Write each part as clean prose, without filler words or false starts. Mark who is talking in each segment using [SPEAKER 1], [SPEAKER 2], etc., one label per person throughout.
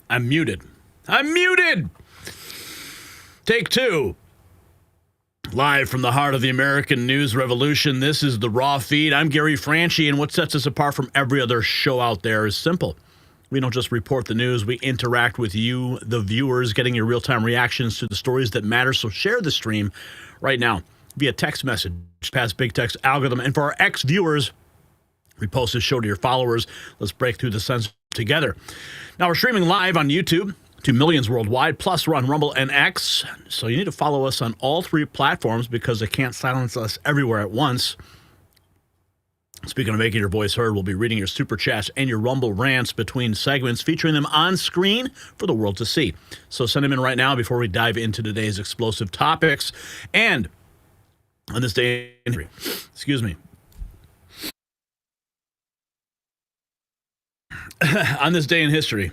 [SPEAKER 1] I'm muted. I'm muted! Take two. Live from the heart of the American news revolution, this is the Raw Feed. I'm Gary Franchi, and what sets us apart from every other show out there is simple. We don't just report the news, we interact with you, the viewers, getting your real-time reactions to the stories that matter. So share the stream right now via text message, past big text algorithm. And for our ex-viewers, repost this show to your followers. Let's break through the censorship together. Now, we're streaming live on YouTube to millions worldwide, plus we're on Rumble and X. So you need to follow us on all three platforms because they can't silence us everywhere at once. Speaking of making your voice heard, we'll be reading your super chats and your Rumble rants between segments, featuring them on screen for the world to see. So send them in right now before we dive into today's explosive topics. And on this day in history, on this day in history,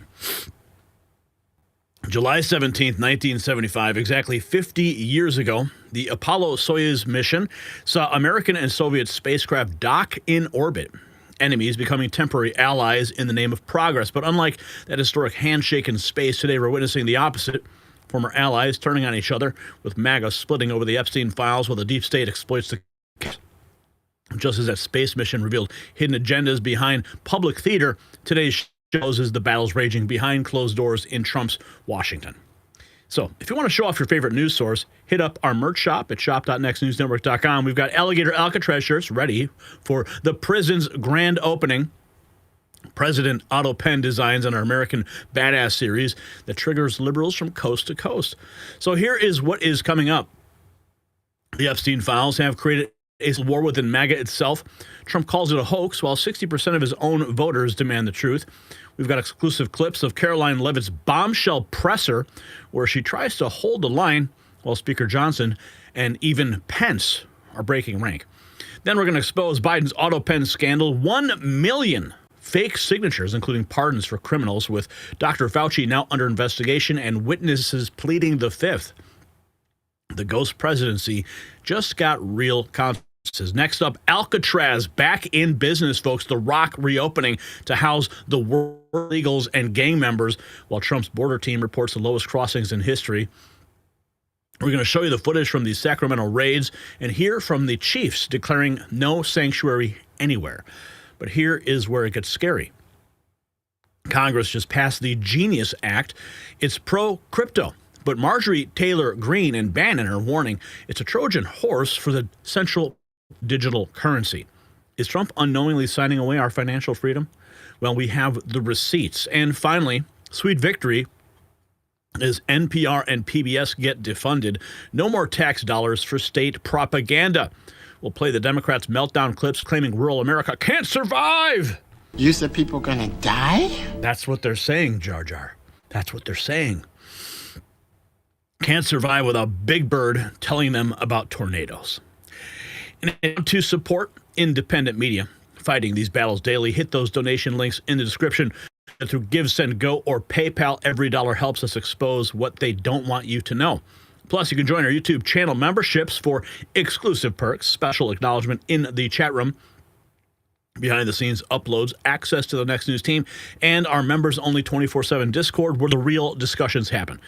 [SPEAKER 1] July 17th, 1975, exactly 50 years ago, the Apollo-Soyuz mission saw American and Soviet spacecraft dock in orbit, enemies becoming temporary allies in the name of progress. But unlike that historic handshake in space, today we're witnessing the opposite. Former allies turning on each other, with MAGA splitting over the Epstein files while the deep state exploits the case. Just as that space mission revealed hidden agendas behind public theater, today's shows is the battles raging behind closed doors in Trump's Washington. So if you want to show off your favorite news source, hit up our merch shop at shop.nextnewsnetwork.com. We've got alligator Alcatraz shirts ready for the prison's grand opening. President Autopen designs on our American Badass series that triggers liberals from coast to coast. So here is what is coming up. The Epstein files have created a war within MAGA itself. Trump calls it a hoax, while 60% of his own voters demand the truth. We've got exclusive clips of Karoline Leavitt's bombshell presser, where she tries to hold the line while Speaker Johnson and even Pence are breaking rank. Then we're going to expose Biden's Autopen scandal. 1 million fake signatures, including pardons for criminals, with Dr. Fauci now under investigation and witnesses pleading the fifth. The ghost presidency just got real consequences. Next up, Alcatraz back in business, folks. The Rock reopening to house the war illegals and gang members, while Trump's border team reports the lowest crossings in history. We're going to show you the footage from these Sacramento raids and hear from the chiefs declaring no sanctuary anywhere. But here is where it gets scary. Congress just passed the Genius Act. It's pro-crypto. But Marjorie Taylor Greene and Bannon are warning it's a Trojan horse for the central digital currency. Is Trump unknowingly signing away our financial freedom? Well, we have the receipts. And finally, sweet victory as NPR and PBS get defunded. No more tax dollars for state propaganda. We'll play the Democrats' meltdown clips claiming rural America can't survive.
[SPEAKER 2] You said people gonna die?
[SPEAKER 1] That's what they're saying, Jar Jar. That's what they're saying. Can't survive without Big Bird telling them about tornadoes. And to support independent media fighting these battles daily, hit those donation links in the description. Through Give, Send, Go, or PayPal, every dollar helps us expose what they don't want you to know. Plus, you can join our YouTube channel memberships for exclusive perks, special acknowledgement in the chat room, behind-the-scenes uploads, access to the Next News team, and our members-only 24/7 Discord where the real discussions happen.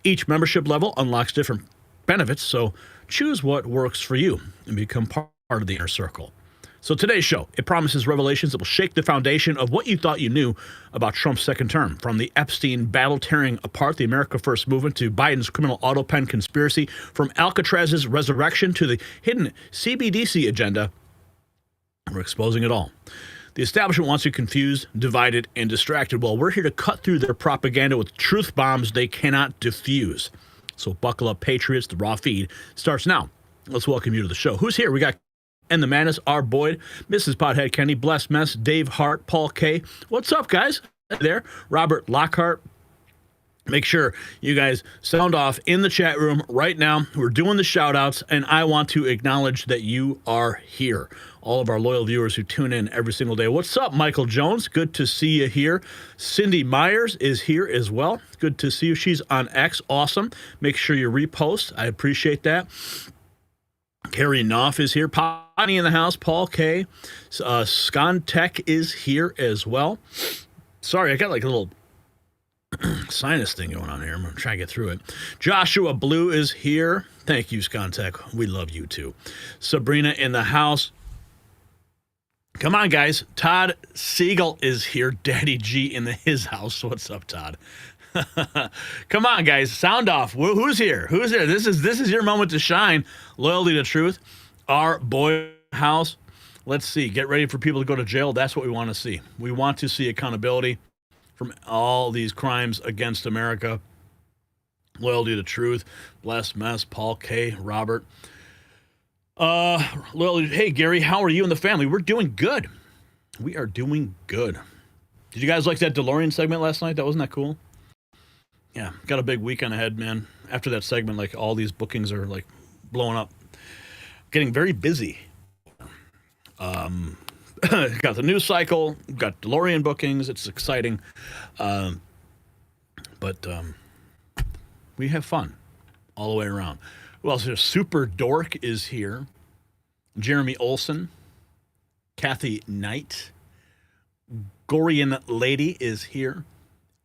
[SPEAKER 1] Each membership level unlocks different benefits, so choose what works for you and become part of the inner circle. So today's show, it promises revelations that will shake the foundation of what you thought you knew about Trump's second term, from the Epstein battle tearing apart the America First movement to Biden's criminal Autopen conspiracy, from Alcatraz's resurrection to the hidden CBDC agenda. We're exposing it all. The establishment wants you confused, divided, and distracted. Well, we're here to cut through their propaganda with truth bombs they cannot diffuse. So buckle up, Patriots. The Raw Feed starts now. Let's welcome you to the show. Who's here? We got and the Madness, R. Boyd, Mrs. Pothead Kenny, Bless Mess, Dave Hart, Paul K. What's up, guys? There, Robert Lockhart. Make sure you guys sound off in the chat room right now. We're doing the shout outs, and I want to acknowledge that you are here. All of our loyal viewers who tune in every single day. What's up, Michael Jones? Good to see you here. Cindy Myers is here as well. Good to see you. She's on X. Awesome. Make sure you repost. I appreciate that. Carrie Knopf is here. Potty in the house. Paul K. Scon Tech is here as well. Sorry, I got like a little sinus thing going on here. I'm going to try to get through it. Joshua Blue is here. Thank you, Scontech. We love you too. Sabrina in the house. Come on, guys. Todd Siegel is here. Daddy G in his house. What's up, Todd? Come on, guys. Sound off. Who's here? Who's here? This is your moment to shine. Loyalty to truth. Our boy house. Let's see. Get ready for people to go to jail. That's what we want to see. We want to see accountability from all these crimes against America. Loyalty to truth. Bless Mess. Paul K. Robert. Loyalty. Hey, Gary. How are you and the family? We're doing good. We are doing good. Did you guys like that DeLorean segment last night? Wasn't that cool? Yeah, got a big weekend ahead, man. After that segment, like all these bookings are like blowing up. Getting very busy. Got the news cycle, got DeLorean bookings. It's exciting. But we have fun all the way around. Who else here? Super Dork is here. Jeremy Olson. Kathy Knight. Gorian Lady is here.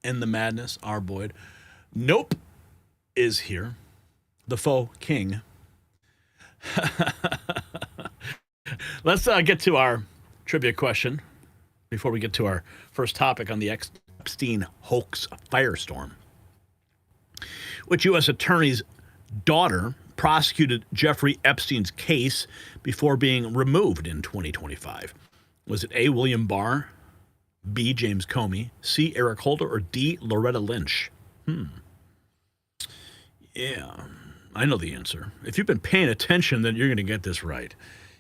[SPEAKER 1] And the Madness, our Boyd. Nope is here. The Faux King. Let's get to our trivia question before we get to our first topic on the Epstein hoax firestorm. Which U.S. attorney's daughter prosecuted Jeffrey Epstein's case before being removed in 2025? Was it A, William Barr, B, James Comey, C, Eric Holder, or D, Loretta Lynch? Yeah, I know the answer. If you've been paying attention, then you're going to get this right.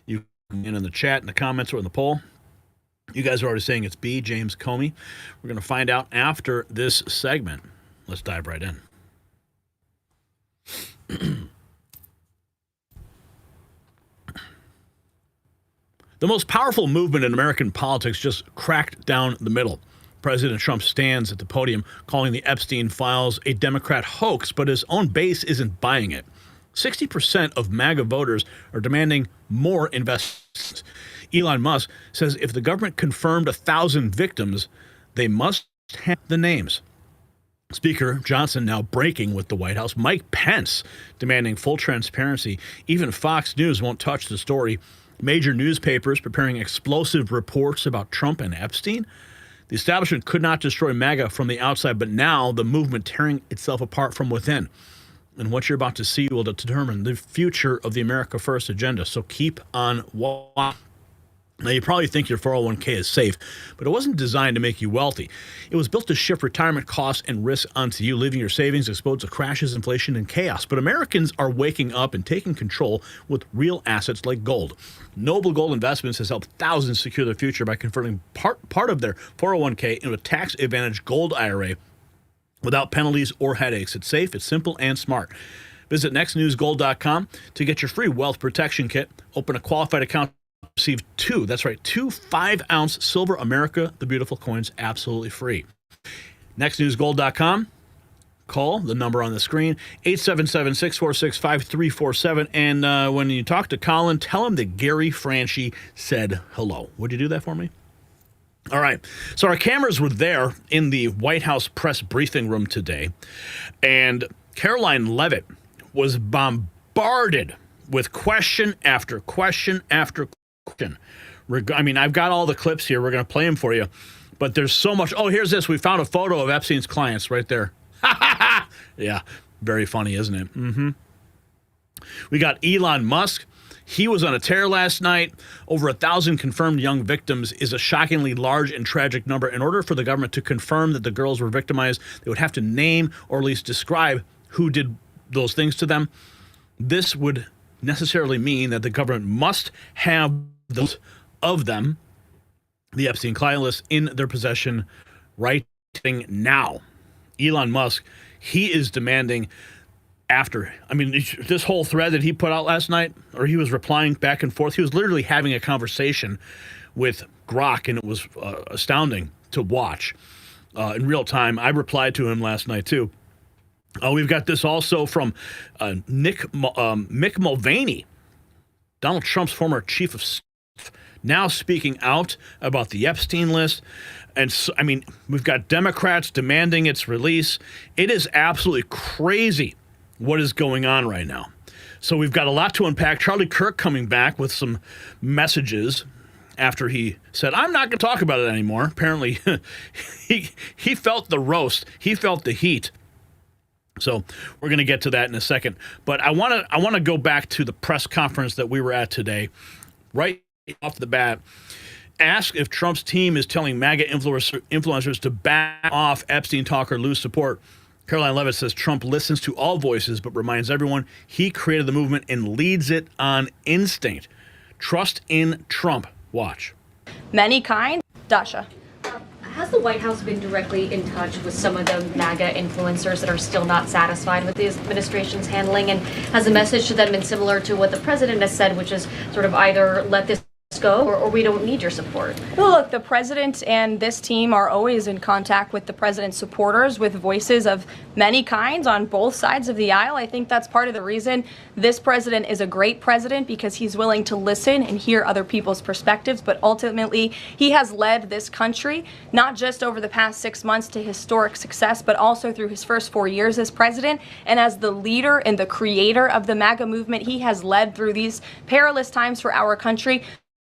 [SPEAKER 1] You can in the chat, in the comments, or in the poll. You guys are already saying it's B, James Comey. We're going to find out after this segment. Let's dive right in. The most powerful movement in American politics just cracked down the middle. President Trump stands at the podium calling the Epstein files a Democrat hoax, but his own base isn't buying it. 60% of MAGA voters are demanding more investments. Elon Musk says if the government confirmed 1,000 victims, they must have the names. Speaker Johnson now breaking with the White House. Mike Pence demanding full transparency. Even Fox News won't touch the story. Major newspapers preparing explosive reports about Trump and Epstein. The establishment could not destroy MAGA from the outside, but now the movement tearing itself apart from within. And what you're about to see will determine the future of the America First agenda. So keep on watching. Now, you probably think your 401k is safe, but it wasn't designed to make you wealthy. It was built to shift retirement costs and risk onto you, leaving your savings exposed to crashes, inflation, and chaos. But Americans are waking up and taking control with real assets like gold. Noble Gold Investments has helped thousands secure their future by converting part of their 401k into a tax-advantaged gold IRA without penalties or headaches. It's safe, it's simple, and smart. Visit nextnewsgold.com to get your free wealth protection kit. Open a qualified account. Receive two 5-ounce Silver America the Beautiful coins absolutely free. Nextnewsgold.com. Call the number on the screen, 877-646-5347. And when you talk to Colin, tell him that Gary Franchi said hello. Would you do that for me? All right. So our cameras were there in the White House press briefing room today, and Karoline Leavitt was bombarded with question after question after question. I mean, I've got all the clips here. We're going to play them for you. But there's so much. Oh, here's this. We found a photo of Epstein's clients right there. Yeah, very funny, isn't it? We got Elon Musk. He was on a tear last night. Over 1,000 confirmed young victims is a shockingly large and tragic number. In order for the government to confirm that the girls were victimized, they would have to name or at least describe who did those things to them. This would necessarily mean that the government must have those of them, the Epstein client list, in their possession right now. Elon Musk, he is demanding this whole thread that he put out last night, or he was replying back and forth, he was literally having a conversation with Grok, and it was astounding to watch in real time. I replied to him last night, too. We've got this also from Mick Mulvaney, Donald Trump's former chief of staff, now speaking out about the Epstein list. And so, I mean, we've got Democrats demanding its release. It is absolutely crazy what is going on right now. So we've got a lot to unpack. Charlie Kirk coming back with some messages after he said, I'm not going to talk about it anymore. Apparently, he felt the roast. He felt the heat. So we're going to get to that in a second. But I want to go back to the press conference that we were at today. Right off the bat, ask if Trump's team is telling MAGA influencers to back off Epstein talk or lose support. Karoline Leavitt says Trump listens to all voices, but reminds everyone he created the movement and leads it on instinct. Trust in Trump. Watch.
[SPEAKER 3] Many kinds. Dasha.
[SPEAKER 4] Has the White House been directly in touch with some of the MAGA influencers that are still not satisfied with the administration's handling? And has the message to them been similar to what the president has said, which is sort of either let this go or we don't need your support?
[SPEAKER 3] Well, look, the president and this team are always in contact with the president's supporters with voices of many kinds on both sides of the aisle. I think that's part of the reason this president is a great president, because he's willing to listen and hear other people's perspectives. But ultimately, he has led this country, not just over the past 6 months to historic success, but also through his first 4 years as president. And as the leader and the creator of the MAGA movement, he has led through these perilous times for our country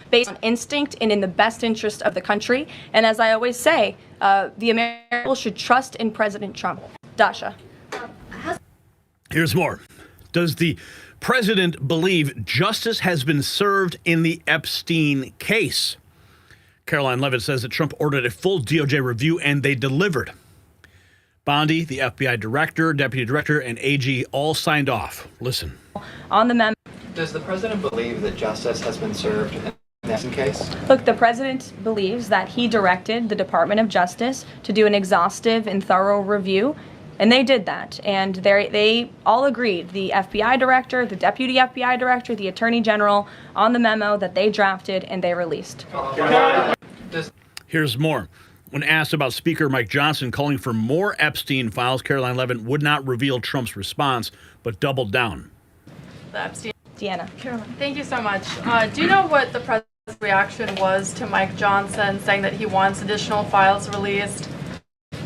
[SPEAKER 3] based on instinct and in the best interest of the country. And as I always say, the American people should trust in President Trump. Dasha.
[SPEAKER 1] Here's more. Does the president believe justice has been served in the Epstein case? Karoline Leavitt says that Trump ordered a full DOJ review and they delivered. Bondi, the FBI director, deputy director, and AG all signed off. Listen.
[SPEAKER 3] On the memo.
[SPEAKER 5] Does the president believe that justice has been served in the Epstein case?
[SPEAKER 3] Look, the president believes that he directed the Department of Justice to do an exhaustive and thorough review, and they did that. And they all agreed, the FBI director, the deputy FBI director, the attorney general, on the memo that they drafted and they released.
[SPEAKER 1] Here's more. When asked about Speaker Mike Johnson calling for more Epstein files, Karoline Leavitt would not reveal Trump's response, but doubled down.
[SPEAKER 6] The Epstein.
[SPEAKER 3] Deanna.
[SPEAKER 6] Caroline, thank you so much. Do you know what the president's reaction was to Mike Johnson saying that he wants additional files released,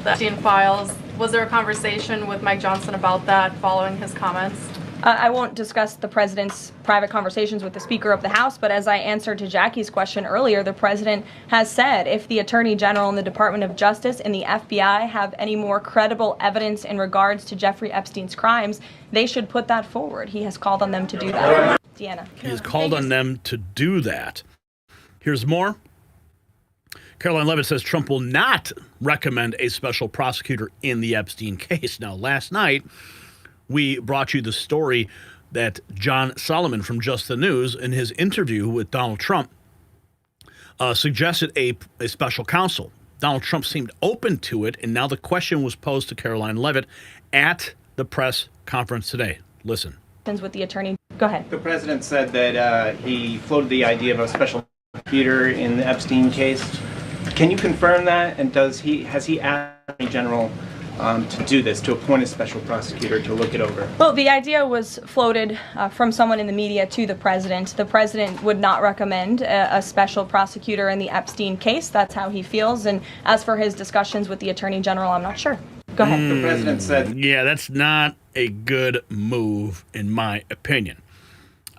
[SPEAKER 6] the Epstein files? Was there a conversation with Mike Johnson about that following his comments?
[SPEAKER 3] I won't discuss the president's private conversations with the Speaker of the House, but as I answered to Jackie's question earlier, the president has said if the Attorney General and the Department of Justice and the FBI have any more credible evidence in regards to Jeffrey Epstein's crimes, they should put that forward. He has called on them to do that. Deanna.
[SPEAKER 1] He has called on them to do that. Here's more. Karoline Leavitt says Trump will not recommend a special prosecutor in the Epstein case. Now, last night, we brought you the story that John Solomon from Just the News, in his interview with Donald Trump, suggested a special counsel. Donald Trump seemed open to it, and now the question was posed to Karoline Leavitt at the press conference today. Listen.
[SPEAKER 3] With the attorney. Go ahead.
[SPEAKER 7] The president said that he floated the idea of a special prosecutor in the Epstein case. Can you confirm that? And has he asked the Attorney General to do this, to appoint a special prosecutor to look it over?
[SPEAKER 3] Well, the idea was floated from someone in the media to the president. The president would not recommend a special prosecutor in the Epstein case. That's how he feels. And as for his discussions with the Attorney General, I'm not sure. Go ahead.
[SPEAKER 7] The president said...
[SPEAKER 1] Yeah, that's not a good move, in my opinion.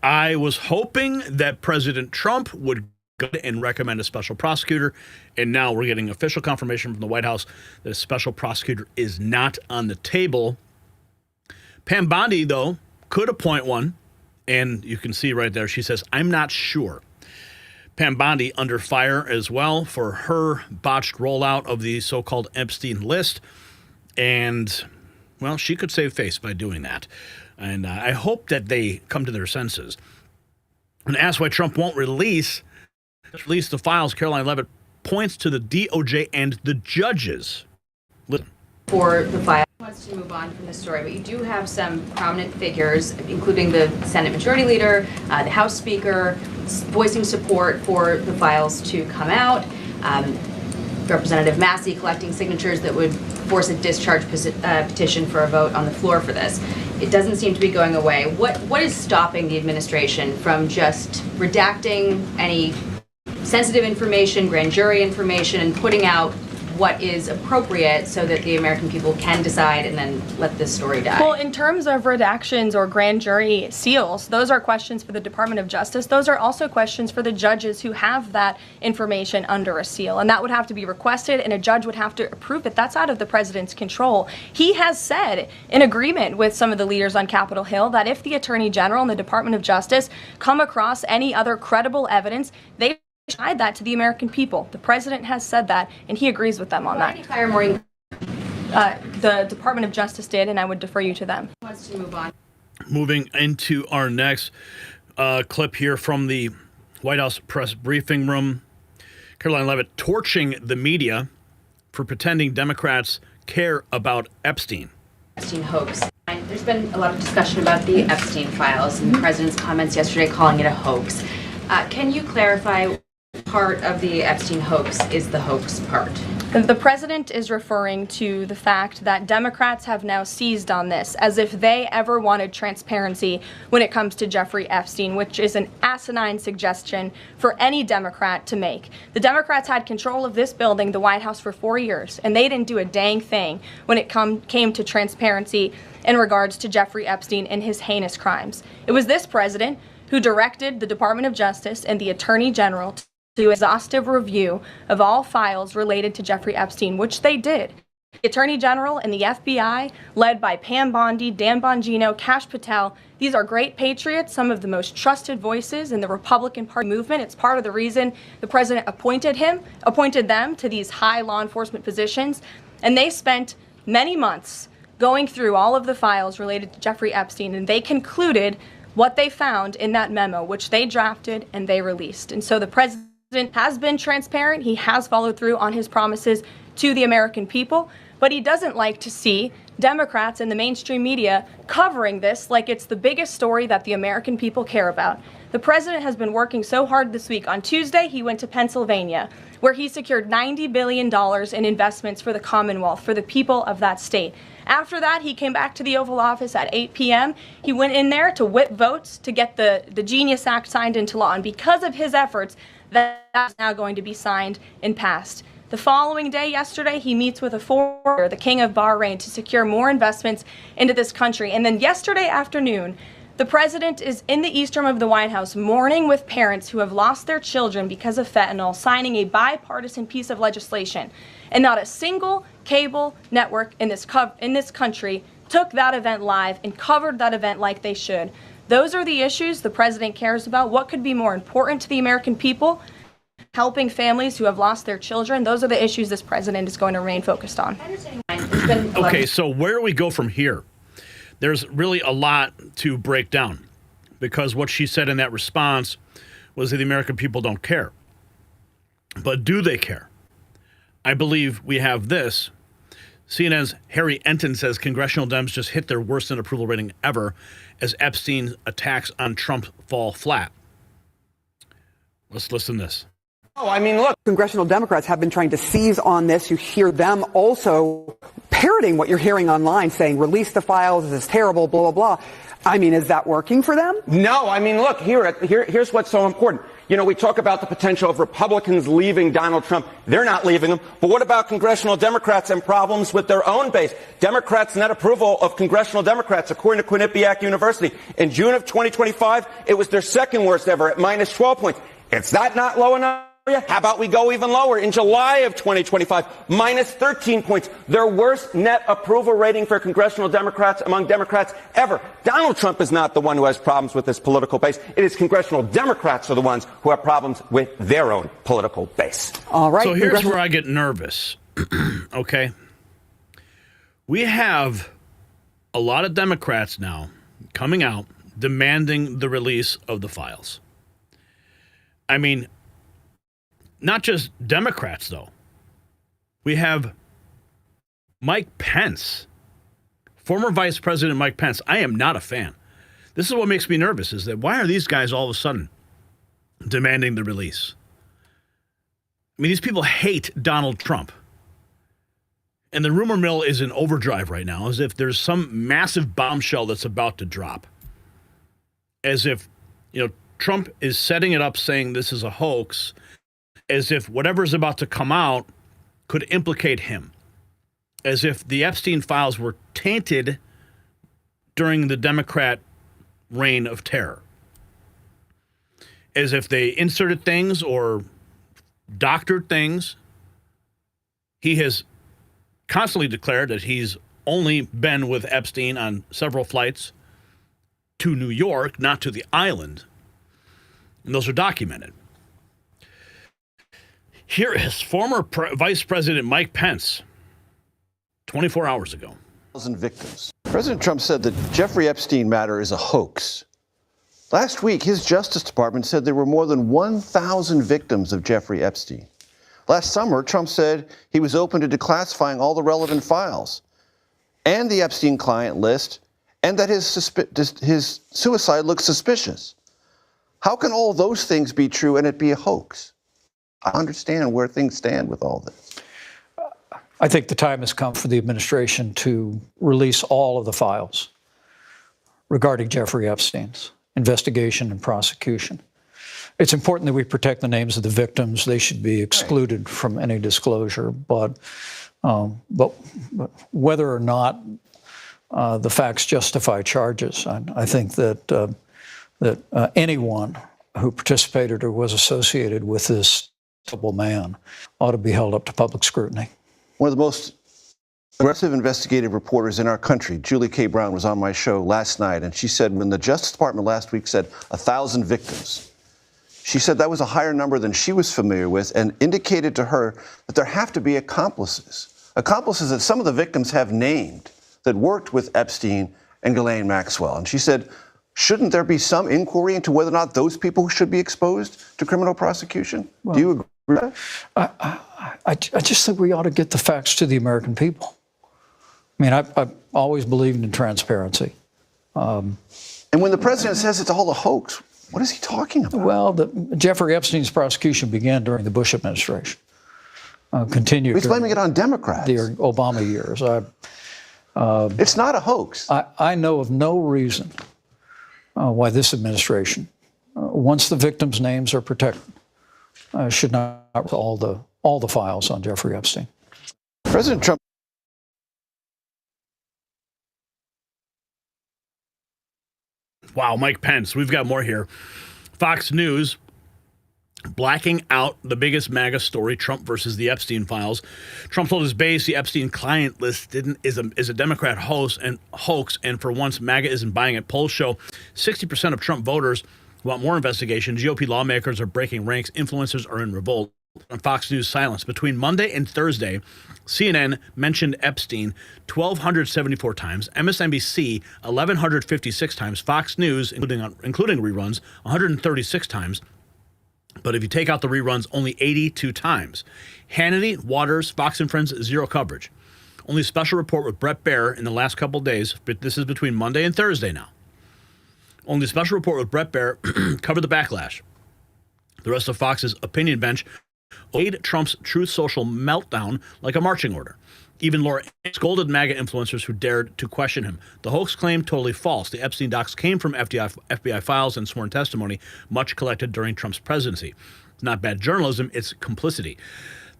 [SPEAKER 1] I was hoping that President Trump would go and recommend a special prosecutor, and now we're getting official confirmation from the White House that a special prosecutor is not on the table. Pam Bondi, though, could appoint one, and you can see right there, she says, I'm not sure. Pam Bondi under fire as well for her botched rollout of the so-called Epstein list, and, well, she could save face by doing that. And I hope that they come to their senses. And asked why Trump won't release the files, Karoline Leavitt points to the DOJ and the judges. Listen.
[SPEAKER 8] For the file, wants to move on from the story, but you do have some prominent figures, including the Senate Majority Leader, the House Speaker, voicing support for the files to come out. Representative Massey collecting signatures that would force a discharge petition for a vote on the floor for this. It doesn't seem to be going away. What is stopping the administration from just redacting any sensitive information, grand jury information, and putting out what is appropriate so that the American people can decide and then let this story die.
[SPEAKER 3] Well, in terms of redactions or grand jury seals, those are questions for the Department of Justice. Those are also questions for the judges who have that information under a seal. And that would have to be requested, and a judge would have to approve it. That's out of the president's control. He has said, in agreement with some of the leaders on Capitol Hill, that if the Attorney General and the Department of Justice come across any other credible evidence, they hide that to the American people. The president has said that, and he agrees with them on
[SPEAKER 8] Why
[SPEAKER 3] that.
[SPEAKER 8] did he fire Maurene?
[SPEAKER 3] The Department of Justice did, and I would defer you to them.
[SPEAKER 8] Wants to move on.
[SPEAKER 1] Moving into our next clip here from the White House press briefing room. Karoline Leavitt torching the media for pretending Democrats care about Epstein.
[SPEAKER 8] Epstein hoax. There's been a lot of discussion about the Epstein files and the president's comments yesterday calling it a hoax. Can you clarify part of the Epstein hoax is the hoax part?
[SPEAKER 3] The president is referring to the fact that Democrats have now seized on this as if they ever wanted transparency when it comes to Jeffrey Epstein, which is an asinine suggestion for any Democrat to make. The Democrats had control of this building, the White House, for 4 years, and they didn't do a dang thing when it came to transparency in regards to Jeffrey Epstein and his heinous crimes. It was this president who directed the Department of Justice and the Attorney General to do an exhaustive review of all files related to Jeffrey Epstein, which they did. The Attorney General and the FBI, led by Pam Bondi, Dan Bongino, Kash Patel, these are great patriots, some of the most trusted voices in the Republican Party movement. It's part of the reason the president appointed them to these high law enforcement positions, and they spent many months going through all of the files related to Jeffrey Epstein, and they concluded what they found in that memo, which they drafted and they released. And so the president has been transparent. He has followed through on his promises to the American people, but he doesn't like to see Democrats and the mainstream media covering this like it's the biggest story that the American people care about. The president has been working so hard this week. On Tuesday, he went to Pennsylvania, where he secured $90 billion in investments for the Commonwealth, for the people of that state. After that, he came back to the Oval Office at 8 p.m. He went in there to whip votes to get the Genius Act signed into law. And because of his efforts, that's now going to be signed and passed. The following day, yesterday, he meets with a foreigner, the King of Bahrain, to secure more investments into this country. And then yesterday afternoon, the president is in the East Room of the White House mourning with parents who have lost their children because of fentanyl, signing a bipartisan piece of legislation. And not a single cable network in this country took that event live and covered that event like they should. Those are the issues the president cares about. What could be more important to the American people? Helping families who have lost their children. Those are the issues this president is going to remain focused on.
[SPEAKER 1] Okay, so where do we go from here? There's really a lot to break down, because what she said in that response was that the American people don't care. But do they care? I believe we have this. CNN's Harry Enton says Congressional Dems just hit their worst net approval rating ever as Epstein's attacks on Trump fall flat. Let's listen to this.
[SPEAKER 9] Oh, I mean, look, Congressional Democrats have been trying to seize on this. You hear them also parroting what you're hearing online, saying, release the files, this is terrible, blah, blah, blah. I mean, is that working for them?
[SPEAKER 10] No, I mean, look, here's what's so important. You know, we talk about the potential of Republicans leaving Donald Trump. They're not leaving him. But what about Congressional Democrats and problems with their own base? Democrats' net approval of Congressional Democrats, according to Quinnipiac University, in June of 2025, it was their second worst ever at minus 12 points. Is that not low enough? How about we go even lower? In July of 2025, minus 13 points, their worst net approval rating for Congressional Democrats among Democrats ever. Donald Trump is not the one who has problems with this political base. It is Congressional Democrats are the ones who have problems with their own political base.
[SPEAKER 9] All right.
[SPEAKER 1] So here's where I get nervous. Okay. We have a lot of Democrats now coming out demanding the release of the files. I mean, not just Democrats, though. We have Mike Pence, former Vice President Mike Pence. I am not a fan. This is what makes me nervous, is that why are these guys all of a sudden demanding the release? I mean, these people hate Donald Trump. And the rumor mill is in overdrive right now, as if there's some massive bombshell that's about to drop. As if, Trump is setting it up saying this is a hoax, as if whatever's about to come out could implicate him, as if the Epstein files were tainted during the Democrat reign of terror, as if they inserted things or doctored things. He has constantly declared that he's only been with Epstein on several flights to New York, not to the island. And those are documented. Here is former Vice President Mike Pence, 24 hours ago.
[SPEAKER 11] Victims. President Trump said that Jeffrey Epstein matter is a hoax. Last week, his Justice Department said there were more than 1,000 victims of Jeffrey Epstein. Last summer, Trump said he was open to declassifying all the relevant files and the Epstein client list, and that his suicide looks suspicious. How can all those things be true and it be a hoax? I understand where things stand with all this.
[SPEAKER 12] I think the time has come for the administration to release all of the files regarding Jeffrey Epstein's investigation and prosecution. It's important that we protect the names of the victims. They should be excluded from any disclosure. But whether or not the facts justify charges, I think that anyone who participated or was associated with this terrible man ought to be held up to public scrutiny.
[SPEAKER 11] One of the most aggressive investigative reporters in our country, Julie K. Brown, was on my show last night, and she said when the Justice Department last week said 1,000 victims, she said that was a higher number than she was familiar with and indicated to her that there have to be accomplices. Accomplices that some of the victims have named that worked with Epstein and Ghislaine Maxwell. And she said, shouldn't there be some inquiry into whether or not those people should be exposed to criminal prosecution?
[SPEAKER 12] Well,
[SPEAKER 11] do you agree with that?
[SPEAKER 12] I just think we ought to get the facts to the American people. I mean, I've always believed in transparency.
[SPEAKER 11] And when the president says it's all a hoax, what is he talking about?
[SPEAKER 12] Well, Jeffrey Epstein's prosecution began during the Bush administration. Continued.
[SPEAKER 11] He's blaming it on Democrats.
[SPEAKER 12] The Obama years.
[SPEAKER 11] It's not a hoax.
[SPEAKER 12] I know of no reason why this administration, once the victims' names are protected, should not have all the files on Jeffrey Epstein.
[SPEAKER 11] President Trump.
[SPEAKER 1] Wow, Mike Pence. We've got more here. Fox News blacking out the biggest MAGA story, Trump versus the Epstein files. Trump told his base the Epstein client list is a Democrat hoax, and for once MAGA isn't buying it. Polls show 60% of Trump voters want more investigation. GOP lawmakers are breaking ranks. Influencers are in revolt. On Fox News silence. Between Monday and Thursday, CNN mentioned Epstein 1,274 times, MSNBC 1,156 times, Fox News, including reruns, 136 times. But if you take out the reruns, only 82 times. Hannity, Waters, Fox and Friends, zero coverage. Only a special report with Bret Baier in the last couple of days, but this is between Monday and Thursday now. Only a special report with Bret Baier covered the backlash. The rest of Fox's opinion bench laid Trump's Truth Social meltdown like a marching order. Even Laura scolded MAGA influencers who dared to question him. The hoax claim totally false. The Epstein docs came from FBI files and sworn testimony, much collected during Trump's presidency. It's not bad journalism, it's complicity.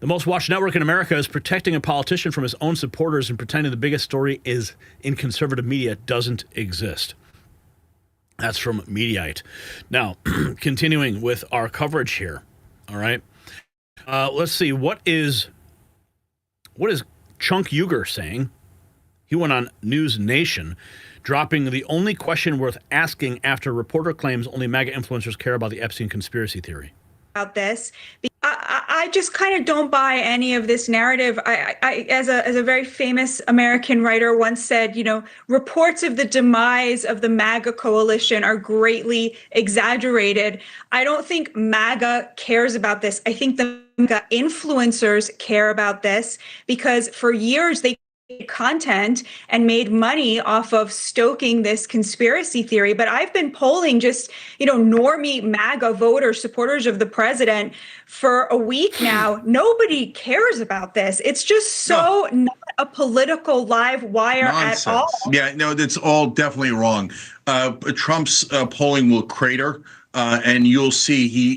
[SPEAKER 1] The most watched network in America is protecting a politician from his own supporters and pretending the biggest story is in conservative media doesn't exist. That's from Mediaite. Now, continuing with our coverage here, all right? Let's see, what is Chunk Uger saying? He went on News Nation, dropping the only question worth asking after reporter claims only MAGA influencers care about the Epstein conspiracy theory.
[SPEAKER 13] About this, I just kind of don't buy any of this narrative. I as a very famous American writer once said, you know, reports of the demise of the MAGA coalition are greatly exaggerated. I don't think MAGA cares about this. I think the MAGA influencers care about this because for years they content and made money off of stoking this conspiracy theory. But I've been polling just, you know, normie MAGA voters, supporters of the president for a week now. Nobody cares about this. It's just so not a political live wire
[SPEAKER 14] Nonsense.
[SPEAKER 13] at all.
[SPEAKER 14] Yeah, no, that's all definitely wrong. Trump's polling will crater and you'll see he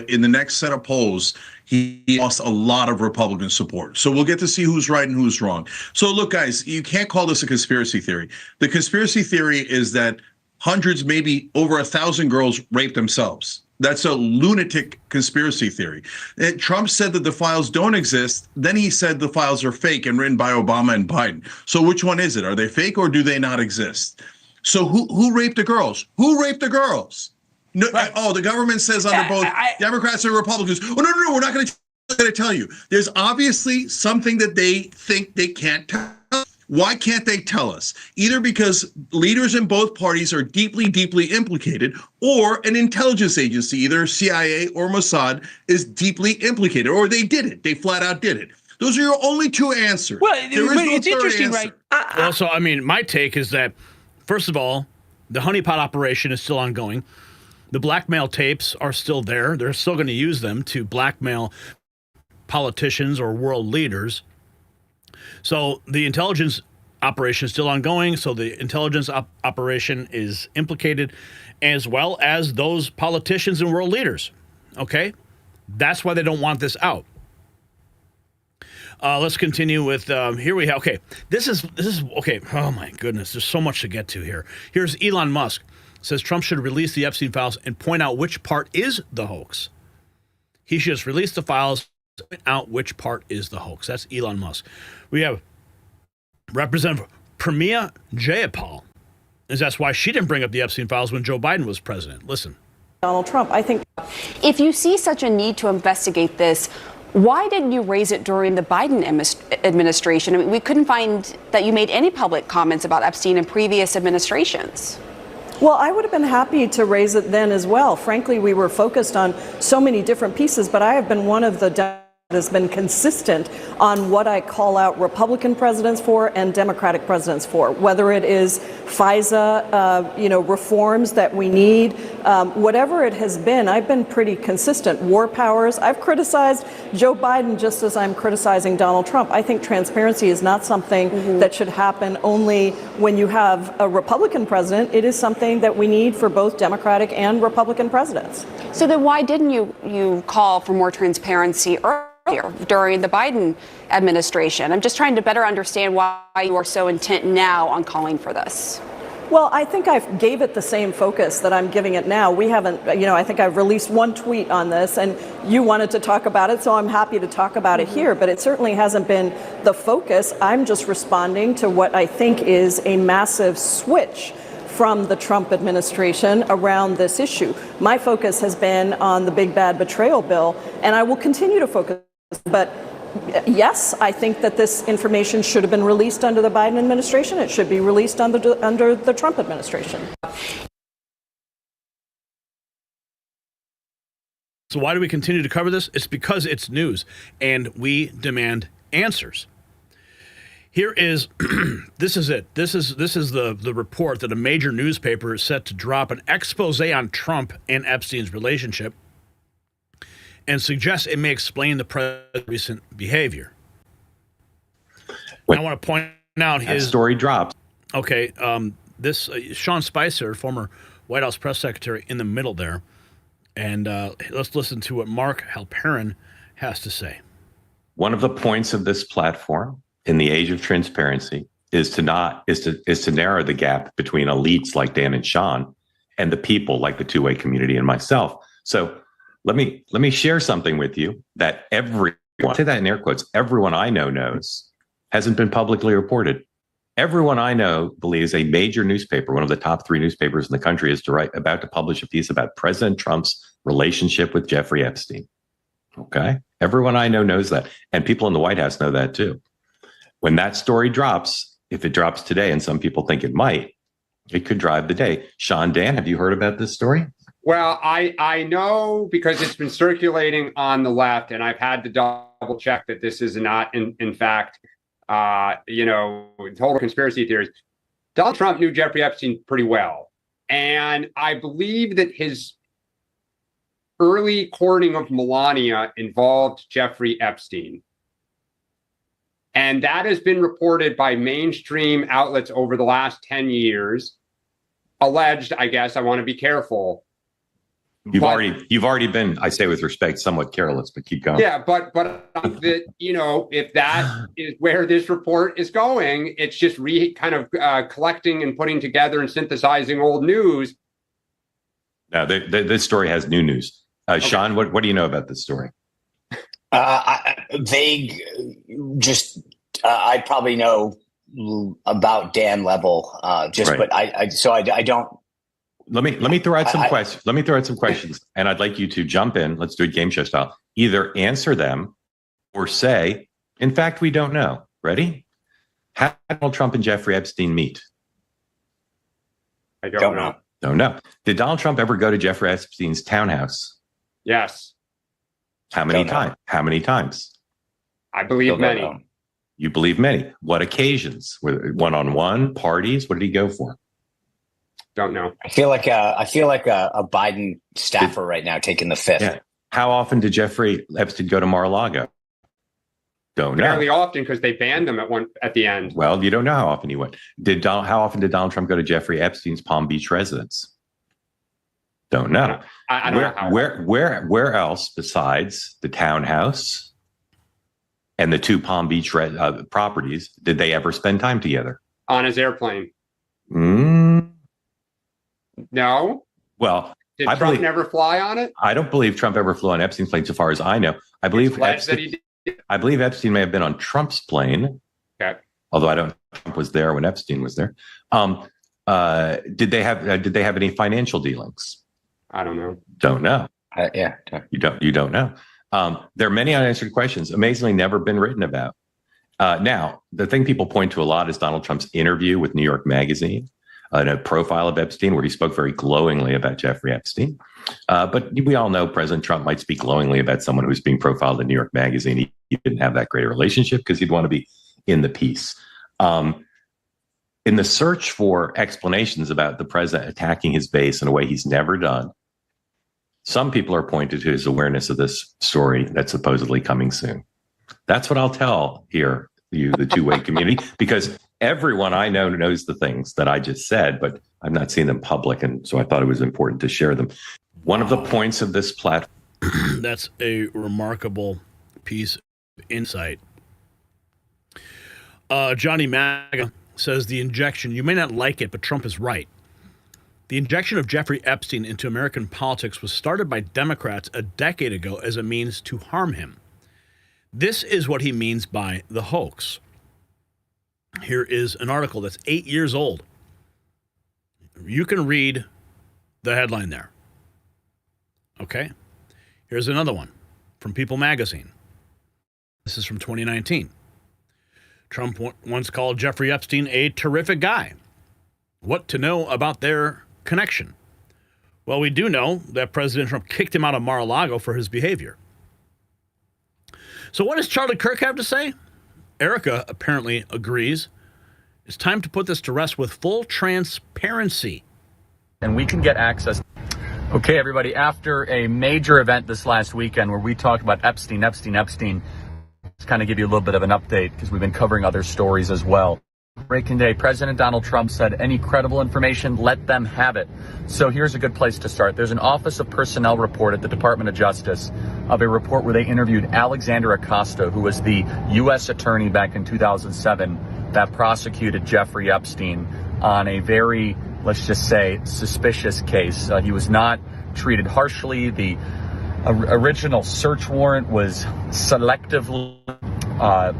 [SPEAKER 14] in the next set of polls, he lost a lot of Republican support. So we'll get to see who's right and who's wrong. So look, guys, you can't call this a conspiracy theory. The conspiracy theory is that hundreds, maybe over 1,000 girls raped themselves. That's a lunatic conspiracy theory. Trump said that the files don't exist. Then he said the files are fake and written by Obama and Biden. So which one is it? Are they fake or do they not exist? So who raped the girls? Who raped the girls? No, right. Oh, the government says under both Democrats and Republicans. Oh, no, we're not going to tell you. There's obviously something that they think they can't tell. Why can't they tell us? Either because leaders in both parties are deeply, deeply implicated, or an intelligence agency, either CIA or Mossad, is deeply implicated, or they did it. They flat out did it. Those are your only two answers.
[SPEAKER 15] Well, it's interesting,
[SPEAKER 14] answer.
[SPEAKER 15] Right?
[SPEAKER 1] Well, so, I mean, my take is that, first of all, the honeypot operation is still ongoing. The blackmail tapes are still there. They're still going to use them to blackmail politicians or world leaders. So the intelligence operation is still ongoing. So the intelligence operation is implicated, as well as those politicians and world leaders. Okay? That's why they don't want this out. Let's continue with, here we have, okay, this is, okay, oh my goodness, there's so much to get to here. Here's Elon Musk. Says Trump should release the Epstein files and point out which part is the hoax. He should just release the files, point out which part is the hoax. That's Elon Musk. We have Representative Pramila Jayapal. And that's why she didn't bring up the Epstein files when Joe Biden was president. Listen.
[SPEAKER 16] Donald Trump, I think.
[SPEAKER 17] If you see such a need to investigate this, why didn't you raise it during the Biden administration? I mean, we couldn't find that you made any public comments about Epstein in previous administrations.
[SPEAKER 16] Well, I would have been happy to raise it then as well. Frankly, we were focused on so many different pieces, but I have been one of the has been consistent on what I call out Republican presidents for and Democratic presidents for, whether it is FISA, reforms that we need, whatever it has been. I've been pretty consistent. War powers. I've criticized Joe Biden just as I'm criticizing Donald Trump. I think transparency is not something that should happen only when you have a Republican president. It is something that we need for both Democratic and Republican presidents.
[SPEAKER 17] So then why didn't you call for more transparency earlier during the Biden administration? I'm just trying to better understand why you are so intent now on calling for this.
[SPEAKER 16] Well, I think I gave it the same focus that I'm giving it now. We haven't, I think I've released one tweet on this and you wanted to talk about it, so I'm happy to talk about it here, but it certainly hasn't been the focus. I'm just responding to what I think is a massive switch from the Trump administration around this issue. My focus has been on the big bad betrayal bill, and I will continue to focus. But yes, I think that this information should have been released under the Biden administration. It should be released under the Trump administration.
[SPEAKER 1] So why do we continue to cover this? It's because it's news, and we demand answers. Here is, this is it. This is the report that a major newspaper is set to drop an expose on Trump and Epstein's relationship and suggests it may explain the president's recent behavior. I want to point out his
[SPEAKER 18] story drops.
[SPEAKER 1] Okay, this Sean Spicer, former White House press secretary, in the middle there, and let's listen to what Mark Halperin has to say.
[SPEAKER 18] One of the points of this platform in the age of transparency is to narrow the gap between elites like Dan and Sean and the people like the two-way community and myself. So let me share something with you that everyone, say that in air quotes, everyone I know knows hasn't been publicly reported. Everyone I know believes a major newspaper, one of the top 3 newspapers in the country, is about to publish a piece about President Trump's relationship with Jeffrey Epstein. Okay? Everyone I know knows that. And people in the White House know that too. When that story drops, if it drops today, and some people think it might, it could drive the day. Sean, Dan, have you heard about this story?
[SPEAKER 19] Well, I know because it's been circulating on the left, and I've had to double check that this is not, in fact, total conspiracy theories. Donald Trump knew Jeffrey Epstein pretty well. And I believe that his early courting of Melania involved Jeffrey Epstein. And that has been reported by mainstream outlets over the last 10 years. Alleged, I guess, I want to be careful.
[SPEAKER 18] You've already been, I say with respect, somewhat careless, but keep going.
[SPEAKER 19] Yeah, but that, you know, if that is where this report is going, it's just collecting and putting together and synthesizing old news.
[SPEAKER 18] No, this story has new news.
[SPEAKER 19] Okay.
[SPEAKER 18] Sean, what do you know about this story?
[SPEAKER 15] Vague. Just I probably know about Dan level.
[SPEAKER 18] Right.
[SPEAKER 15] But I don't.
[SPEAKER 18] Let me throw out some questions. Let me throw out some questions, and I'd like you to jump in. Let's do it game show style. Either answer them or say, in fact, we don't know. Ready? How did Donald Trump and Jeffrey Epstein meet?
[SPEAKER 19] I don't know.
[SPEAKER 18] Don't know. Did Donald Trump ever go to Jeffrey Epstein's townhouse?
[SPEAKER 19] Yes.
[SPEAKER 18] How many times? How many times?
[SPEAKER 19] I believe many.
[SPEAKER 18] You believe many. What occasions? One-on-one parties? What did he go for?
[SPEAKER 15] Don't know. I feel like a Biden staffer right now taking the fifth.
[SPEAKER 18] Yeah. How often did Jeffrey Epstein go to Mar-a-Lago? Don't know.
[SPEAKER 19] Fairly often, because they banned them at the end.
[SPEAKER 18] Well, you don't know how often he went. How often did Donald Trump go to Jeffrey Epstein's Palm Beach residence? Don't know.
[SPEAKER 19] I don't know how.
[SPEAKER 18] Where else besides the townhouse and the two Palm Beach properties did they ever spend time together?
[SPEAKER 19] On his airplane. No.
[SPEAKER 18] Well,
[SPEAKER 19] did Trump never fly on it?
[SPEAKER 18] I don't believe Trump ever flew on Epstein's plane, so far as I know. I believe Epstein may have been on Trump's plane.
[SPEAKER 19] Okay.
[SPEAKER 18] Although I don't know if Trump was there when Epstein was there. Did they have any financial dealings?
[SPEAKER 19] I don't know.
[SPEAKER 18] Don't know.
[SPEAKER 15] Yeah.
[SPEAKER 18] You don't know. There are many unanswered questions, amazingly never been written about. Now, the thing people point to a lot is Donald Trump's interview with New York Magazine, a profile of Epstein where he spoke very glowingly about Jeffrey Epstein. But we all know President Trump might speak glowingly about someone who's being profiled in New York Magazine. He didn't have that great a relationship because he'd want to be in the piece. In the search for explanations about the president attacking his base in a way he's never done, some people are pointed to his awareness of this story that's supposedly coming soon. That's what I'll tell here, the two-way community, because everyone I know knows the things that I just said, but I've not seen them public, and so I thought it was important to share them. One of the points of this platform.
[SPEAKER 1] That's a remarkable piece of insight. Johnny MAGA says the injection, you may not like it, but Trump is right. The injection of Jeffrey Epstein into American politics was started by Democrats a decade ago as a means to harm him. This is what he means by the hoax. Here is an article that's 8 years old. You can read the headline there. Okay. Here's another one from People magazine. This is from 2019. Trump once called Jeffrey Epstein a terrific guy. What to know about their connection? Well, we do know that President Trump kicked him out of Mar-a-Lago for his behavior. So what does Charlie Kirk have to say? Erica apparently agrees. It's time to put this to rest with full transparency.
[SPEAKER 20] And we can get access. Okay, everybody, after a major event this last weekend where we talked about Epstein, let's kind of give you a little bit of an update because we've been covering other stories as well. Breaking day, President Donald Trump said, any credible information, let them have it. So here's a good place to start. There's an Office of Personnel report at the Department of Justice of a report where they interviewed Alexander Acosta, who was the U.S. attorney back in 2007 that prosecuted Jeffrey Epstein on a very, let's just say, suspicious case. He was not treated harshly. The original search warrant was selectively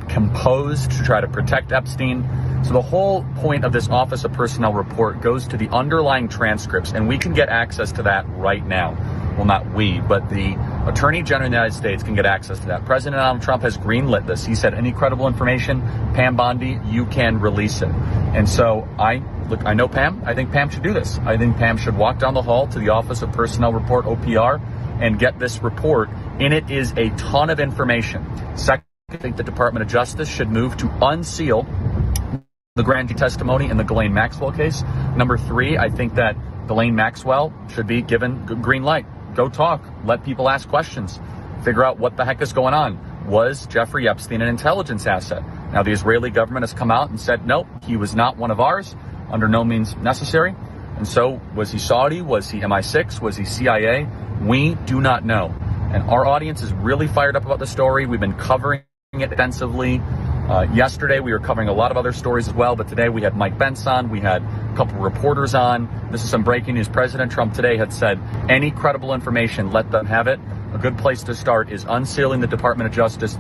[SPEAKER 20] composed to try to protect Epstein. So the whole point of this Office of Personnel report goes to the underlying transcripts, and we can get access to that right now. Well, not we, but the Attorney General of the United States can get access to that. President Donald Trump has greenlit this. He said, any credible information, Pam Bondi, you can release it. And so I know Pam. I think Pam should do this. I think Pam should walk down the hall to the Office of Personnel report, OPR, and get this report. In it is a ton of information. Second, I think the Department of Justice should move to unseal the grand jury testimony in the Ghislaine Maxwell case. Number three, I think that Ghislaine Maxwell should be given green light. Go talk. Let people ask questions. Figure out what the heck is going on. Was Jeffrey Epstein an intelligence asset? Now, the Israeli government has come out and said, nope, he was not one of ours, under no means necessary. And so, was he Saudi? Was he MI6? Was he CIA? We do not know. And our audience is really fired up about the story. We've been covering it extensively. Yesterday, we were covering a lot of other stories as well, but today we had Mike Pence on. We had a couple reporters on. This is some breaking news. President Trump today had said, any credible information, let them have it. A good place to start is unsealing the Department of Justice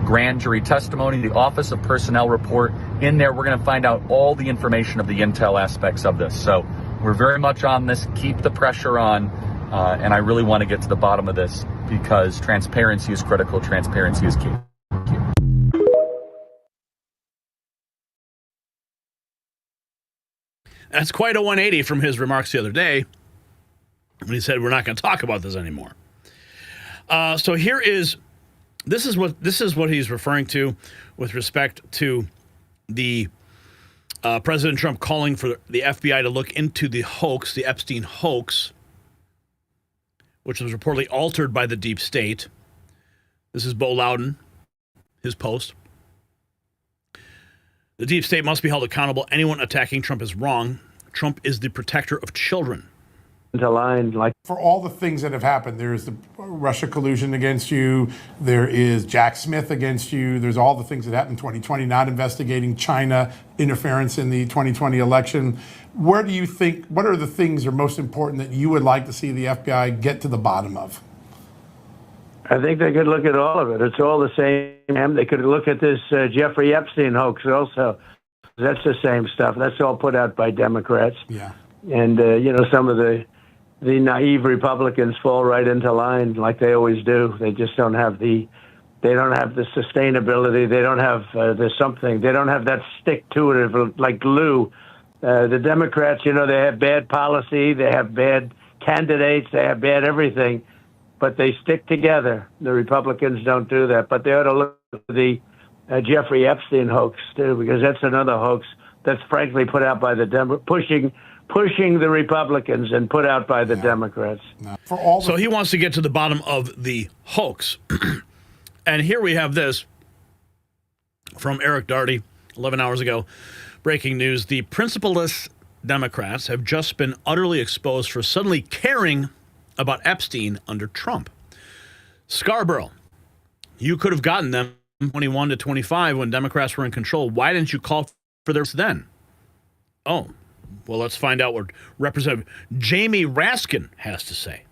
[SPEAKER 20] grand jury testimony, the Office of Personnel report. In there, we're going to find out all the information of the intel aspects of this. So we're very much on this. Keep the pressure on. And I really want to get to the bottom of this because transparency is critical. Transparency is key.
[SPEAKER 1] That's quite a 180 from his remarks the other day when he said we're not going to talk about this anymore. So this is what he's referring to with respect to the President Trump calling for the FBI to look into the hoax, the Epstein hoax, which was reportedly altered by the deep state. This is Bo Loudon, his post. The deep state must be held accountable. Anyone attacking Trump is wrong. Trump is the protector of children.
[SPEAKER 21] For all the things that have happened, there's the Russia collusion against you. There is Jack Smith against you. There's all the things that happened in 2020, not investigating China interference in the 2020 election. What are the things that are most important that you would like to see the FBI get to the bottom of?
[SPEAKER 22] I think they could look at all of it. It's all the same. They could look at this Jeffrey Epstein hoax also. That's the same stuff. That's all put out by Democrats.
[SPEAKER 21] Yeah.
[SPEAKER 22] And, some of the naive Republicans fall right into line like they always do. They just don't have the sustainability. They don't have they don't have that stick to it like glue. The Democrats, they have bad policy. They have bad candidates. They have bad everything. But they stick together. The Republicans don't do that. But they ought to look at the Jeffrey Epstein hoax, too, because that's another hoax that's frankly put out by the pushing the Republicans and put out by the Democrats.
[SPEAKER 1] So he wants to get to the bottom of the hoax. And here we have this from Eric Darty, 11 hours ago. Breaking news. The principleless Democrats have just been utterly exposed for suddenly caring about Epstein under Trump. Scarborough, you could have gotten them 21 to 25 when Democrats were in control. Why didn't you call for this then? Oh, well, let's find out what Representative Jamie Raskin has to say.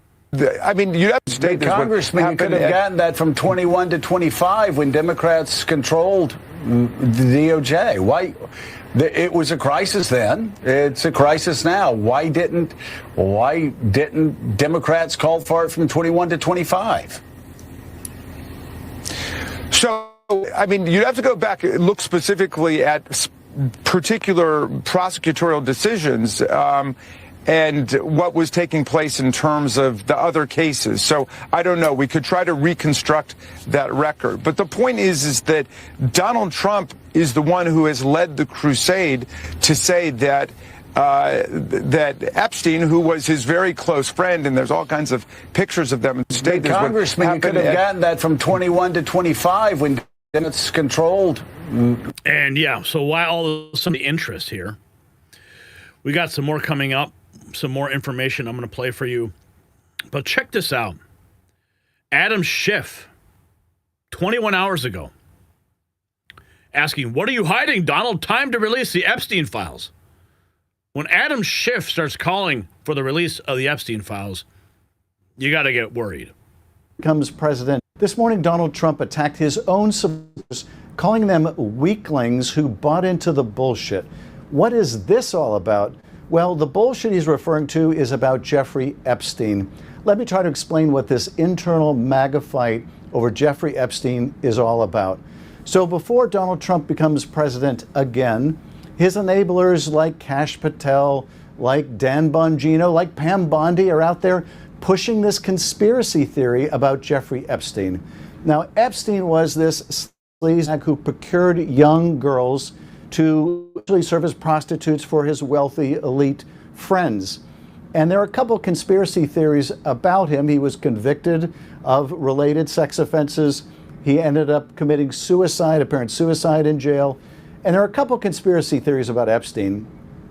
[SPEAKER 23] I mean, you have to state this.
[SPEAKER 24] Congressman, you could have gotten that from 21 to 25 when Democrats controlled the DOJ. Why? It was a crisis then. It's a crisis now. Why didn't Democrats call for it from 21 to 25?
[SPEAKER 23] So, I mean, you'd have to go back and look specifically at particular prosecutorial decisions and what was taking place in terms of the other cases. So I don't know. We could try to reconstruct that record. But the point is that Donald Trump is the one who has led the crusade to say that that Epstein, who was his very close friend, and there's all kinds of pictures of them in statements.
[SPEAKER 24] Congressman, you could have gotten that from 21 to 25 when it's controlled.
[SPEAKER 1] And yeah, so why all of some of the interest here? We got some more coming up, some more information I'm going to play for you. But check this out. Adam Schiff, 21 hours ago, asking, "What are you hiding, Donald? Time to release the Epstein files." When Adam Schiff starts calling for the release of the Epstein files, you got to get worried.
[SPEAKER 25] Becomes president. This morning, Donald Trump attacked his own supporters, calling them weaklings who bought into the bullshit. What is this all about? Well, the bullshit he's referring to is about Jeffrey Epstein. Let me try to explain what this internal MAGA fight over Jeffrey Epstein is all about. So before Donald Trump becomes president again, his enablers like Kash Patel, like Dan Bongino, like Pam Bondi are out there pushing this conspiracy theory about Jeffrey Epstein. Now, Epstein was this sleaze who procured young girls to actually serve as prostitutes for his wealthy elite friends. And there are a couple conspiracy theories about him. He was convicted of related sex offenses. He ended up committing suicide, apparent suicide in jail. And there are a couple conspiracy theories about Epstein.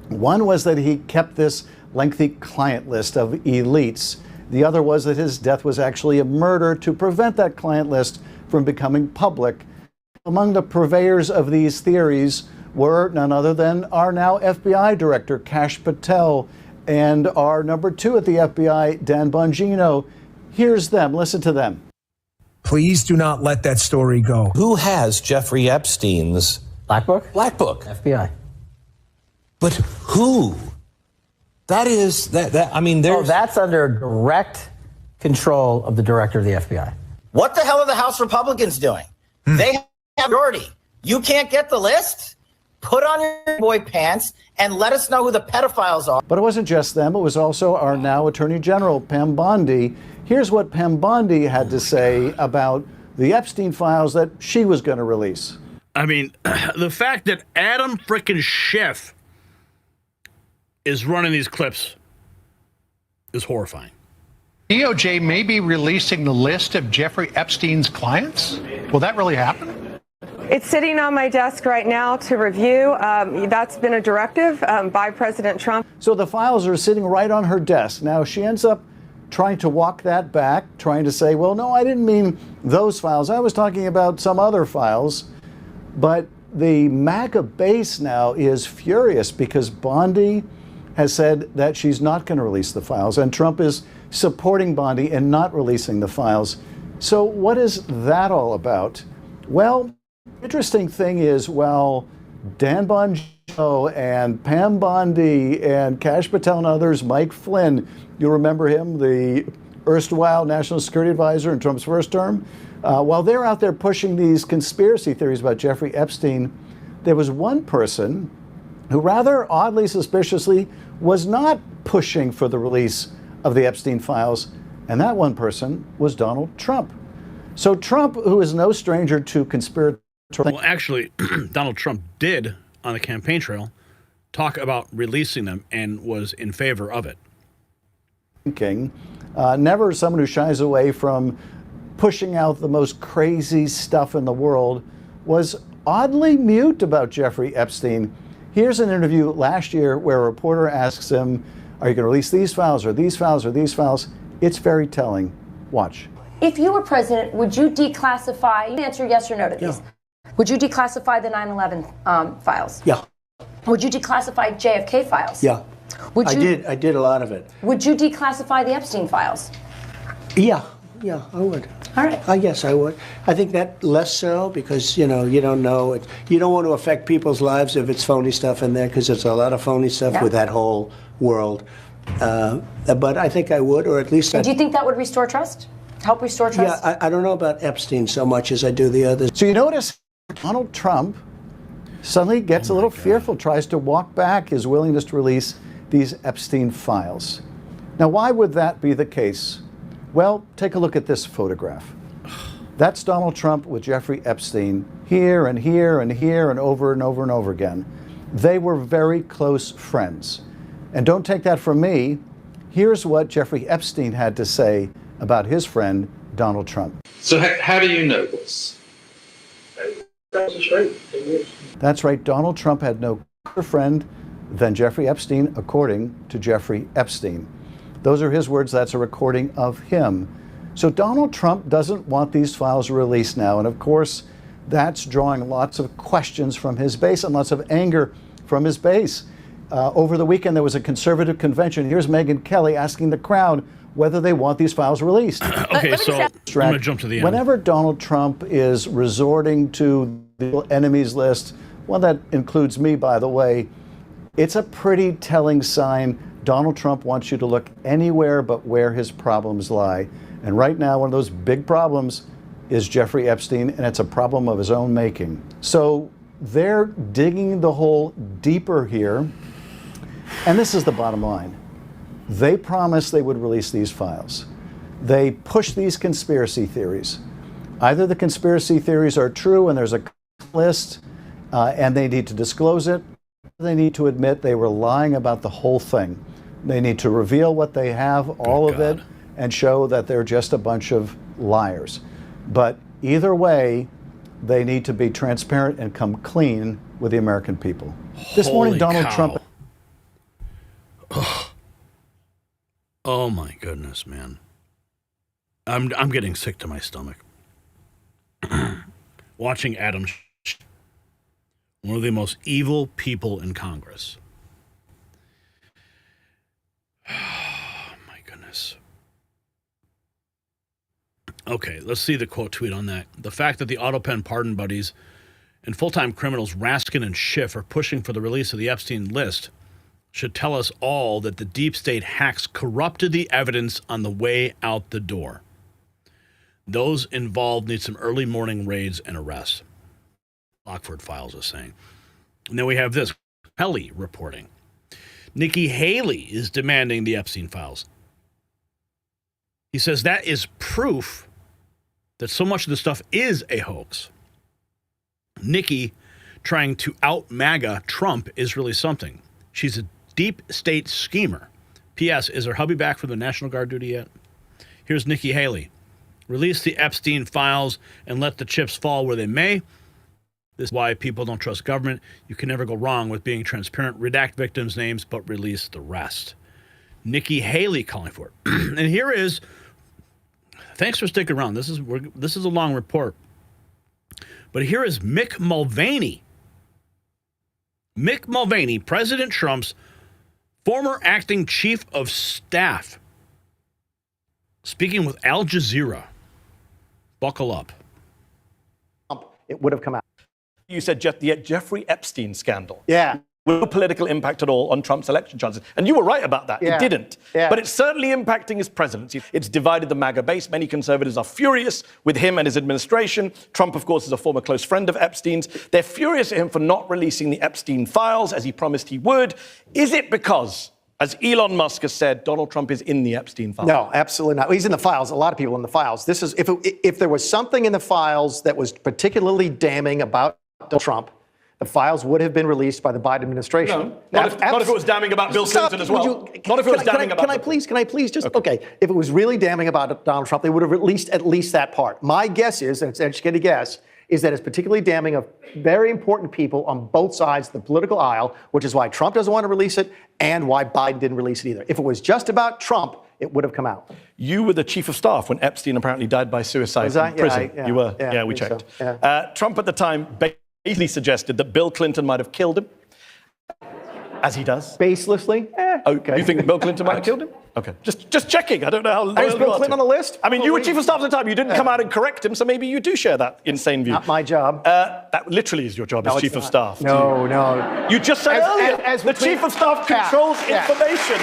[SPEAKER 25] One was that he kept this lengthy client list of elites. The other was that his death was actually a murder to prevent that client list from becoming public. Among the purveyors of these theories were none other than our now FBI director, Kash Patel, and our number 2 at the FBI, Dan Bongino. Here's them. Listen to them.
[SPEAKER 2] Please do not let that story go.
[SPEAKER 4] Who has Jeffrey Epstein's
[SPEAKER 5] Black Book?
[SPEAKER 4] Black Book?
[SPEAKER 5] FBI.
[SPEAKER 4] But who? That is that. I mean, there's.
[SPEAKER 5] Oh, that's under direct control of the director of the FBI.
[SPEAKER 6] What the hell are the House Republicans doing? They have majority. You can't get the list? Put on your boy pants and let us know who the pedophiles are.
[SPEAKER 25] But it wasn't just them. It was also our now Attorney General, Pam Bondi. Here's what Pam Bondi had to say about the Epstein files that she was going to release.
[SPEAKER 1] I mean, the fact that Adam frickin' Schiff is running these clips is horrifying.
[SPEAKER 7] DOJ may be releasing the list of Jeffrey Epstein's clients? Will that really happen?
[SPEAKER 26] It's sitting on my desk right now to review. That's been a directive by President Trump.
[SPEAKER 25] So the files are sitting right on her desk. Now, she ends up trying to walk that back, trying to say, well, no, I didn't mean those files. I was talking about some other files. But the MAGA base now is furious because Bondi has said that she's not going to release the files, and Trump is supporting Bondi and not releasing the files. So what is that all about? Well, interesting thing is, well, Dan Bongino and Pam Bondi and Kash Patel and others, Mike Flynn, you remember him, the erstwhile National Security Advisor in Trump's first term? While they're out there pushing these conspiracy theories about Jeffrey Epstein, there was one person who rather oddly, suspiciously, was not pushing for the release of the Epstein files, and that one person was Donald Trump. So Trump, who is no stranger to conspiracy.
[SPEAKER 1] Well, actually, Donald Trump did, on the campaign trail, talk about releasing them and was in favor of it.
[SPEAKER 25] Never someone who shies away from pushing out the most crazy stuff in the world, was oddly mute about Jeffrey Epstein. Here's an interview last year where a reporter asks him, are you going to release these files or these files or these files? It's very telling. Watch.
[SPEAKER 27] If you were president, would you declassify, answer yes or no to these. Yeah. Would you declassify the 9/11 files?
[SPEAKER 28] Yeah.
[SPEAKER 27] Would you declassify JFK files?
[SPEAKER 28] Yeah.
[SPEAKER 27] Would you,
[SPEAKER 28] I did a lot of it.
[SPEAKER 27] Would you declassify the Epstein files?
[SPEAKER 28] Yeah, I would.
[SPEAKER 27] All right.
[SPEAKER 28] I guess I would. I think that less so because, you don't know it. You don't want to affect people's lives if it's phony stuff in there because there's a lot of phony stuff with that whole world. But I think I would, or at least
[SPEAKER 27] do you think that would restore trust? Help restore trust?
[SPEAKER 28] Yeah, I don't know about Epstein so much as I do the others.
[SPEAKER 25] So you notice Donald Trump suddenly gets a little fearful, tries to walk back his willingness to release these Epstein files. Now, why would that be the case? Well, take a look at this photograph. That's Donald Trump with Jeffrey Epstein here and here and here and over and over and over again. They were very close friends. And don't take that from me. Here's what Jeffrey Epstein had to say about his friend, Donald Trump.
[SPEAKER 29] So how do you know this?
[SPEAKER 25] That's right. Donald Trump had no closer friend than Jeffrey Epstein, according to Jeffrey Epstein. Those are his words. That's a recording of him. So Donald Trump doesn't want these files released now. And of course, that's drawing lots of questions from his base and lots of anger from his base. Over the weekend, there was a conservative convention. Here's Megyn Kelly asking the crowd whether they want these files released.
[SPEAKER 1] Okay, so I'm going to jump to the end.
[SPEAKER 25] Whenever Donald Trump is resorting to the enemies list, one that includes me, by the way, it's a pretty telling sign. Donald Trump wants you to look anywhere but where his problems lie. And right now, one of those big problems is Jeffrey Epstein, and it's a problem of his own making. So they're digging the hole deeper here. And this is the bottom line. They promised they would release these files. They push these conspiracy theories. Either the conspiracy theories are true and there's a list and they need to disclose it, or they need to admit they were lying about the whole thing. They need to reveal what they have, all of it, and show that they're just a bunch of liars. But either way, they need to be transparent and come clean with the American people. This morning, Donald Trump.
[SPEAKER 1] Oh my goodness, man. I'm getting sick to my stomach. Watching Adam, one of the most evil people in Congress. Oh my goodness. Okay, let's see the quote tweet on that. The fact that the Autopen pardon buddies and full-time criminals Raskin and Schiff are pushing for the release of the Epstein list should tell us all that the deep state hacks corrupted the evidence on the way out the door. Those involved need some early morning raids and arrests. Lockford Files is saying. And then we have this. Kelly reporting. Nikki Haley is demanding the Epstein files. He says that is proof that so much of the stuff is a hoax. Nikki trying to out MAGA Trump is really something. She's a deep state schemer. P.S. Is her hubby back from the National Guard duty yet? Here's Nikki Haley. Release the Epstein files and let the chips fall where they may. This is why people don't trust government. You can never go wrong with being transparent. Redact victims' names, but release the rest. Nikki Haley calling for it. And here is, thanks for sticking around. This is a long report. But here is Mick Mulvaney. Mick Mulvaney, President Trump's former acting chief of staff, speaking with Al Jazeera. Buckle up.
[SPEAKER 3] It would have come out. You said the Jeffrey Epstein scandal.
[SPEAKER 28] Yeah.
[SPEAKER 3] With no political impact at all on Trump's election chances. And you were right about that.
[SPEAKER 28] Yeah.
[SPEAKER 3] It didn't.
[SPEAKER 28] Yeah.
[SPEAKER 3] But it's certainly impacting his presidency. It's divided the MAGA base. Many conservatives are furious with him and his administration. Trump, of course, is a former close friend of Epstein's. They're furious at him for not releasing the Epstein files, as he promised he would. Is it because, as Elon Musk has said, Donald Trump is in the Epstein files?
[SPEAKER 28] No, absolutely not. He's in the files. A lot of people in the files. This is if there was something in the files that was particularly damning about Donald Trump, the files would have been released by the Biden administration.
[SPEAKER 3] No, not if it was damning about Bill Clinton as well. Not if it was damning about.
[SPEAKER 28] Can I please just okay? If it was really damning about Donald Trump, they would have released at least that part. My guess is, and it's an educated guess, is that it's particularly damning of very important people on both sides of the political aisle, which is why Trump doesn't want to release it and why Biden didn't release it either. If it was just about Trump, it would have come out.
[SPEAKER 3] You were the chief of staff when Epstein apparently died by suicide in prison.
[SPEAKER 28] Yeah,
[SPEAKER 3] you were. Yeah, we checked.
[SPEAKER 28] So, yeah.
[SPEAKER 3] Trump at the time basically suggested that Bill Clinton might have killed him, as he does.
[SPEAKER 28] Baselessly?
[SPEAKER 3] Okay. You think Bill Clinton might have killed him? Okay. Just checking. I don't know how loyal
[SPEAKER 28] is Bill Clinton on the list?
[SPEAKER 3] I mean, you were chief of staff at the time. You didn't come out and correct him, so maybe you do share that insane view.
[SPEAKER 28] Not my job.
[SPEAKER 3] That literally is your job as chief of staff.
[SPEAKER 28] No.
[SPEAKER 3] You just said earlier, the chief of staff controls information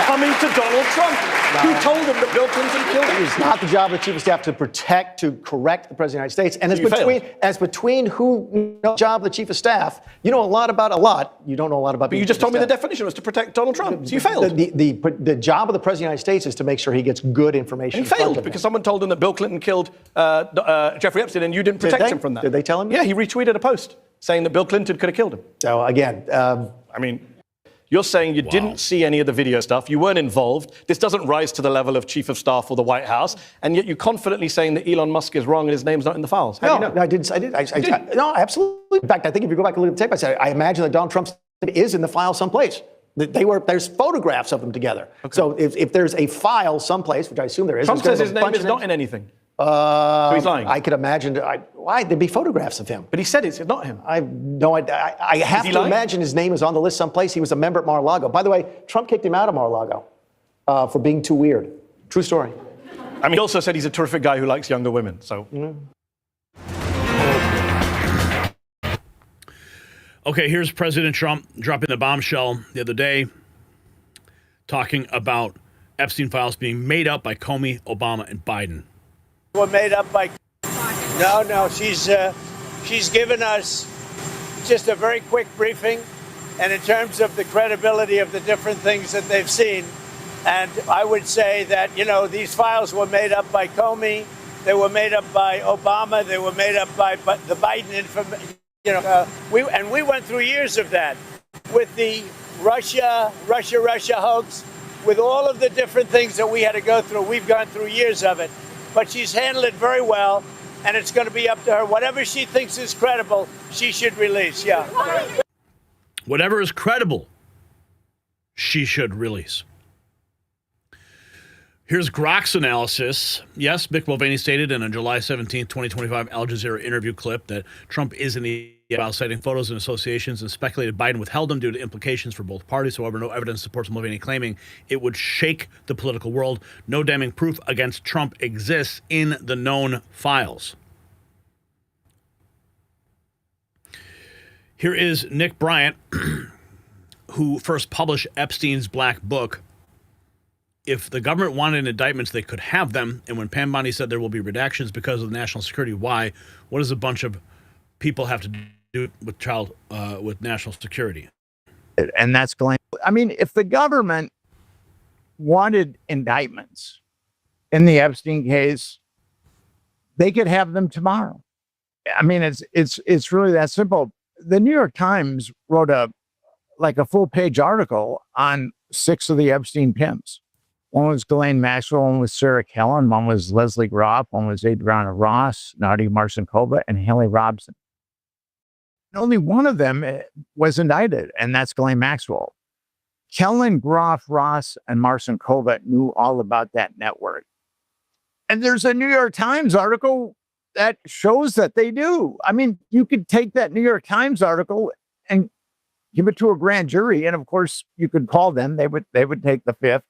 [SPEAKER 3] coming to Donald Trump. Who told him that Bill Clinton killed him?
[SPEAKER 28] It's not the job of the chief of staff to protect, to correct the president of the United States. And as between who knows the job of the chief of staff, you know a lot about a lot. You don't know a lot about.
[SPEAKER 3] But you just told me the definition was to protect Donald Trump. So you failed.
[SPEAKER 28] The job of the president of the United States is to make sure he gets good information.
[SPEAKER 3] And he failed because someone told him that Bill Clinton killed Jeffrey Epstein, and you didn't protect him from that.
[SPEAKER 28] Did they tell him?
[SPEAKER 3] Yeah, he retweeted a post saying that Bill Clinton could have killed him.
[SPEAKER 28] So again,
[SPEAKER 3] I mean, you're saying you didn't see any of the video stuff. You weren't involved. This doesn't rise to the level of chief of staff or the White House, and yet you're confidently saying that Elon Musk is wrong and his name's not in the files. How do you know?
[SPEAKER 28] I did. No, absolutely. In fact, I think if you go back and look at the tape, I said I imagine that Donald Trump is in the file someplace. There's photographs of them together. Okay. So if there's a file someplace, which I assume there is,
[SPEAKER 3] Trump says his name is not in anything.
[SPEAKER 28] So
[SPEAKER 3] he's lying.
[SPEAKER 28] I could imagine. Why there'd be photographs of him?
[SPEAKER 3] But he said it's not him.
[SPEAKER 28] I have to imagine his name is on the list someplace. He was a member at Mar-a-Lago. By the way, Trump kicked him out of Mar-a-Lago for being too weird. True story.
[SPEAKER 3] I mean, he also said he's a terrific guy who likes younger women. So.
[SPEAKER 1] Okay, here's President Trump dropping the bombshell the other day, talking about Epstein files being made up by Comey, Obama, and Biden.
[SPEAKER 8] Were made up by. No. She's given us just a very quick briefing, and in terms of the credibility of the different things that they've seen, and I would say that these files were made up by Comey, they were made up by Obama, they were made up by the Biden information. We went through years of that with the Russia hoax, with all of the different things that we had to go through. We've gone through years of it, but she's handled it very well, and it's going to be up to her. Whatever she thinks is credible, she should release. Yeah. Whatever is credible,
[SPEAKER 1] she should release. Here's Grok's analysis. Yes, Mick Mulvaney stated in a July 17, 2025 Al Jazeera interview clip that Trump is in the while citing photos and associations and speculated Biden withheld them due to implications for both parties. However, no evidence supports Mulvaney claiming it would shake the political world. No damning proof against Trump exists in the known files. Here is Nick Bryant, who first published Epstein's Black Book. If the government wanted indictments, they could have them. And when Pam Bondi said there will be redactions because of the national security, why? What does a bunch of people have to do with national security?
[SPEAKER 9] And that's Glenn. I mean, if the government wanted indictments in the Epstein case, they could have them tomorrow. I mean, it's really that simple. The New York Times wrote a full page article on 6 of the Epstein pimps. One was Ghislaine Maxwell, one was Sarah Kellen, one was Leslie Groff, one was Adriana Ross, Nadia Marcinkova, and Haley Robson. And only one of them was indicted, and that's Ghislaine Maxwell. Kellen, Groff, Ross, and Marcinkova knew all about that network. And there's a New York Times article that shows that they do. I mean, you could take that New York Times article and give it to a grand jury, and of course, you could call them. They would take the fifth.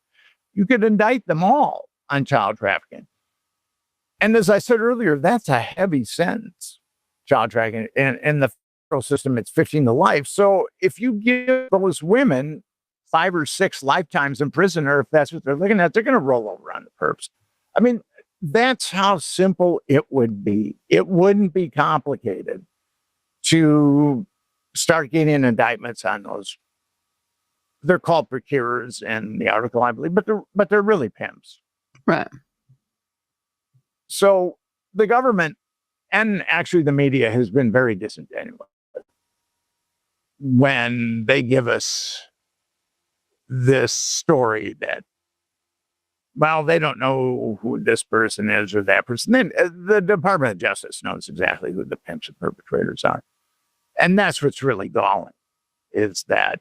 [SPEAKER 9] You could indict them all on child trafficking. And as I said earlier, that's a heavy sentence, child trafficking. In the federal system, it's 15 to life. So if you give those women 5 or 6 lifetimes in prison, or if that's what they're looking at, they're going to roll over on the perps. I mean, that's how simple it would be. It wouldn't be complicated to start getting indictments on those. They're called procurers in the article, I believe, but they're really pimps.
[SPEAKER 10] Right.
[SPEAKER 9] So the government and actually the media has been very disingenuous when they give us this story that, well, they don't know who this person is or that person. Then the Department of Justice knows exactly who the pimps and perpetrators are. And that's what's really galling, is that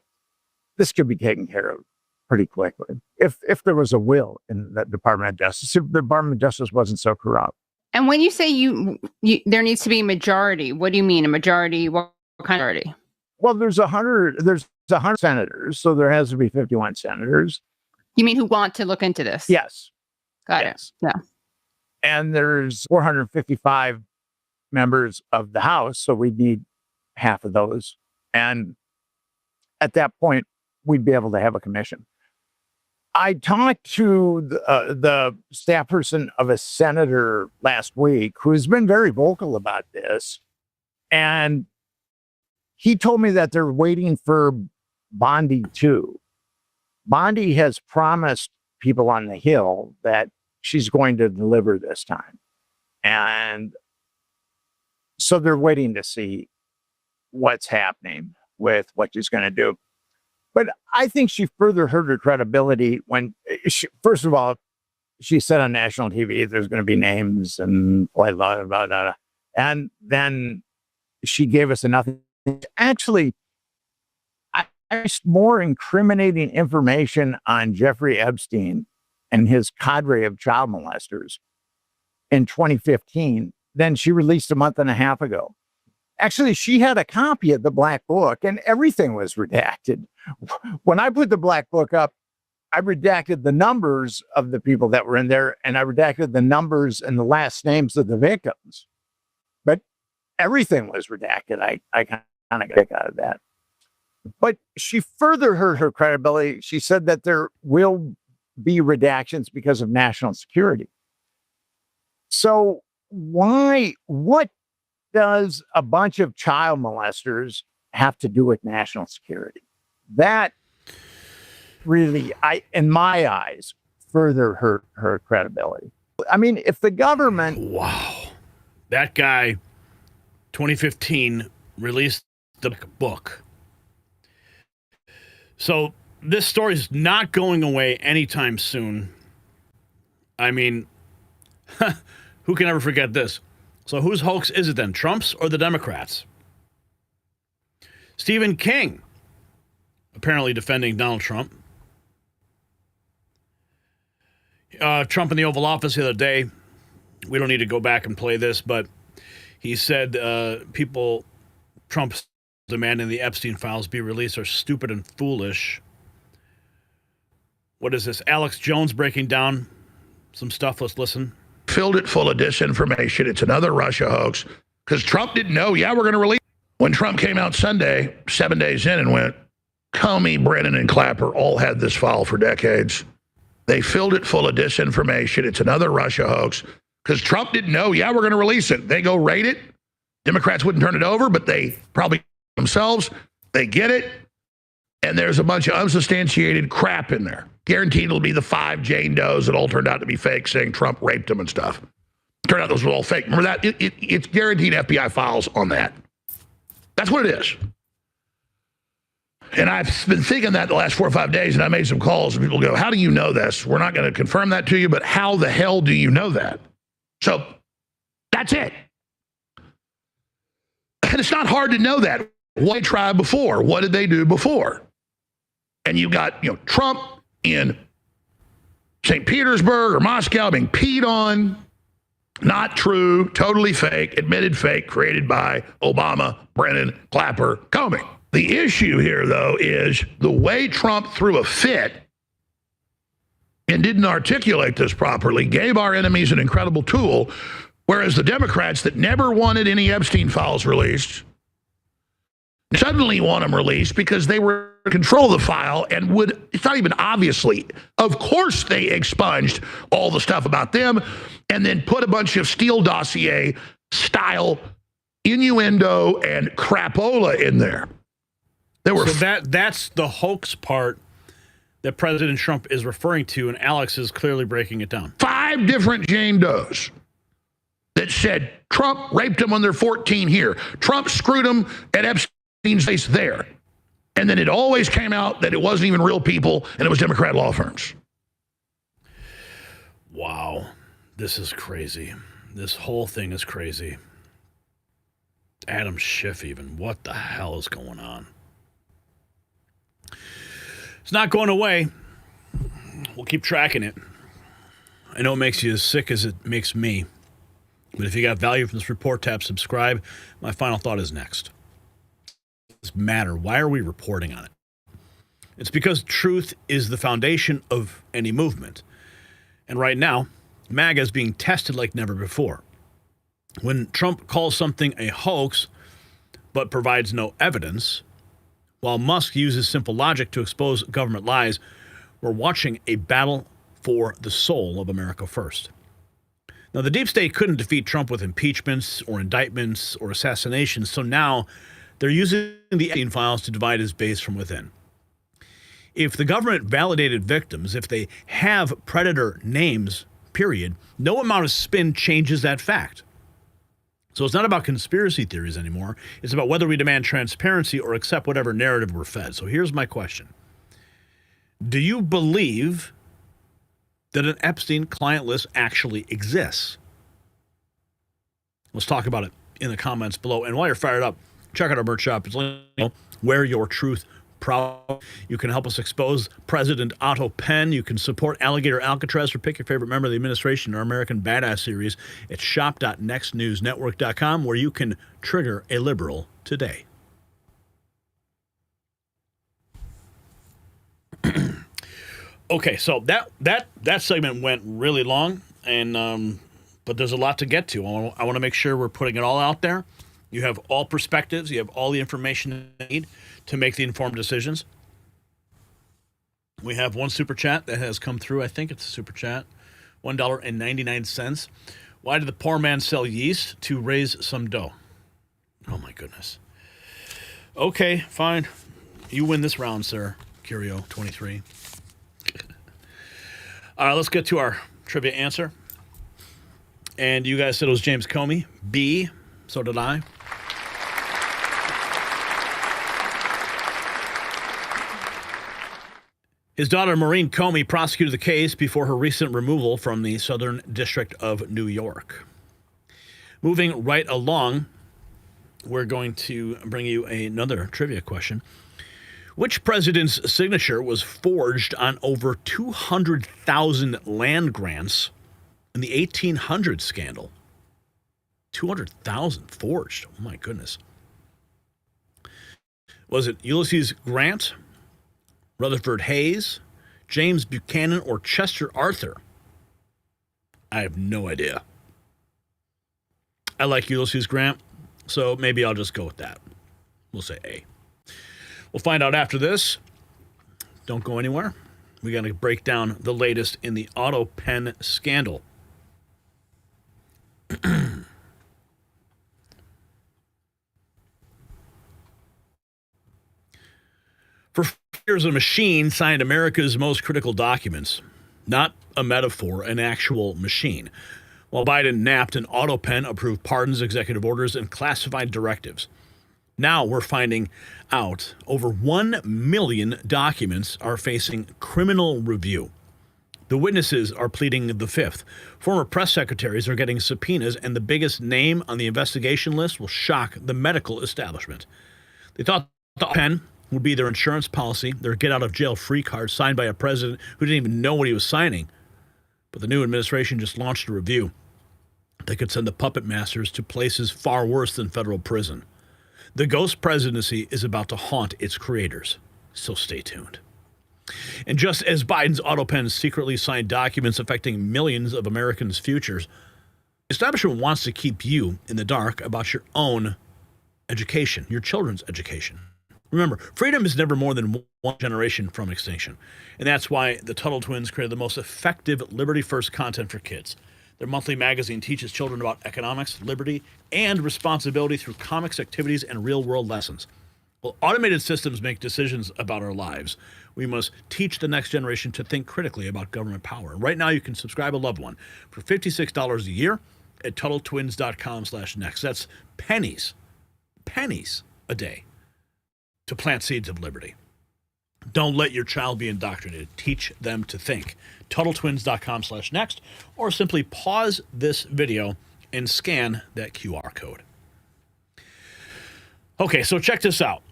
[SPEAKER 9] this could be taken care of pretty quickly if there was a will in the Department of Justice, if the Department of Justice wasn't so corrupt.
[SPEAKER 10] And when you say there needs to be a majority, what do you mean a majority? What kind of majority?
[SPEAKER 9] Well, there's 100 senators, so there has to be 51 senators.
[SPEAKER 10] You mean who want to look into this?
[SPEAKER 9] Yes.
[SPEAKER 10] Got it. Yeah.
[SPEAKER 9] And there's 455 members of the House, so we need half of those. And at that point, we'd be able to have a commission. I talked to the staff person of a senator last week who's been very vocal about this. And he told me that they're waiting for Bondi 2. Bondi has promised people on the Hill that she's going to deliver this time. And so they're waiting to see what's happening with what she's going to do. But I think she further hurt her credibility when, first of all, she said on national TV there's going to be names and blah, blah, blah, blah. And then she gave us nothing. Actually, I more incriminating information on Jeffrey Epstein and his cadre of child molesters in 2015 than she released a month and a half ago. Actually, she had a copy of the Black Book and everything was redacted. When I put the Black Book up, I redacted the numbers of the people that were in there and I redacted the numbers and the last names of the victims. But everything was redacted. I kind of got out of that. But she further hurt her credibility. She said that there will be redactions because of national security. So what does a bunch of child molesters have to do with national security? That really, in my eyes, further hurt her credibility. I mean, if the government...
[SPEAKER 1] Wow. That guy, 2015, released the book. So this story is not going away anytime soon. I mean, who can ever forget this? So whose hoax is it then, Trump's or the Democrats? Stephen King, apparently defending Donald Trump. Trump in the Oval Office the other day, we don't need to go back and play this, but he said Trump demanding the Epstein files be released are stupid and foolish. What is this? Alex Jones breaking down some stuff. Let's listen.
[SPEAKER 11] Filled it full of disinformation. It's another Russia hoax because Trump didn't know. Yeah, we're going to release. When Trump came out Sunday, 7 days in, and went, Comey, Brennan, and Clapper all had this file for decades. They filled it full of disinformation. It's another Russia hoax because Trump didn't know. Yeah, we're going to release it. They go raid it. Democrats wouldn't turn it over, but they probably themselves. They get it. And there's a bunch of unsubstantiated crap in there. Guaranteed it'll be the 5 Jane Does that all turned out to be fake, saying Trump raped them and stuff. Turned out those were all fake. Remember that? It's guaranteed FBI files on that. That's what it is. And I've been thinking that the last 4 or 5 days, and I made some calls, and people go, how do you know this? We're not going to confirm that to you, but how the hell do you know that? So that's it. And it's not hard to know that. What they tried before? What did they do before? And you got, Trump in St. Petersburg or Moscow being peed on. Not true, totally fake, admitted fake, created by Obama, Brennan, Clapper, Comey. The issue here, though, is the way Trump threw a fit and didn't articulate this properly gave our enemies an incredible tool, whereas the Democrats that never wanted any Epstein files released suddenly want them released because they were in control of the file and would, it's not even obviously, of course they expunged all the stuff about them and then put a bunch of Steele dossier style innuendo and crapola in there.
[SPEAKER 1] So that's the hoax part that President Trump is referring to, and Alex is clearly breaking it down.
[SPEAKER 11] 5 different Jane Does that said Trump raped them when they're 14 here. Trump screwed them at Epstein's place there. And then it always came out that it wasn't even real people, and it was Democrat law firms.
[SPEAKER 1] Wow. This is crazy. This whole thing is crazy. Adam Schiff even. What the hell is going on? It's not going away. We'll keep tracking it. I know it makes you as sick as it makes me. But if you got value from this report, tap subscribe. My final thought is next. Does matter? Why are we reporting on it? It's because truth is the foundation of any movement. And right now, MAGA is being tested like never before. When Trump calls something a hoax, but provides no evidence, while Musk uses simple logic to expose government lies, we're watching a battle for the soul of America first. Now, the deep state couldn't defeat Trump with impeachments or indictments or assassinations, so now they're using the Epstein files to divide his base from within. If the government validated victims, if they have predator names, period, no amount of spin changes that fact. So it's not about conspiracy theories anymore. It's about whether we demand transparency or accept whatever narrative we're fed. So here's my question. Do you believe that an Epstein client list actually exists? Let's talk about it in the comments below. And while you're fired up, check out our merch shop. It's linked. Wear your truth proud. You can help us expose President Autopen. You can support Alligator Alcatraz or pick your favorite member of the administration in our American Badass series at shop.nextnewsnetwork.com, where you can trigger a liberal today. Okay, so that segment went really long, and but there's a lot to get to. I want to make sure we're putting it all out there. You have all perspectives. You have all the information you need to make the informed decisions. We have one super chat that has come through. I think it's a super chat. $1.99. Why did the poor man sell yeast? To raise some dough. Oh, my goodness. Okay, fine. You win this round, sir. Curio 23. All right, let's get to our trivia answer. And you guys said it was James Comey. B. So did I. His daughter, Maurene Comey, prosecuted the case before her recent removal from the Southern District of New York. Moving right along, we're going to bring you another trivia question. Which president's signature was forged on over 200,000 land grants in the 1800 scandal? 200,000 forged. Oh, my goodness. Was it Ulysses Grant, Rutherford Hayes, James Buchanan, or Chester Arthur? I have no idea. I like Ulysses Grant, so maybe I'll just go with that. We'll say A. We'll find out after this. Don't go anywhere. We're going to break down the latest in the Autopen scandal. For years, a machine signed America's most critical documents. Not a metaphor, an actual machine. While Biden napped, an Autopen approved pardons, executive orders, and classified directives. Now we're finding out over 1 million documents are facing criminal review. The witnesses are pleading the fifth. Former press secretaries are getting subpoenas, and the biggest name on the investigation list will shock the medical establishment. They thought the pen would be their insurance policy, their get-out-of-jail-free card signed by a president who didn't even know what he was signing. But the new administration just launched a review that could send the puppet masters to places far worse than federal prison. The ghost presidency is about to haunt its creators, so stay tuned. And just as Biden's Autopen secretly signed documents affecting millions of Americans' futures, the establishment wants to keep you in the dark about your own education, your children's education. Remember, freedom is never more than one generation from extinction. And that's why the Tuttle twins created the most effective Liberty First content for kids. Their monthly magazine teaches children about economics, liberty, and responsibility through comics, activities, and real-world lessons. Well, automated systems make decisions about our lives. We must teach the next generation to think critically about government power. And right now, you can subscribe a loved one for $56 a year at TuttleTwins.com/next. That's pennies a day to plant seeds of liberty. Don't let your child be indoctrinated. Teach them to think. TuttleTwins.com/next, or simply pause this video and scan that QR code. Okay, so check this out.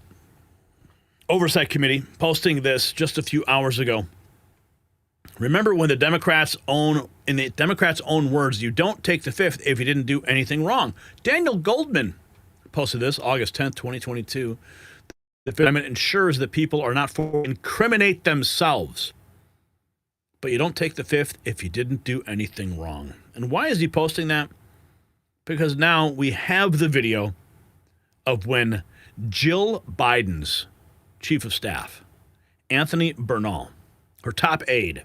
[SPEAKER 1] Oversight Committee posting this just a few hours ago. Remember when in the Democrats' own words, you don't take the fifth if you didn't do anything wrong. Daniel Goldman posted this August 10th, 2022. The Fifth Amendment ensures that people are not forced to incriminate themselves. But you don't take the fifth if you didn't do anything wrong. And why is he posting that? Because now we have the video of when Jill Biden's chief of staff, Anthony Bernal, her top aide,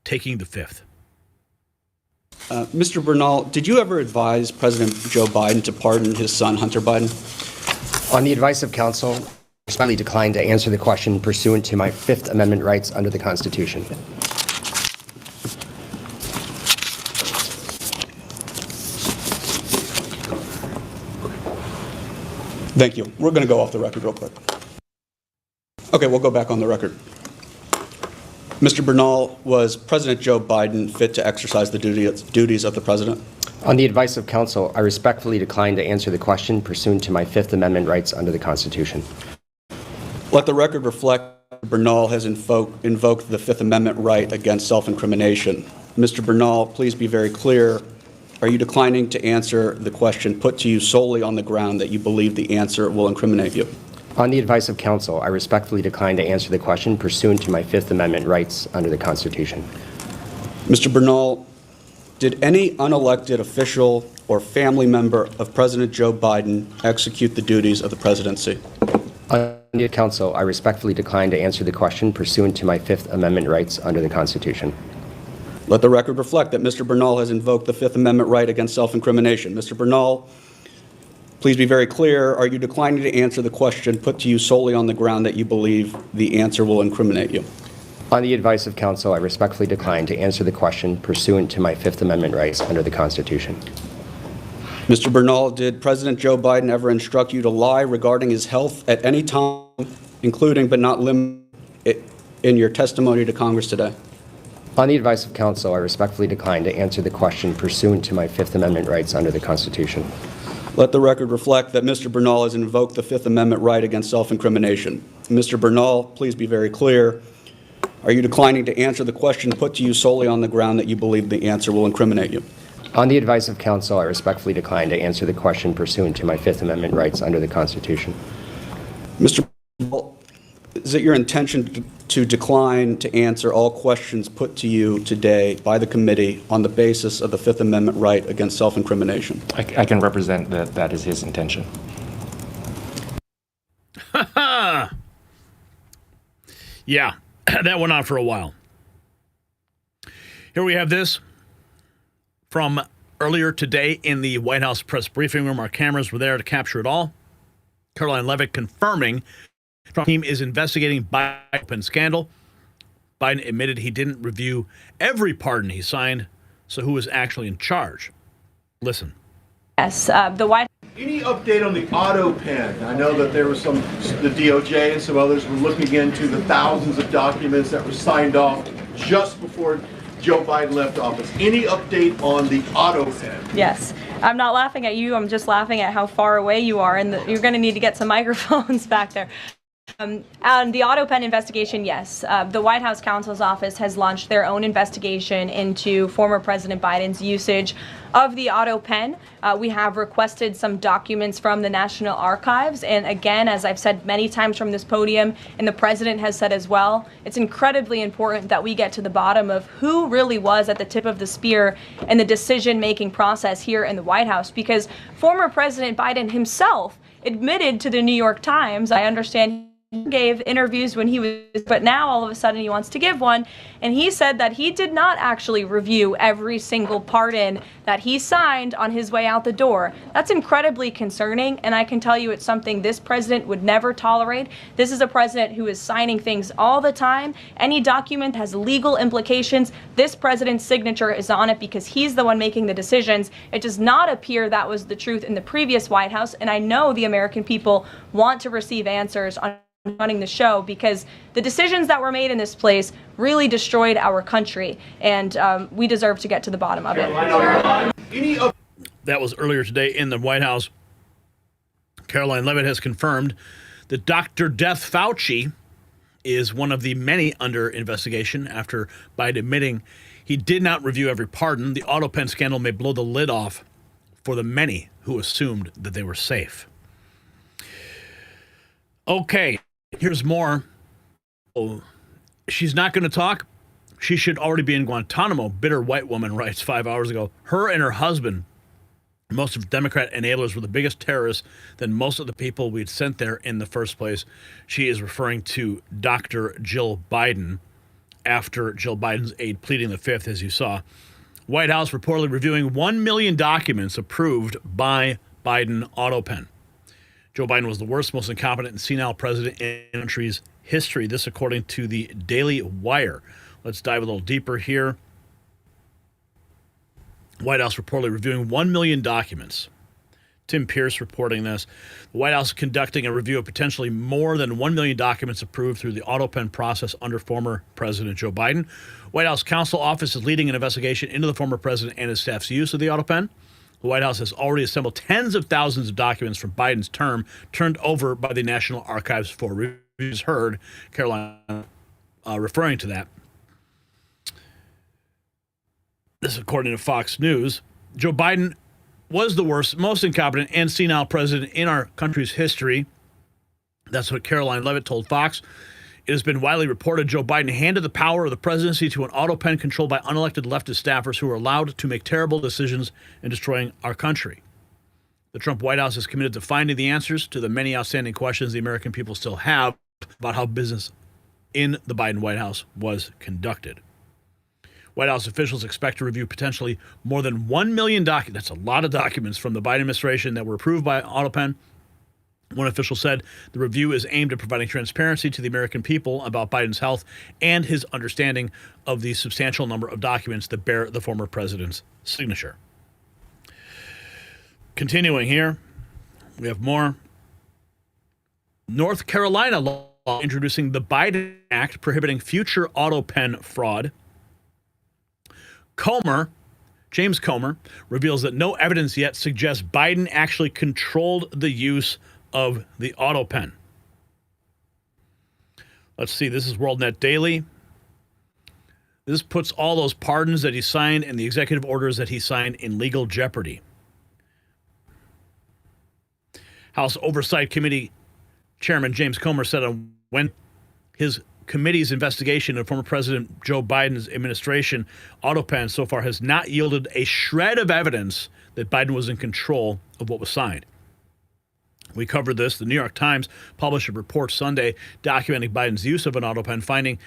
[SPEAKER 1] taking the fifth.
[SPEAKER 12] Mr. Bernal, did you ever advise President Joe Biden to pardon his son, Hunter Biden?
[SPEAKER 13] On the advice of counsel, I respectfully declined to answer the question pursuant to my Fifth Amendment rights under the Constitution.
[SPEAKER 12] Thank you. We're going to go off the record real quick. Okay, we'll go back on the record. Mr. Bernal, was President Joe Biden fit to exercise the duties of the president?
[SPEAKER 13] On the advice of counsel, I respectfully decline to answer the question pursuant to my Fifth Amendment rights under the Constitution.
[SPEAKER 12] Let the record reflect that Bernal has invoked the Fifth Amendment right against self-incrimination. Mr. Bernal, please be very clear. Are you declining to answer the question put to you solely on the ground that you believe the answer will incriminate you?
[SPEAKER 13] On the advice of counsel, I respectfully decline to answer the question pursuant to my Fifth Amendment rights under the Constitution.
[SPEAKER 12] Mr. Bernal, did any unelected official or family member of President Joe Biden execute the duties of the presidency?
[SPEAKER 13] On the counsel, I respectfully decline to answer the question pursuant to my Fifth Amendment rights under the Constitution.
[SPEAKER 12] Let the record reflect that Mr. Bernal has invoked the Fifth Amendment right against self-incrimination. Mr. Bernal, please be very clear. Are you declining to answer the question put to you solely on the ground that you believe the answer will incriminate you?
[SPEAKER 13] On the advice of counsel, I respectfully decline to answer the question pursuant to my Fifth Amendment rights under the Constitution.
[SPEAKER 12] Mr. Bernal, did President Joe Biden ever instruct you to lie regarding his health at any time, including but not limited in your testimony to Congress today?
[SPEAKER 13] On the advice of counsel, I respectfully decline to answer the question pursuant to my Fifth Amendment rights under the Constitution.
[SPEAKER 12] Let the record reflect that Mr. Bernal has invoked the Fifth Amendment right against self-incrimination. Mr. Bernal, please be very clear. Are you declining to answer the question put to you solely on the ground that you believe the answer will incriminate you?
[SPEAKER 13] On the advice of counsel, I respectfully decline to answer the question pursuant to my Fifth Amendment rights under the Constitution.
[SPEAKER 12] Mr. Bernal, is it your intention to decline to answer all questions put to you today by the committee on the basis of the Fifth Amendment right against self-incrimination?
[SPEAKER 14] I can represent that that is his intention.
[SPEAKER 1] Yeah, that went on for a while. Here we have this from earlier today in the White House press briefing room. Our cameras were there to capture it all. Karoline Leavitt confirming Trump team is investigating Biden scandal. Biden admitted he didn't review every pardon he signed. So who is actually in charge? Listen.
[SPEAKER 15] Yes, the White.
[SPEAKER 16] Any update on the Autopen? I know that there was the DOJ and some others were looking into the thousands of documents that were signed off just before Joe Biden left office. Any update on the Autopen?
[SPEAKER 15] Yes. I'm not laughing at you. I'm just laughing at how far away you are, and you're going to need to get some microphones back there. On the Autopen investigation, yes. The White House counsel's office has launched their own investigation into former President Biden's usage of the Autopen. We have requested some documents from the National Archives. And again, as I've said many times from this podium, and the president has said as well, it's incredibly important that we get to the bottom of who really was at the tip of the spear in the decision-making process here in the White House. Because former President Biden himself admitted to the New York Times, I understand he gave interviews when he was, but now all of a sudden he wants to give one, and he said that he did not actually review every single pardon that he signed on his way out the door. That's incredibly concerning, and I can tell you it's something this president would never tolerate. This is a president who is signing things all the time. Any document has legal implications. This president's signature is on it because he's the one making the decisions. It does not appear that was the truth in the previous White House, and I know the American people want to receive answers on running the show, because the decisions that were made in this place really destroyed our country, and we deserve to get to the bottom of it.
[SPEAKER 1] That was earlier today in the White House. Karoline Leavitt has confirmed that Dr. Death Fauci is one of the many under investigation after Biden admitting he did not review every pardon. The Autopen scandal may blow the lid off for the many who assumed that they were safe. Okay. Here's more. Oh, she's not going to talk. She should already be in Guantanamo, bitter white woman writes 5 hours ago. Her and her husband, most of Democrat enablers, were the biggest terrorists than most of the people we'd sent there in the first place. She is referring to Dr. Jill Biden after Jill Biden's aide pleading the fifth, as you saw. White House reportedly reviewing 1 million documents approved by Biden Autopen. Joe Biden was the worst, most incompetent and senile president in the country's history. This according to the Daily Wire. Let's dive a little deeper here. White House reportedly reviewing 1 million documents. Tim Pierce reporting this. The White House is conducting a review of potentially more than 1 million documents approved through the Autopen process under former President Joe Biden. White House counsel office is leading an investigation into the former president and his staff's use of the Autopen. The White House has already assembled tens of thousands of documents from Biden's term turned over by the National Archives for reviews. Heard Karoline referring to that. This is according to Fox News. Joe Biden was the worst, most incompetent, and senile president in our country's history. That's what Karoline Leavitt told Fox. It has been widely reported Joe Biden handed the power of the presidency to an Autopen controlled by unelected leftist staffers who are allowed to make terrible decisions in destroying our country. The Trump White House is committed to finding the answers to the many outstanding questions the American people still have about how business in the Biden White House was conducted. White House officials expect to review potentially more than 1 million documents. That's a lot of documents from the Biden administration that were approved by Autopen. One official said the review is aimed at providing transparency to the American people about Biden's health and his understanding of the substantial number of documents that bear the former president's signature. Continuing here, we have more. North Carolina law introducing the Biden Act prohibiting future Autopen fraud. Comer James Comey reveals that no evidence yet suggests Biden actually controlled the use of the Autopen. Let's see, this is WorldNet Daily. This puts all those pardons that he signed and the executive orders that he signed in legal jeopardy. House Oversight Committee Chairman James Comey said on when his committee's investigation of former President Joe Biden's administration, Autopen, so far has not yielded a shred of evidence that Biden was in control of what was signed. We covered this. The New York Times published a report Sunday documenting Biden's use of an Autopen, finding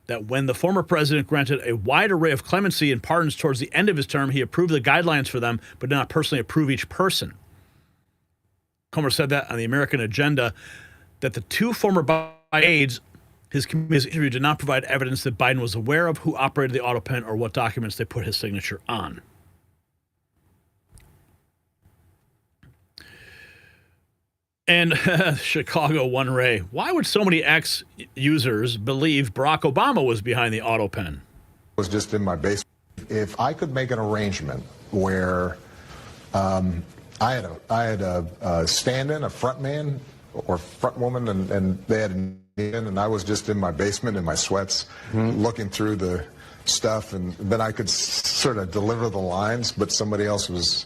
[SPEAKER 1] that when the former president granted a wide array of clemency and pardons towards the end of his term, he approved the guidelines for them, but did not personally approve each person. Comey said that on the American Agenda, that the two former Biden aides, his interview did not provide evidence that Biden was aware of who operated the Autopen or what documents they put his signature on. And Chicago One Ray, why would so many ex-users believe Barack Obama was behind the Autopen?
[SPEAKER 2] Was just in my basement. If I could make an arrangement where I had a stand-in, a front man or front woman, and they had an in, and I was just in my basement in my sweats, looking through the stuff, and then I could sort of deliver the lines, but somebody else was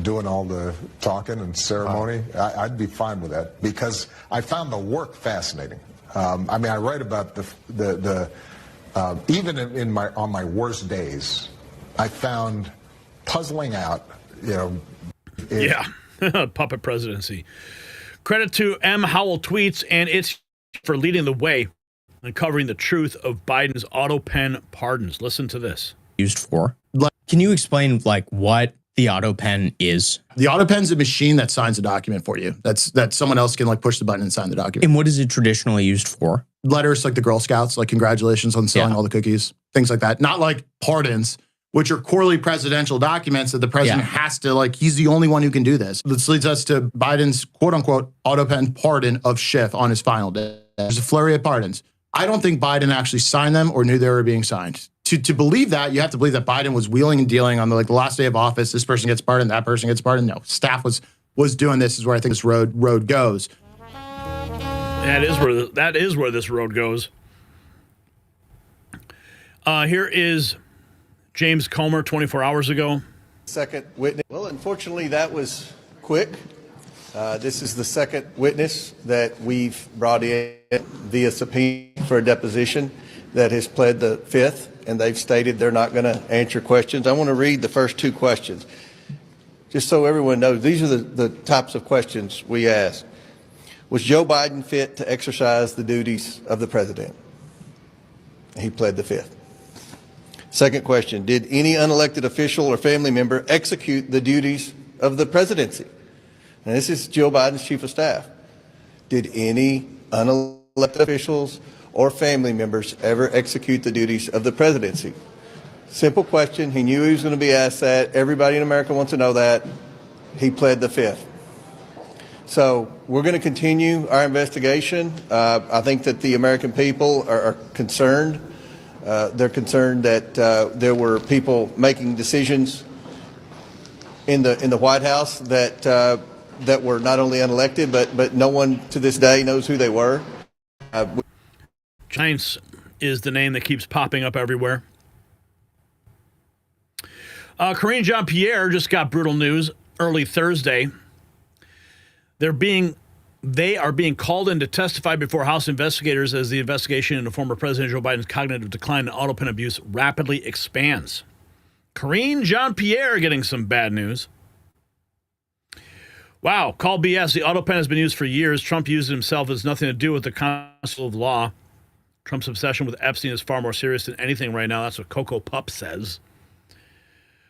[SPEAKER 2] doing all the talking and ceremony. I'd be fine with that because I found the work fascinating. I mean, I write about the even on my worst days, I found puzzling out,
[SPEAKER 1] puppet presidency. Credit to M. Howell Tweets and it's for leading the way and covering the truth of Biden's Autopen pardons. Listen to this.
[SPEAKER 17] Used for. Can you explain what the Autopen is?
[SPEAKER 18] The Autopen's a machine that signs a document for you. That someone else can push the button and sign the document.
[SPEAKER 17] And what is it traditionally used for?
[SPEAKER 18] Letters like the Girl Scouts, like congratulations on selling all the cookies, things like that. Not like pardons, which are quarterly presidential documents that the president has to, he's the only one who can do this. This leads us to Biden's quote-unquote Autopen pardon of Schiff on his final day. There's a flurry of pardons. I don't think Biden actually signed them or knew they were being signed. To believe that, you have to believe that Biden was wheeling and dealing on the last day of office. This person gets pardoned, that person gets pardoned. No, staff was doing this. Is where I think this road goes.
[SPEAKER 1] That is where this road goes. Here is James Comey 24 hours ago.
[SPEAKER 16] Second witness. Well, unfortunately, that was quick. This is the second witness that we've brought in via subpoena for a deposition that has pled the fifth, and they've stated they're not going to answer questions. I want to read the first two questions, just so everyone knows. These are the types of questions we ask. Was Joe Biden fit to exercise the duties of the president? He pled the fifth. Second question, did any unelected official or family member execute the duties of the presidency? And this is Joe Biden's chief of staff. Did any unelected officials or family members ever execute the duties of the presidency? Simple question. He knew he was going to be asked that. Everybody in America wants to know that. He pled the fifth. So we're going to continue our investigation. I think that the American people are concerned. They're concerned that there were people making decisions in the White House that were not only unelected, but no one to this day knows who they were.
[SPEAKER 1] Giants is the name that keeps popping up everywhere. Karine Jean-Pierre just got brutal news early Thursday. They are being called in to testify before House investigators as the investigation into former President Joe Biden's cognitive decline and Autopen abuse rapidly expands. Karine Jean-Pierre getting some bad news. Wow, call BS. The Autopen has been used for years. Trump used it himself. It has nothing to do with the constitutional law. Trump's obsession with Epstein is far more serious than anything right now. That's what Coco Pup says.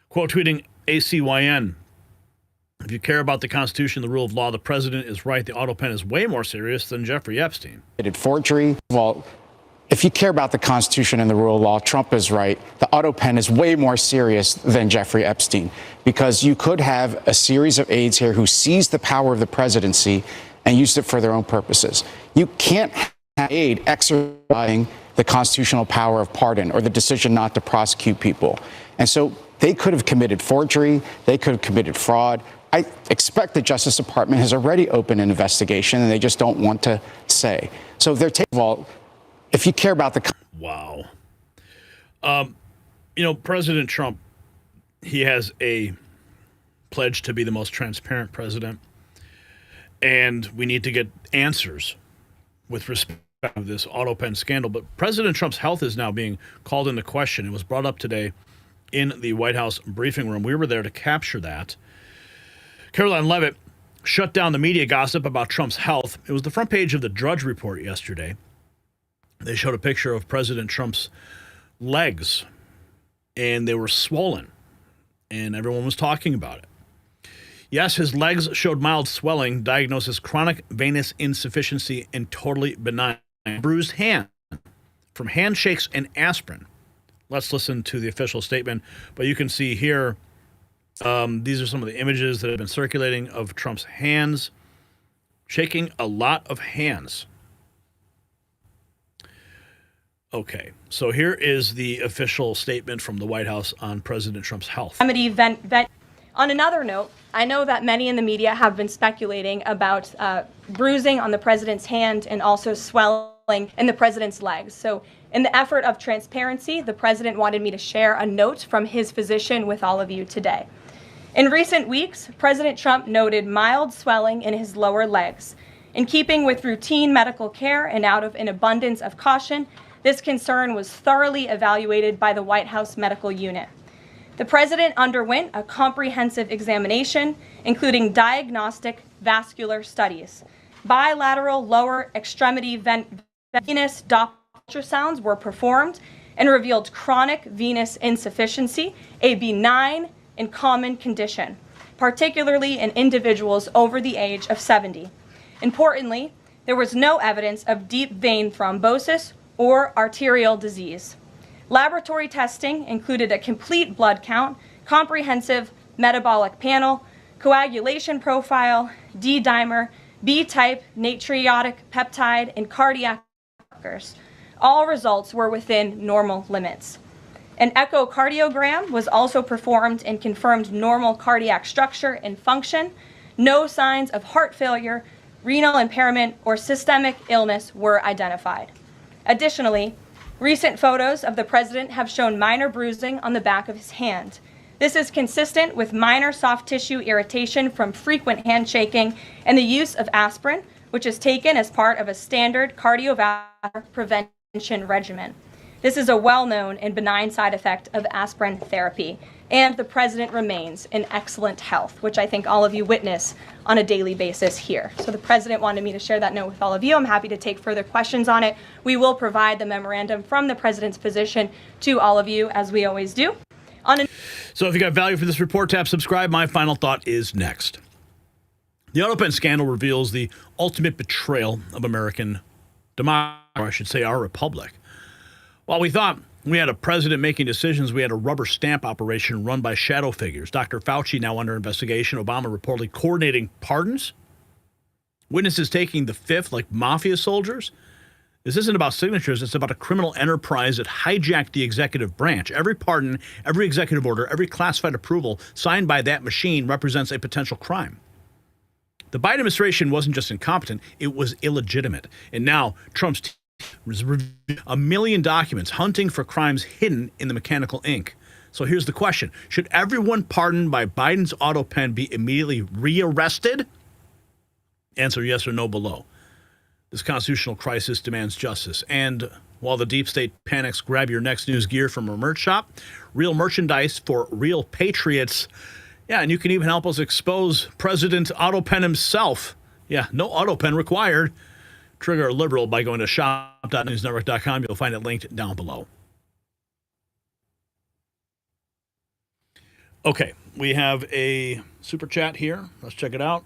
[SPEAKER 1] Quote tweeting ACYN. If you care about the Constitution, the rule of law, the president is right. The Autopen is way more serious than Jeffrey Epstein.
[SPEAKER 19] Forgery. Well, if you care about the Constitution and the rule of law, Trump is right. The Autopen is way more serious than Jeffrey Epstein, because you could have a series of aides here who seized the power of the presidency and used it for their own purposes. You can't have an aide exercising the constitutional power of pardon or the decision not to prosecute people. And so They could have committed forgery. They could have committed fraud. I expect the Justice Department has already opened an investigation, and they just don't want to say. So they're taking, well, if you care about the...
[SPEAKER 1] Wow. President Trump, he has a pledge to be the most transparent president, and we need to get answers with respect to this Autopen scandal. But President Trump's health is now being called into question. It was brought up today in the White House briefing room. We were there to capture that. Karoline Leavitt shut down the media gossip about Trump's health. It was the front page of the Drudge Report yesterday. They showed a picture of President Trump's legs, and they were swollen, and everyone was talking about it. Yes, his legs showed mild swelling, diagnosed as chronic venous insufficiency, and totally benign. Bruised hand from handshakes and aspirin. Let's listen to the official statement. But you can see here, these are some of the images that have been circulating of Trump's hands, shaking a lot of hands. Okay, so here is the official statement from the White House on President Trump's health.
[SPEAKER 15] On another note, I know that many in the media have been speculating about bruising on the president's hand and also swelling in the president's legs. So in the effort of transparency, the president wanted me to share a note from his physician with all of you today. In recent weeks, President Trump noted mild swelling in his lower legs. In keeping with routine medical care and out of an abundance of caution, this concern was thoroughly evaluated by the White House medical unit. The president underwent a comprehensive examination, including diagnostic vascular studies. Bilateral lower extremity venous Doppler ultrasounds were performed and revealed chronic venous insufficiency, a benign and common condition, particularly in individuals over the age of 70. Importantly, there was no evidence of deep vein thrombosis or arterial disease. Laboratory testing included a complete blood count, comprehensive metabolic panel, coagulation profile, D-dimer, B-type natriuretic peptide, and cardiac markers. All results were within normal limits. An echocardiogram was also performed and confirmed normal cardiac structure and function. No signs of heart failure, renal impairment, or systemic illness were identified. Additionally, recent photos of the president have shown minor bruising on the back of his hand. This is consistent with minor soft tissue irritation from frequent handshaking and the use of aspirin, which is taken as part of a standard cardiovascular prevention regimen. This is a well-known and benign side effect of aspirin therapy, and the president remains in excellent health, which I think all of you witness on a daily basis here. So the president wanted me to share that note with all of you. I'm happy to take further questions on it. We will provide the memorandum from the president's physician to all of you, as we always do.
[SPEAKER 1] So if you got value for this report, tap subscribe. My final thought is next. The Autopen scandal reveals the ultimate betrayal of American democracy, or I should say our republic. While we thought we had a president making decisions, we had a rubber stamp operation run by shadow figures. Dr. Fauci now under investigation. Obama reportedly coordinating pardons. Witnesses taking the fifth like mafia soldiers. This isn't about signatures. It's about a criminal enterprise that hijacked the executive branch. Every pardon, every executive order, every classified approval signed by that machine represents a potential crime. The Biden administration wasn't just incompetent, it was illegitimate. And now Trump's team was reviewing 1 million documents hunting for crimes hidden in the mechanical ink. So here's the question. Should everyone pardoned by Biden's Autopen be immediately rearrested? Answer yes or no below. This constitutional crisis demands justice. And while the deep state panics, grab your next news gear from our merch shop. Real merchandise for real patriots. Yeah, and you can even help us expose President Autopen himself. Yeah, no Autopen required. Trigger a liberal by going to shop.newsnetwork.com. You'll find it linked down below. Okay, we have a super chat here. Let's check it out.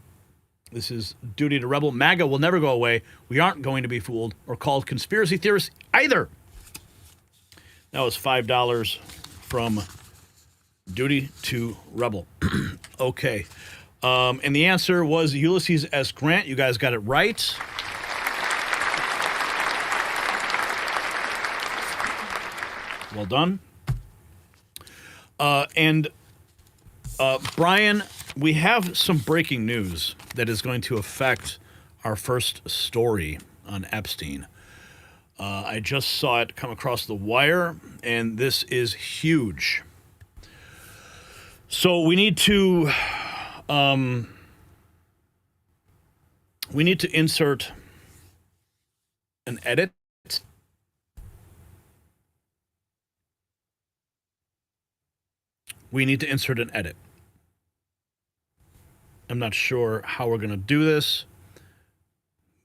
[SPEAKER 1] This is Duty to Rebel. MAGA will never go away. We aren't going to be fooled or called conspiracy theorists either. That was $5 from Duty to Rebel. Okay. And the answer was Ulysses S. Grant. You guys got it right. Well done. And Brian, we have some breaking news that is going to affect our first story on Epstein. I just saw it come across the wire, and this is huge. So we need to insert an edit. We need to insert an edit. I'm not sure how we're going to do this,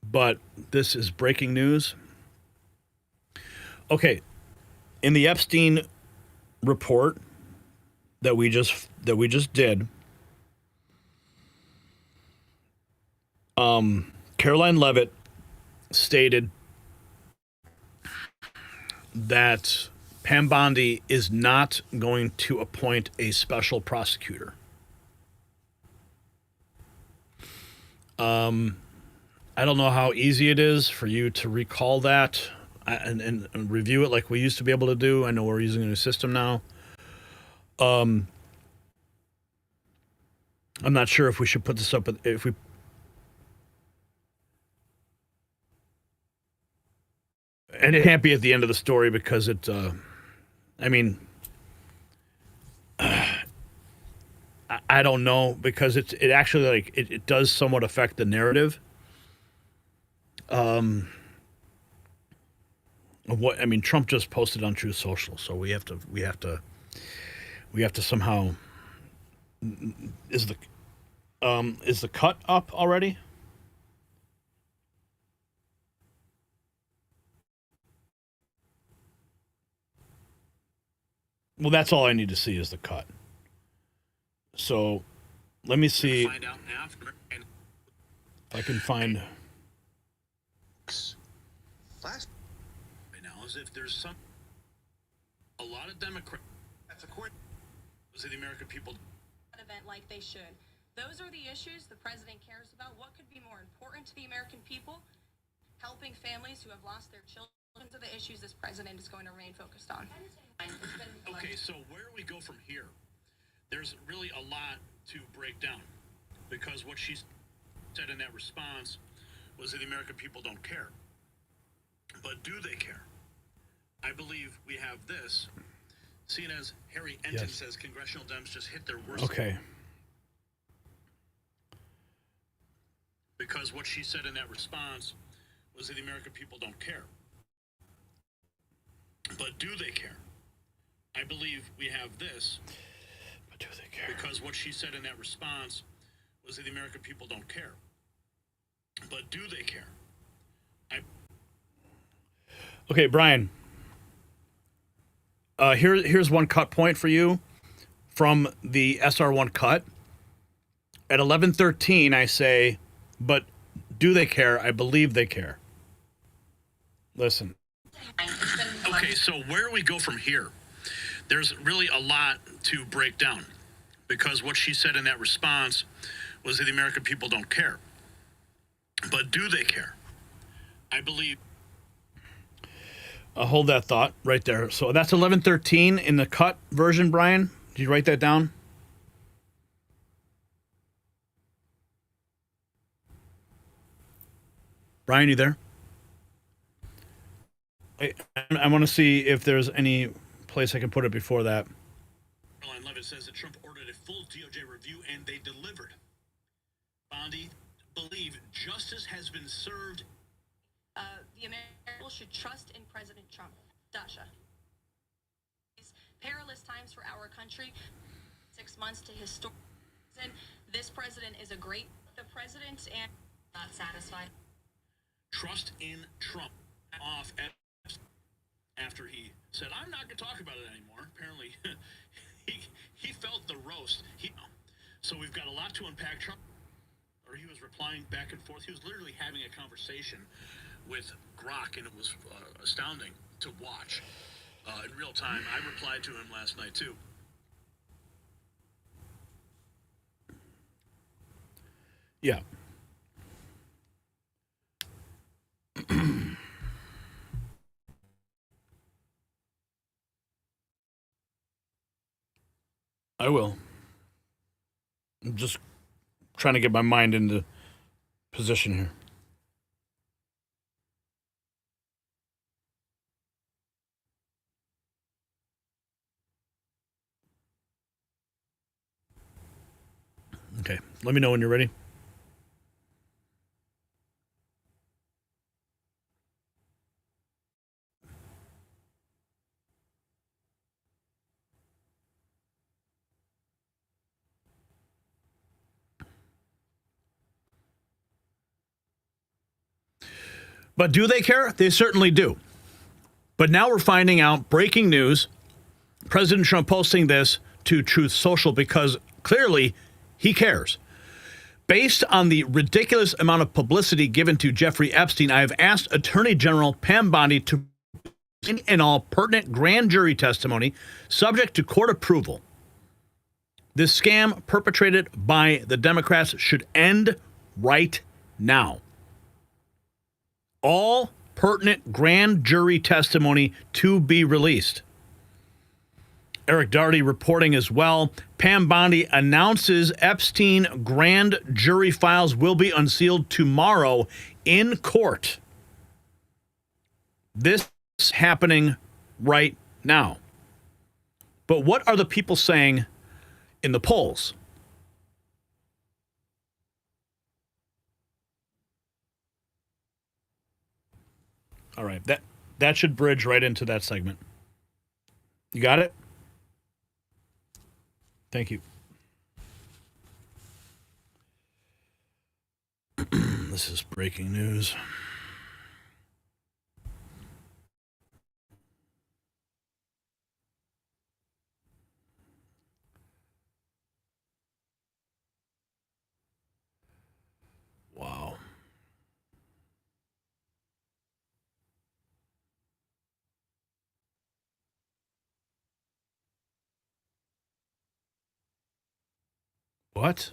[SPEAKER 1] but this is breaking news. Okay, in the Epstein report that we just did, Karoline Leavitt stated that Pam Bondi is not going to appoint a special prosecutor. I don't know how easy it is for you to recall that and review it like we used to be able to do. I know we're using a new system now. I'm not sure if we should put this up, if we... And it can't be at the end of the story because it, I mean, I don't know, because it actually, like, it does somewhat affect the narrative. Of what, I mean, Trump just posted on Truth Social, so we have to somehow, is the cut up already? Well, that's all I need to see is the cut. So, let me see if I can find.
[SPEAKER 4] Last right now is if there's a lot of Democrats. That's a court. The American people
[SPEAKER 5] An event like they should. Those are the issues the president cares about. What could be more important to the American people? Helping families who have lost their children are the issues this president is going to remain focused on.
[SPEAKER 4] Okay, so where do we go from here? There's really a lot to break down, because what she said in that response was that the American people don't care. But do they care? I believe we have this. Seen as Harry Enton says, congressional Dems just hit their worst.
[SPEAKER 1] Okay.
[SPEAKER 4] Because what she said in that response was that the American people don't care. But do they care? I believe we have this.
[SPEAKER 1] But do they care?
[SPEAKER 4] Because what she said in that response was that the American people don't care. But do they care?
[SPEAKER 1] Okay, Brian. Here's one cut point for you from the SR1 cut. At 11:13, I say, but do they care? I believe they care. Listen.
[SPEAKER 4] Okay, so where do we go from here? There's really a lot to break down, because what she said in that response was that the American people don't care. But do they care? I believe.
[SPEAKER 1] Hold that thought right there. So that's 11:13 in the cut version, Brian. Did you write that down? Brian, you there? I want to see if there's any place I can put it before that.
[SPEAKER 4] Karoline Leavitt says that Trump ordered a full DOJ review and they delivered. Bondi believe justice has been served.
[SPEAKER 5] The American people should trust in President Trump. Dasha. These perilous times for our country. 6 months to historic. This president is a great president and not satisfied.
[SPEAKER 4] Trust in Trump off after he said, I'm not going to talk about it anymore. Apparently, he felt the roast. So we've got a lot to unpack. Trump, or he was replying back and forth. He was literally having a conversation with Grok, and it was astounding to watch in real time. I replied to him last night, too.
[SPEAKER 1] Yeah. I will. I'm just trying to get my mind into position here. Okay, let me know when you're ready. But do they care? They certainly do. But now we're finding out, breaking news, President Trump posting this to Truth Social because clearly he cares. Based on the ridiculous amount of publicity given to Jeffrey Epstein, I have asked Attorney General Pam Bondi to in all pertinent grand jury testimony subject to court approval. This scam perpetrated by the Democrats should end right now. All pertinent grand jury testimony to be released. Eric Darty reporting as well. Pam Bondi announces Epstein grand jury files will be unsealed tomorrow in court. This is happening right now. But what are the people saying in the polls? All right, that should bridge right into that segment. You got it? Thank you. This is breaking news. Wow. What?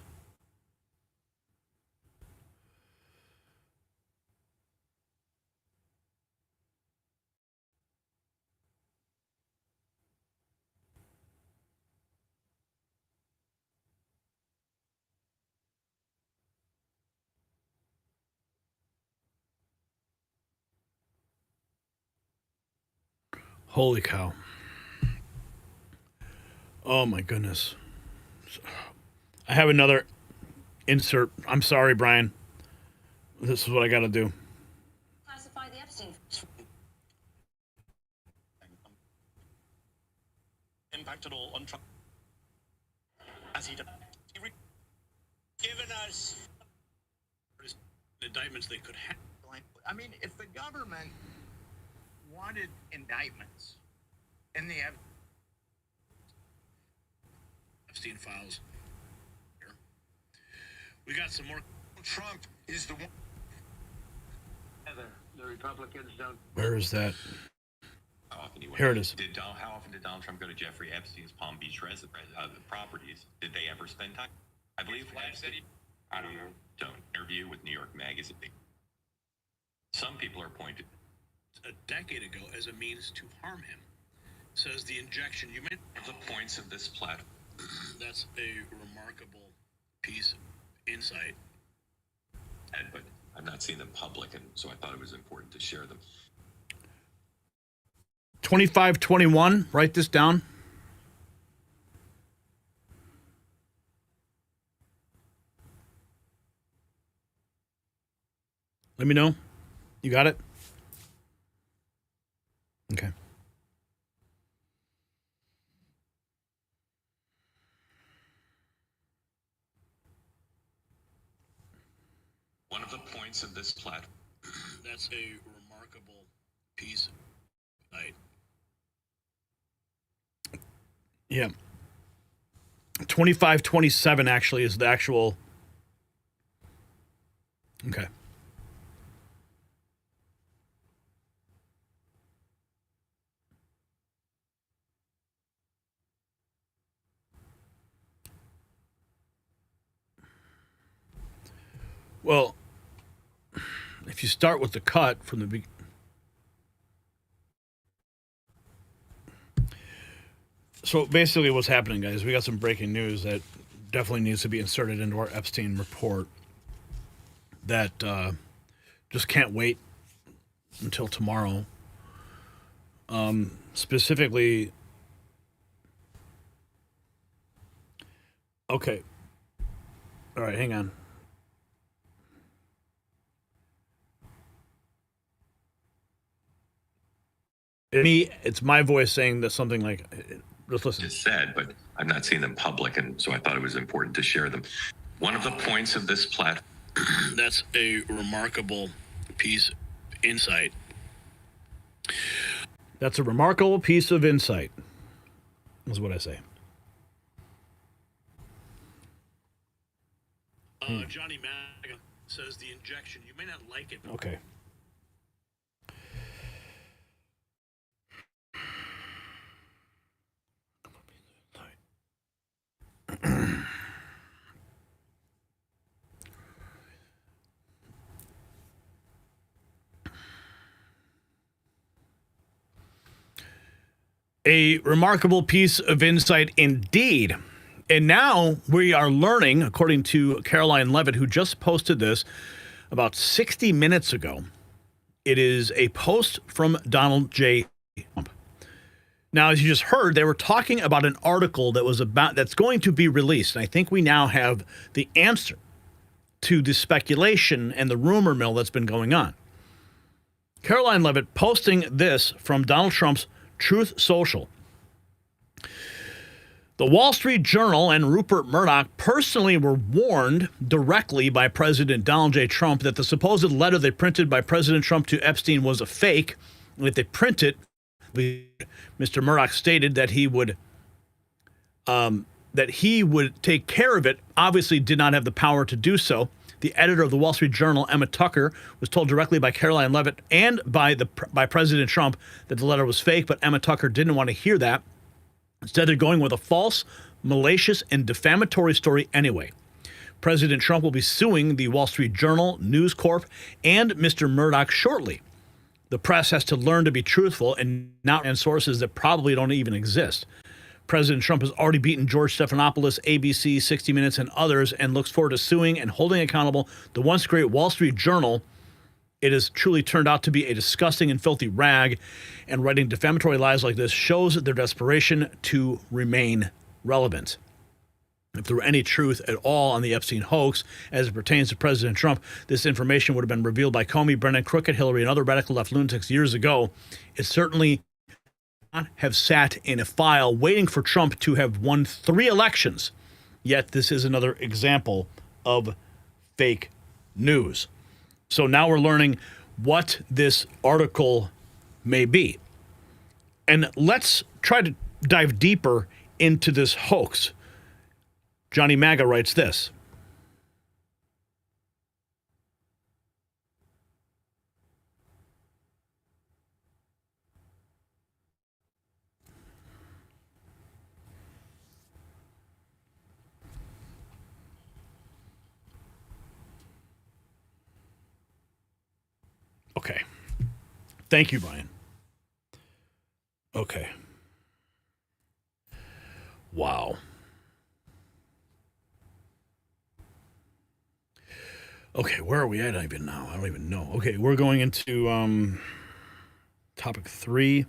[SPEAKER 1] Holy cow. Oh my goodness. I have another insert. I'm sorry, Brian. This is what I got to do.
[SPEAKER 6] Classify the Epstein
[SPEAKER 4] impact at all on Trump as he given us indictments they could have.
[SPEAKER 7] I mean, if the government wanted indictments and they have
[SPEAKER 4] Epstein files. Here. We got some more.
[SPEAKER 7] Trump is the one. The Republicans don't.
[SPEAKER 1] Where is that?
[SPEAKER 20] How often
[SPEAKER 1] Here it is.
[SPEAKER 20] How often did Donald Trump go to Jeffrey Epstein's Palm Beach properties? Did they ever spend time? I believe Epstein. I don't know. Don't interview with New York Magazine. Some people are pointed
[SPEAKER 4] a decade ago as a means to harm him. Says the injection you made.
[SPEAKER 20] The points of this platform.
[SPEAKER 4] That's a remarkable piece of insight.
[SPEAKER 20] But I've not seen them public, and so I thought it was important to share them.
[SPEAKER 1] 2521, write this down. Let me know. You got it? Okay.
[SPEAKER 20] One of the points of this platform.
[SPEAKER 4] That's a remarkable piece of insight.
[SPEAKER 1] Yeah. 2527 actually is the actual. Okay. Well, if you start with the cut from the beginning. So basically what's happening, guys, we got some breaking news that definitely needs to be inserted into our Epstein report that just can't wait until tomorrow. Specifically, okay. All right, hang on. It's my voice saying that something like, just listen.
[SPEAKER 20] It's said, but I've not seen them public, and so I thought it was important to share them. One of the points of this platform.
[SPEAKER 1] That's a remarkable piece of insight. That's a remarkable piece of insight, is what I say.
[SPEAKER 4] Johnny MAGA says the injection, you may not like it.
[SPEAKER 1] Okay. A remarkable piece of insight indeed. And now we are learning, according to Karoline Leavitt, who just posted this about 60 minutes ago. It is a post from Donald J. Trump. Now, as you just heard, they were talking about an article that's going to be released. And I think we now have the answer to the speculation and the rumor mill that's been going on. Karoline Leavitt posting this from Donald Trump's Truth Social. The Wall Street Journal and Rupert Murdoch personally were warned directly by President Donald J. Trump that the supposed letter they printed by President Trump to Epstein was a fake. And if they print it, Mr. Murdoch stated that he would take care of it. Obviously did not have the power to do so. The editor of the Wall Street Journal, Emma Tucker, was told directly by Karoline Leavitt and by President Trump that the letter was fake, but Emma Tucker didn't want to hear that. Instead, they're going with a false, malicious, and defamatory story anyway. President Trump will be suing the Wall Street Journal, News Corp, and Mr. Murdoch shortly. The press has to learn to be truthful and not in sources that probably don't even exist. President Trump has already beaten George Stephanopoulos, ABC, 60 Minutes, and others, and looks forward to suing and holding accountable the once great Wall Street Journal. It has truly turned out to be a disgusting and filthy rag, and writing defamatory lies like this shows their desperation to remain relevant. If there were any truth at all on the Epstein hoax as it pertains to President Trump, this information would have been revealed by Comey, Brennan, Crooked, Hillary, and other radical left lunatics years ago. It certainly not have sat in a file waiting for Trump to have won 3 elections. Yet this is another example of fake news. So now we're learning what this article may be. And let's try to dive deeper into this hoax. Johnny MAGA writes this. Okay. Thank you, Brian. Okay. Wow. Okay, where are we at even now? I don't even know. Okay, we're going into topic 3.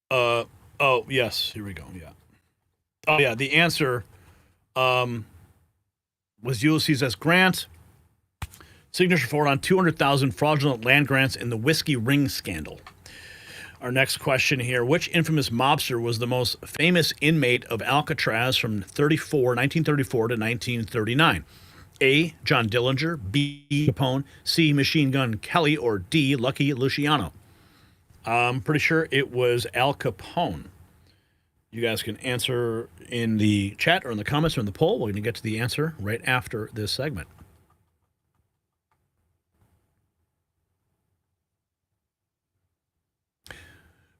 [SPEAKER 1] Oh, yes, here we go. Yeah. Oh, yeah, the answer was Ulysses S. Grant. Signature forward on 200,000 fraudulent land grants in the Whiskey Ring scandal. Our next question here. Which infamous mobster was the most famous inmate of Alcatraz from 1934 to 1939? A. John Dillinger, B. Capone, C. Machine Gun Kelly, or D. Lucky Luciano? I'm pretty sure it was Al Capone. You guys can answer in the chat or in the comments or in the poll. We're going to get to the answer right after this segment.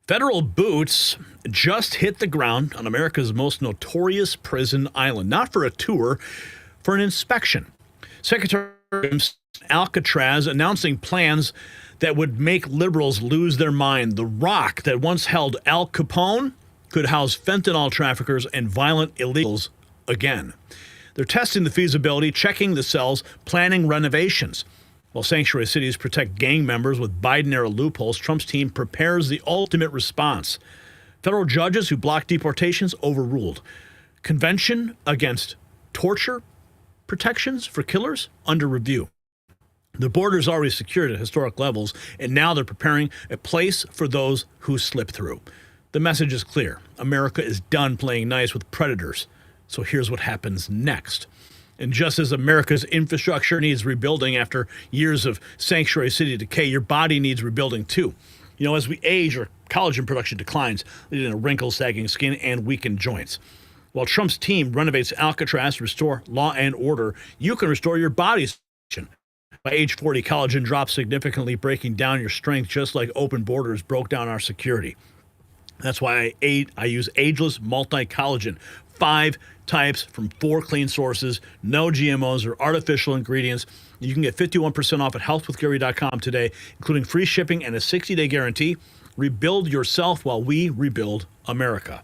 [SPEAKER 1] Federal boots just hit the ground on America's most notorious prison island, not for a tour, for an inspection. Secretary Alcatraz, announcing plans that would make liberals lose their mind. The Rock, that once held Al Capone, could house fentanyl traffickers and violent illegals again. They're testing the feasibility, checking the cells, planning renovations. While sanctuary cities protect gang members with Biden-era loopholes, Trump's team prepares the ultimate response. Federal judges who blocked deportations overruled. Convention against torture protections for killers under review. The border's already secured at historic levels, and now they're preparing a place for those who slip through. The message is clear. America is done playing nice with predators. So here's what happens next. And just as America's infrastructure needs rebuilding after years of sanctuary city decay, your body needs rebuilding too. You know, as we age, our collagen production declines, leading to wrinkles, sagging skin, and weakened joints. While Trump's team renovates Alcatraz to restore law and order, you can restore your body's function. By age 40, collagen drops significantly, breaking down your strength just like open borders broke down our security. That's why I use Ageless Multi-Collagen. 5 types from 4 clean sources, no GMOs or artificial ingredients. You can get 51% off at healthwithgary.com today, including free shipping and a 60-day guarantee. Rebuild yourself while we rebuild America.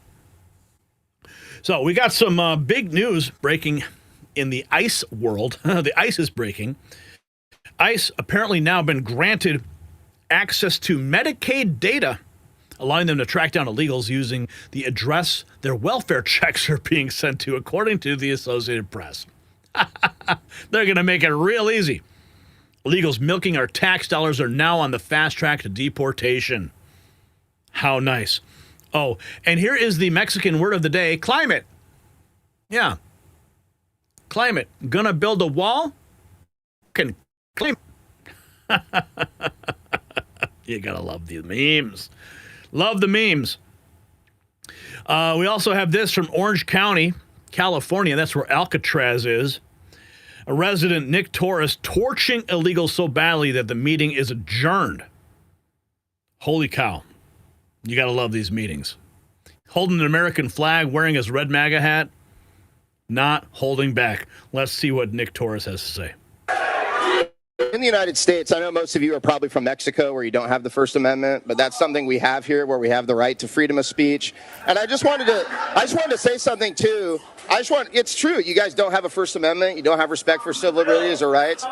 [SPEAKER 1] So we got some big news breaking in the ICE world. The ICE is breaking. ICE apparently now been granted access to Medicaid data, allowing them to track down illegals using the address their welfare checks are being sent to, according to the Associated Press. They're going to make it real easy. Illegals milking our tax dollars are now on the fast track to deportation. How nice. Oh, and here is the Mexican word of the day, climate. Yeah. Climate. Gonna build a wall? Can claim. You gotta love the memes. Love the memes. We also have this from Orange County, California. That's where Alcatraz is. A resident, Nick Torres, torching illegals so badly that the meeting is adjourned. Holy cow. You got to love these meetings. Holding an American flag, wearing his red MAGA hat, not holding back. Let's see what Nick Torres has to say.
[SPEAKER 21] In the United States, I know most of you are probably from Mexico where you don't have the First Amendment, but that's something we have here where we have the right to freedom of speech. And I just wanted to say something too. It's true, you guys don't have a First Amendment, you don't have respect for civil liberties or rights,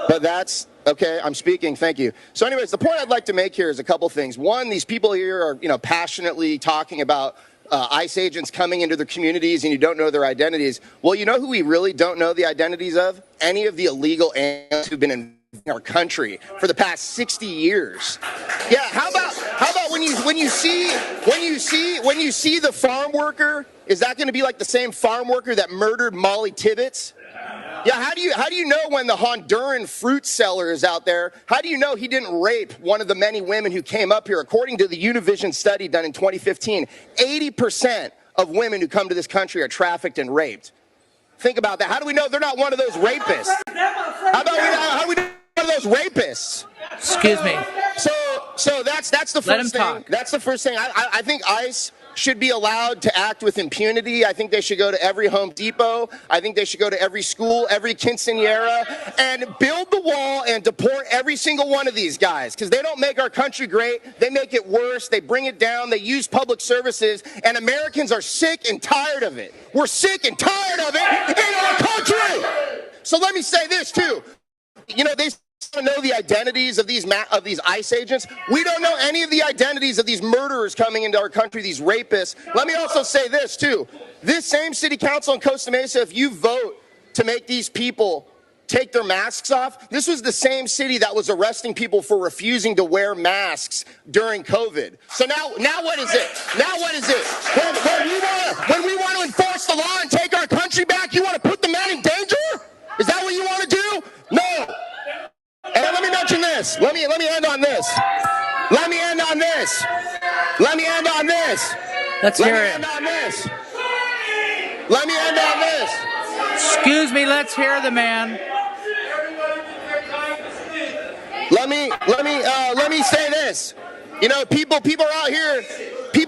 [SPEAKER 21] but that's, okay, I'm speaking, thank you. So anyways, the point I'd like to make here is a couple things. One, these people here are, passionately talking about ICE agents coming into their communities and you don't know their identities. Well, you know who we really don't know the identities of? Any of the illegal aliens who've been in our country for the past 60 years. Yeah, how about when you see the farm worker, is that going to be like the same farm worker that murdered Molly Tibbetts? Yeah, how do you know when the Honduran fruit seller is out there? How do you know he didn't rape one of the many women who came up here? According to the Univision study done in 2015, 80% of women who come to this country are trafficked and raped. Think about that. How do we know they're not one of those rapists? How do we know one of those rapists?
[SPEAKER 22] Excuse me.
[SPEAKER 21] So that's the first thing.
[SPEAKER 22] Talk.
[SPEAKER 21] That's the first thing. I think ICE should be allowed to act with impunity. I think they should go to every Home Depot. I think they should go to every school, every quinceañera, and build the wall and deport every single one of these guys, because they don't make our country great. They make it worse. They bring it down. They use public services, and Americans are sick and tired of it. We're sick and tired of it in our country. So let me say this, too. They don't know the identities of these ICE agents. We don't know any of the identities of these murderers coming into our country, these rapists. Let me also say this, too. This same city council in Costa Mesa, if you vote to make these people take their masks off, this was the same city that was arresting people for refusing to wear masks during COVID. So now what is it? Now what is it? When we want to enforce the law and take our country back, you want to put the men in danger? Is that what you want to do? No. And let me mention this. Let me end on this. Let me end on this. Let me end on this.
[SPEAKER 22] Let's hear it.
[SPEAKER 21] Let me end on this.
[SPEAKER 22] Excuse me, let's hear the man.
[SPEAKER 21] Let me say this. People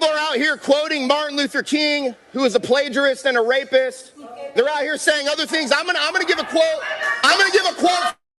[SPEAKER 21] are out here quoting Martin Luther King, who is a plagiarist and a rapist. They're out here saying other things. I'm gonna give a quote.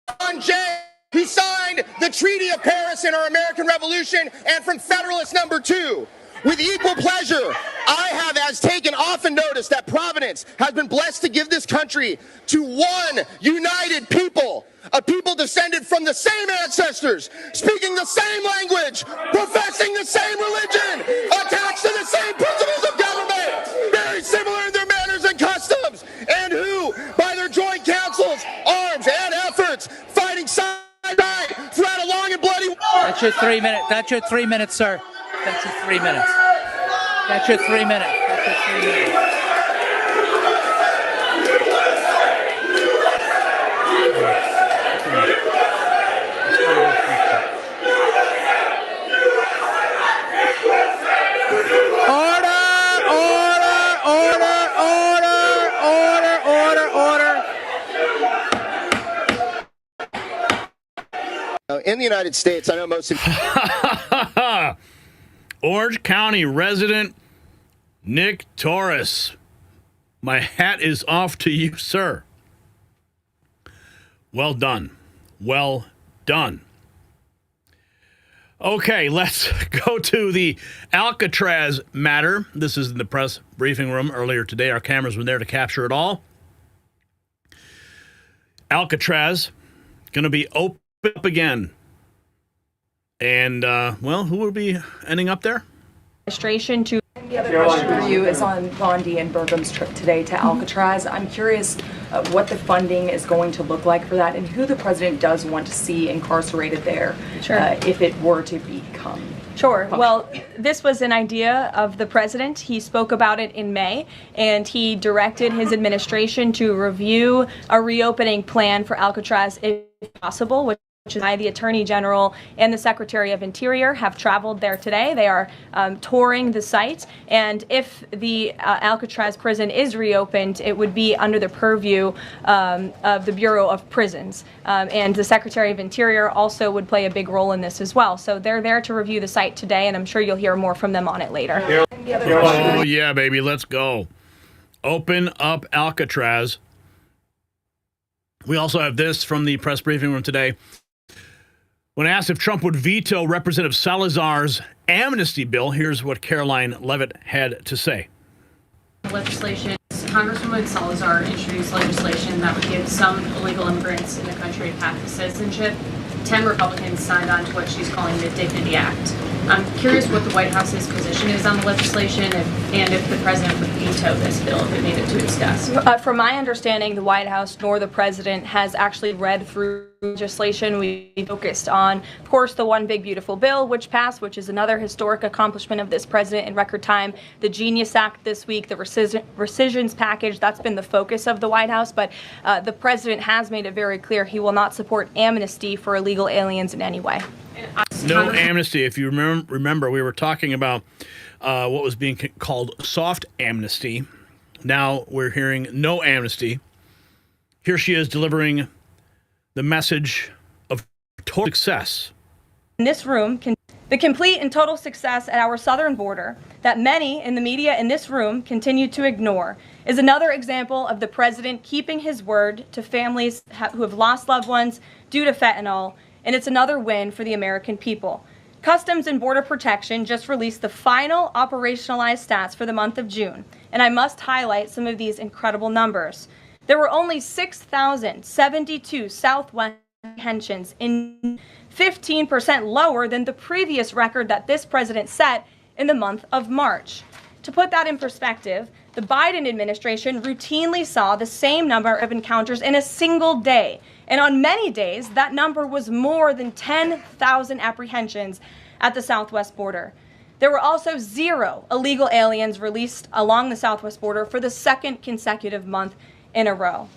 [SPEAKER 21] John Jay, who signed the Treaty of Paris in our American Revolution, and from Federalist Number 2. With equal pleasure, I have taken often notice that Providence has been blessed to give this country to one united people, a people descended from the same ancestors, speaking the same language, professing the same religion, attached to the same principles of government, very similar in their manners and customs, and who, by their joint councils, arms, and efforts, fighting side by side throughout a long and bloody war.
[SPEAKER 22] That's your 3 minutes. That's your 3 minutes, sir. That's your 3 minutes. That's your 3 minutes. That's your 3 minutes.
[SPEAKER 21] In the United States, I know most of
[SPEAKER 1] Orange County resident Nick Torres. My hat is off to you, sir. Well done. Well done. Okay, let's go to the Alcatraz matter. This is in the press briefing room earlier today. Our cameras were there to capture it all. Alcatraz going to be open up again. And, well, who will be ending up there?
[SPEAKER 3] Administration to the other question for you is on Bondi and Burgum's trip today to Alcatraz. I'm curious what the funding is going to look like for that and who the president does want to see incarcerated there if it were to become.
[SPEAKER 15] Sure. Well, this was an idea of the president. He spoke about it in May, and he directed his administration to review a reopening plan for Alcatraz if possible, which is why the Attorney General and the Secretary of Interior have traveled there today. They are touring the site, and if the Alcatraz prison is reopened, it would be under the purview of the Bureau of Prisons, and the Secretary of Interior also would play a big role in this as well. So they're there to review the site today, and I'm sure you'll hear more from them on it later.
[SPEAKER 1] Oh, yeah, baby, let's go. Open up Alcatraz. We also have this from the press briefing room today. When asked if Trump would veto Representative Salazar's amnesty bill, here's what Karoline Leavitt had to say.
[SPEAKER 8] Legislation. Congresswoman Salazar introduced legislation that would give some illegal immigrants in the country a path to citizenship. 10 Republicans signed on to what she's calling the Dignity Act. I'm curious what the White House's position is on the legislation and if the president would veto this bill if it made it to its desk.
[SPEAKER 15] From my understanding, the White House nor the president has actually read through legislation. We focused on, of course, the One Big Beautiful Bill, which passed, which is another historic accomplishment of this president in record time. The Genius Act this week, the rescissions package, that's been the focus of the White House. But the president has made it very clear he will not support amnesty for illegal aliens in any way.
[SPEAKER 1] No amnesty. If you remember, we were talking about what was being called soft amnesty. Now we're hearing no amnesty. Here she is delivering the message of total success.
[SPEAKER 15] In this room, the complete and total success at our southern border that many in the media in this room continue to ignore is another example of the president keeping his word to families who have lost loved ones due to fentanyl, and it's another win for the American people. Customs and Border Protection just released the final operationalized stats for the month of June, and I must highlight some of these incredible numbers. There were only 6,072 Southwest apprehensions, in 15% lower than the previous record that this president set in the month of March. To put that in perspective, the Biden administration routinely saw the same number of encounters in a single day. And on many days, that number was more than 10,000 apprehensions at the southwest border. There were also 0 illegal aliens released along the southwest border for the second consecutive month in a row.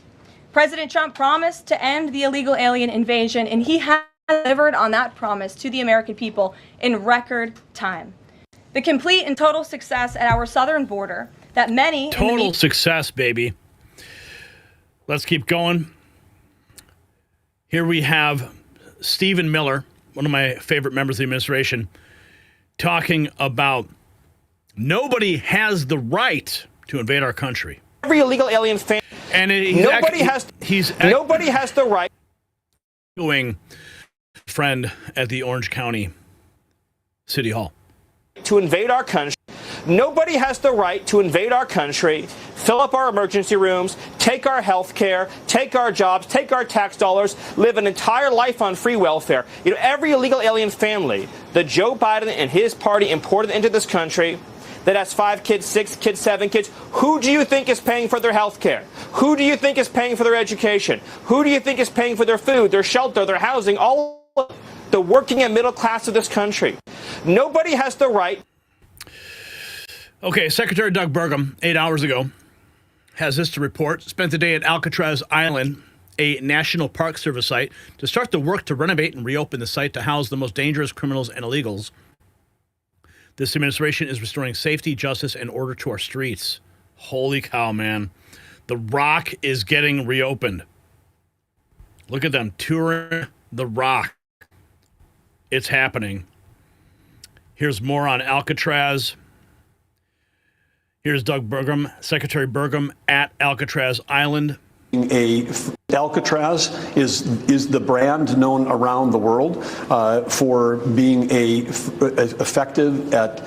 [SPEAKER 15] President Trump promised to end the illegal alien invasion, and he has delivered on that promise to the American people in record time. The complete and total success at our southern border that many...
[SPEAKER 1] Total success, baby. Let's keep going. Here we have Stephen Miller, one of my favorite members of the administration, talking about nobody has the right to invade our country.
[SPEAKER 23] Every illegal alien fan.
[SPEAKER 1] And
[SPEAKER 23] nobody has the right.
[SPEAKER 1] Doing friend at the Orange County City Hall.
[SPEAKER 9] To invade our country. Nobody has the right to invade our country, fill up our emergency rooms, take our health care, take our jobs, take our tax dollars, live an entire life on free welfare. You know, every illegal alien family that Joe Biden and his party imported into this country that has 5 kids, 6 kids, 7 kids, who do you think is paying for their health care? Who do you think is paying for their education? Who do you think is paying for their food, their shelter, their housing, all of the working and middle class of this country? Nobody has the right.
[SPEAKER 1] Okay, Secretary Doug Burgum, 8 hours ago, has this to report. Spent the day at Alcatraz Island, a National Park Service site, to start the work to renovate and reopen the site to house the most dangerous criminals and illegals. This administration is restoring safety, justice, and order to our streets. Holy cow, man. The Rock is getting reopened. Look at them touring the Rock. It's happening. Here's more on Alcatraz. Here's Doug Burgum, Secretary Burgum at Alcatraz Island.
[SPEAKER 10] Alcatraz is the brand known around the world for being effective at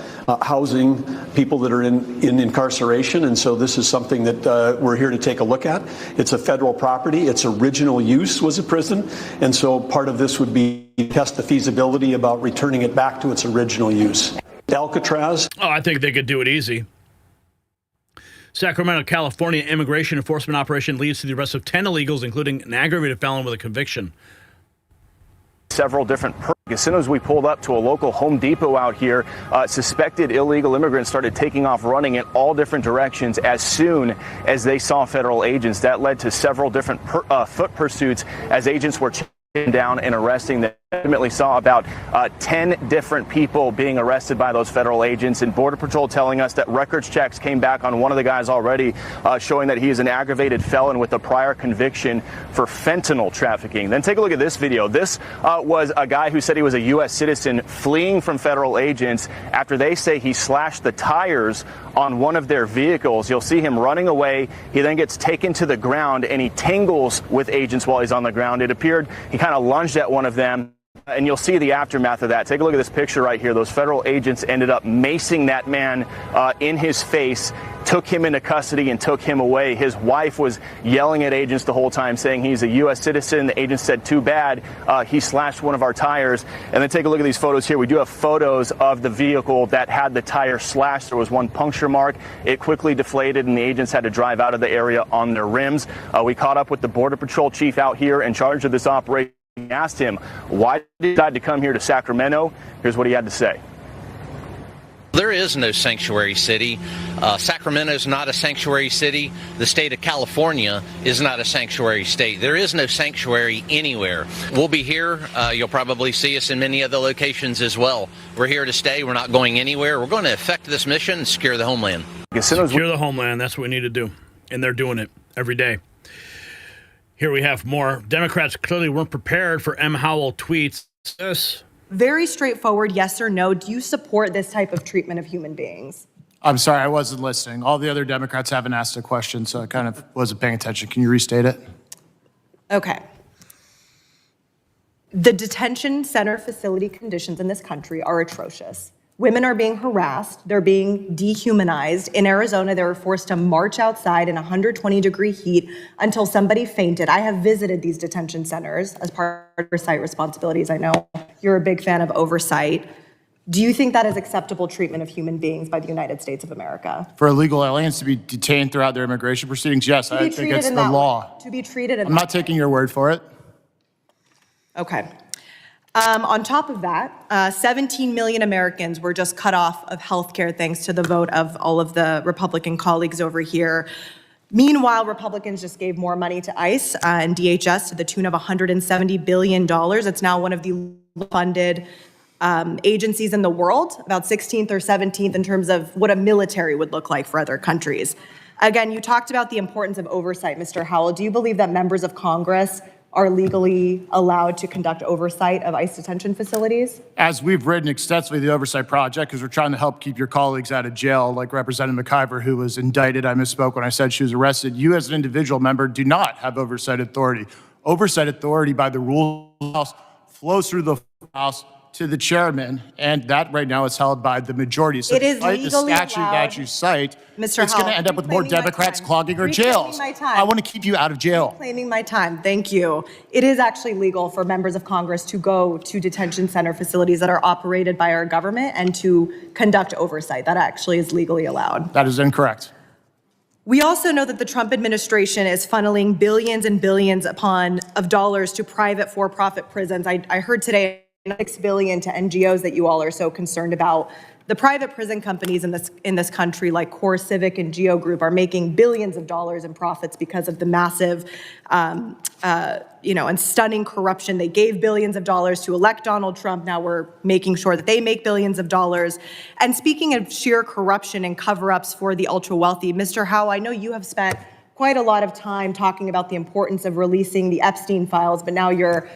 [SPEAKER 10] housing people that are in incarceration, and so this is something that we're here to take a look at. It's a federal property. Its original use was a prison, and so part of this would be to test the feasibility about returning it back to its original use. Alcatraz.
[SPEAKER 1] Oh, I think they could do it easy. Sacramento, California immigration enforcement operation leads to the arrest of 10 illegals, including an aggravated felon with a conviction.
[SPEAKER 23] Several different as soon as we pulled up to a local Home Depot out here, suspected illegal immigrants started taking off running in all different directions as soon as they saw federal agents. That led to several different foot pursuits as agents were chasing down and arresting them. Ultimately saw about 10 different people being arrested by those federal agents, and Border Patrol telling us that records checks came back on one of the guys already, showing that he is an aggravated felon with a prior conviction for fentanyl trafficking. Then take a look at this video. This was a guy who said he was a U.S. citizen fleeing from federal agents after they say he slashed the tires on one of their vehicles. You'll see him running away. He then gets taken to the ground and he tangles with agents while he's on the ground. It appeared he kind of lunged at one of them. And you'll see the aftermath of that. Take a look at this picture right here. Those federal agents ended up macing that man in his face, took him into custody and took him away. His wife was yelling at agents the whole time, saying he's a U.S. citizen. The agent said, too bad, he slashed one of our tires. And then take a look at these photos here. We do have photos of the vehicle that had the tire slashed. There was one puncture mark. It quickly deflated, and the agents had to drive out of the area on their rims. We caught up with the Border Patrol chief out here in charge of this operation. We asked him, why did he decide to come here to Sacramento? Here's what he had to say.
[SPEAKER 24] There is no sanctuary city. Sacramento is not a sanctuary city. The state of California is not a sanctuary state. There is no sanctuary anywhere. We'll be here. You'll probably see us in many other locations as well. We're here to stay. We're not going anywhere. We're going to effect this mission and secure the homeland.
[SPEAKER 1] Secure the homeland. That's what we need to do. And they're doing it every day. Here we have more. Democrats clearly weren't prepared for M. Howell tweets. This.
[SPEAKER 25] Very straightforward, yes or no. Do you support this type of treatment of human beings?
[SPEAKER 18] I'm sorry, I wasn't listening. All the other Democrats haven't asked a question, so I kind of wasn't paying attention. Can you restate it?
[SPEAKER 25] Okay. The detention center facility conditions in this country are atrocious. Women are being harassed. They're being dehumanized. In Arizona, they were forced to march outside in 120-degree heat until somebody fainted. I have visited these detention centers as part of oversight responsibilities. I know you're a big fan of oversight. Do you think that is acceptable treatment of human beings by the United States of America?
[SPEAKER 18] For illegal aliens to be detained throughout their immigration proceedings, yes, I think it's the law.
[SPEAKER 25] To be treated in
[SPEAKER 18] I'm not taking your word for it.
[SPEAKER 25] Okay. On top of that, 17 million Americans were just cut off of health care thanks to the vote of all of the Republican colleagues over here. Meanwhile, Republicans just gave more money to ICE and DHS to the tune of $170 billion. It's now one of the funded agencies in the world, about 16th or 17th in terms of what a military would look like for other countries. Again, you talked about the importance of oversight, Mr. Howell. Do you believe that members of Congress are legally allowed to conduct oversight of ICE detention facilities?
[SPEAKER 18] As we've written extensively, the Oversight Project, because we're trying to help keep your colleagues out of jail, like Representative McIver, who was indicted. I misspoke when I said she was arrested. You as an individual member do not have oversight authority oversight authority by the rules of the House flows through the House to the chairman, and that right now is held by the majority. So
[SPEAKER 25] It is
[SPEAKER 18] despite the
[SPEAKER 25] legally
[SPEAKER 18] statute
[SPEAKER 25] allowed.
[SPEAKER 18] that you cite,
[SPEAKER 25] Mr.
[SPEAKER 18] it's going to
[SPEAKER 25] Howell,
[SPEAKER 18] end up with more
[SPEAKER 25] reclaiming my
[SPEAKER 18] Democrats
[SPEAKER 25] time.
[SPEAKER 18] clogging our
[SPEAKER 25] Reclaiming
[SPEAKER 18] jails.
[SPEAKER 25] my time.
[SPEAKER 18] I want to keep you out of jail.
[SPEAKER 25] Claiming my time. Thank you. It is actually legal for members of Congress to go to detention center facilities that are operated by our government and to conduct oversight. That actually is legally allowed.
[SPEAKER 18] That is incorrect.
[SPEAKER 25] We also know that the Trump administration is funneling billions and billions of dollars to private for-profit prisons. I heard today $6 billion to NGOs that you all are so concerned about. The private prison companies in this country, like Core Civic and Geo Group, are making billions of dollars in profits because of the massive, and stunning corruption. They gave billions of dollars to elect Donald Trump. Now we're making sure that they make billions of dollars. And speaking of sheer corruption and cover-ups for the ultra-wealthy, Mr. Howe, I know you have spent quite a lot of time talking about the importance of releasing the Epstein files, but now you're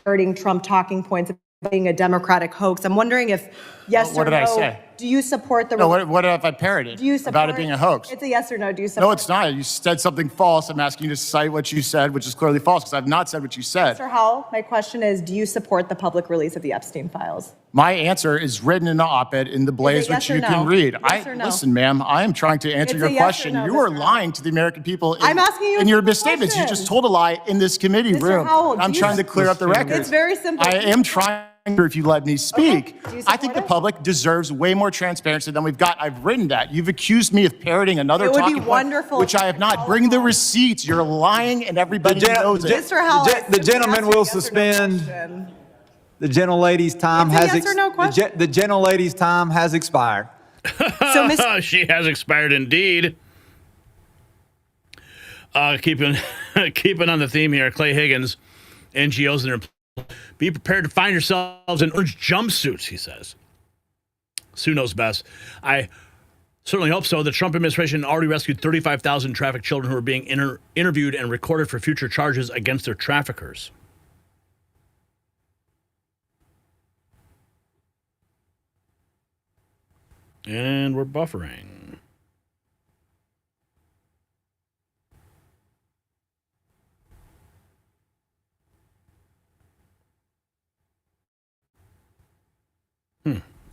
[SPEAKER 25] hurting Trump talking points about being a Democratic hoax. I'm wondering if yes or no.
[SPEAKER 18] What did I say?
[SPEAKER 25] Do you support the?
[SPEAKER 18] No, what have I parroted
[SPEAKER 25] Do you support,
[SPEAKER 18] about it being a hoax?
[SPEAKER 25] It's a yes or no. Do you support?
[SPEAKER 18] No, it's not. You said something false. I'm asking you to cite what you said, which is clearly false, because I've not said what you said.
[SPEAKER 25] Mr. Howell, my question is, do you support the public release of the Epstein files?
[SPEAKER 18] My answer is written in an op-ed in the Blaze,
[SPEAKER 25] yes
[SPEAKER 18] which you
[SPEAKER 25] or no?
[SPEAKER 18] can read.
[SPEAKER 25] Yes or no?
[SPEAKER 18] Listen, ma'am, I am trying to answer
[SPEAKER 25] It's
[SPEAKER 18] your
[SPEAKER 25] a yes or
[SPEAKER 18] question.
[SPEAKER 25] no,
[SPEAKER 18] You are
[SPEAKER 25] Mr.
[SPEAKER 18] lying to the American people
[SPEAKER 25] I'm asking you
[SPEAKER 18] in
[SPEAKER 25] a
[SPEAKER 18] your
[SPEAKER 25] simple
[SPEAKER 18] misstatements. You
[SPEAKER 25] question.
[SPEAKER 18] just told a lie in this committee
[SPEAKER 25] Mr.
[SPEAKER 18] room.
[SPEAKER 25] Howell,
[SPEAKER 18] I'm
[SPEAKER 25] do you
[SPEAKER 18] trying to clear up the record.
[SPEAKER 25] It's very simple.
[SPEAKER 18] I am trying, if you let me speak.
[SPEAKER 25] Okay. Do you
[SPEAKER 18] I think the
[SPEAKER 25] support it?
[SPEAKER 18] public deserves way more transparency than we've got. I've written that. You've accused me of parroting another
[SPEAKER 25] It would be
[SPEAKER 18] talking point,
[SPEAKER 25] wonderful
[SPEAKER 18] which I have not. Bring the receipts. You're lying, and everybody knows it.
[SPEAKER 25] Mr. Howell,
[SPEAKER 2] The gentleman will suspend. The gentlelady's time
[SPEAKER 25] It's a
[SPEAKER 2] has
[SPEAKER 25] yes or no question.
[SPEAKER 2] the gentlelady's time has expired.
[SPEAKER 25] So,
[SPEAKER 1] She has expired indeed. Keeping on the theme here, Clay Higgins, NGOs and their be prepared to find yourselves in orange jumpsuits, he says. Sue knows best. I certainly hope so. The Trump administration already rescued 35,000 trafficked children who are being interviewed and recorded for future charges against their traffickers. And we're buffering.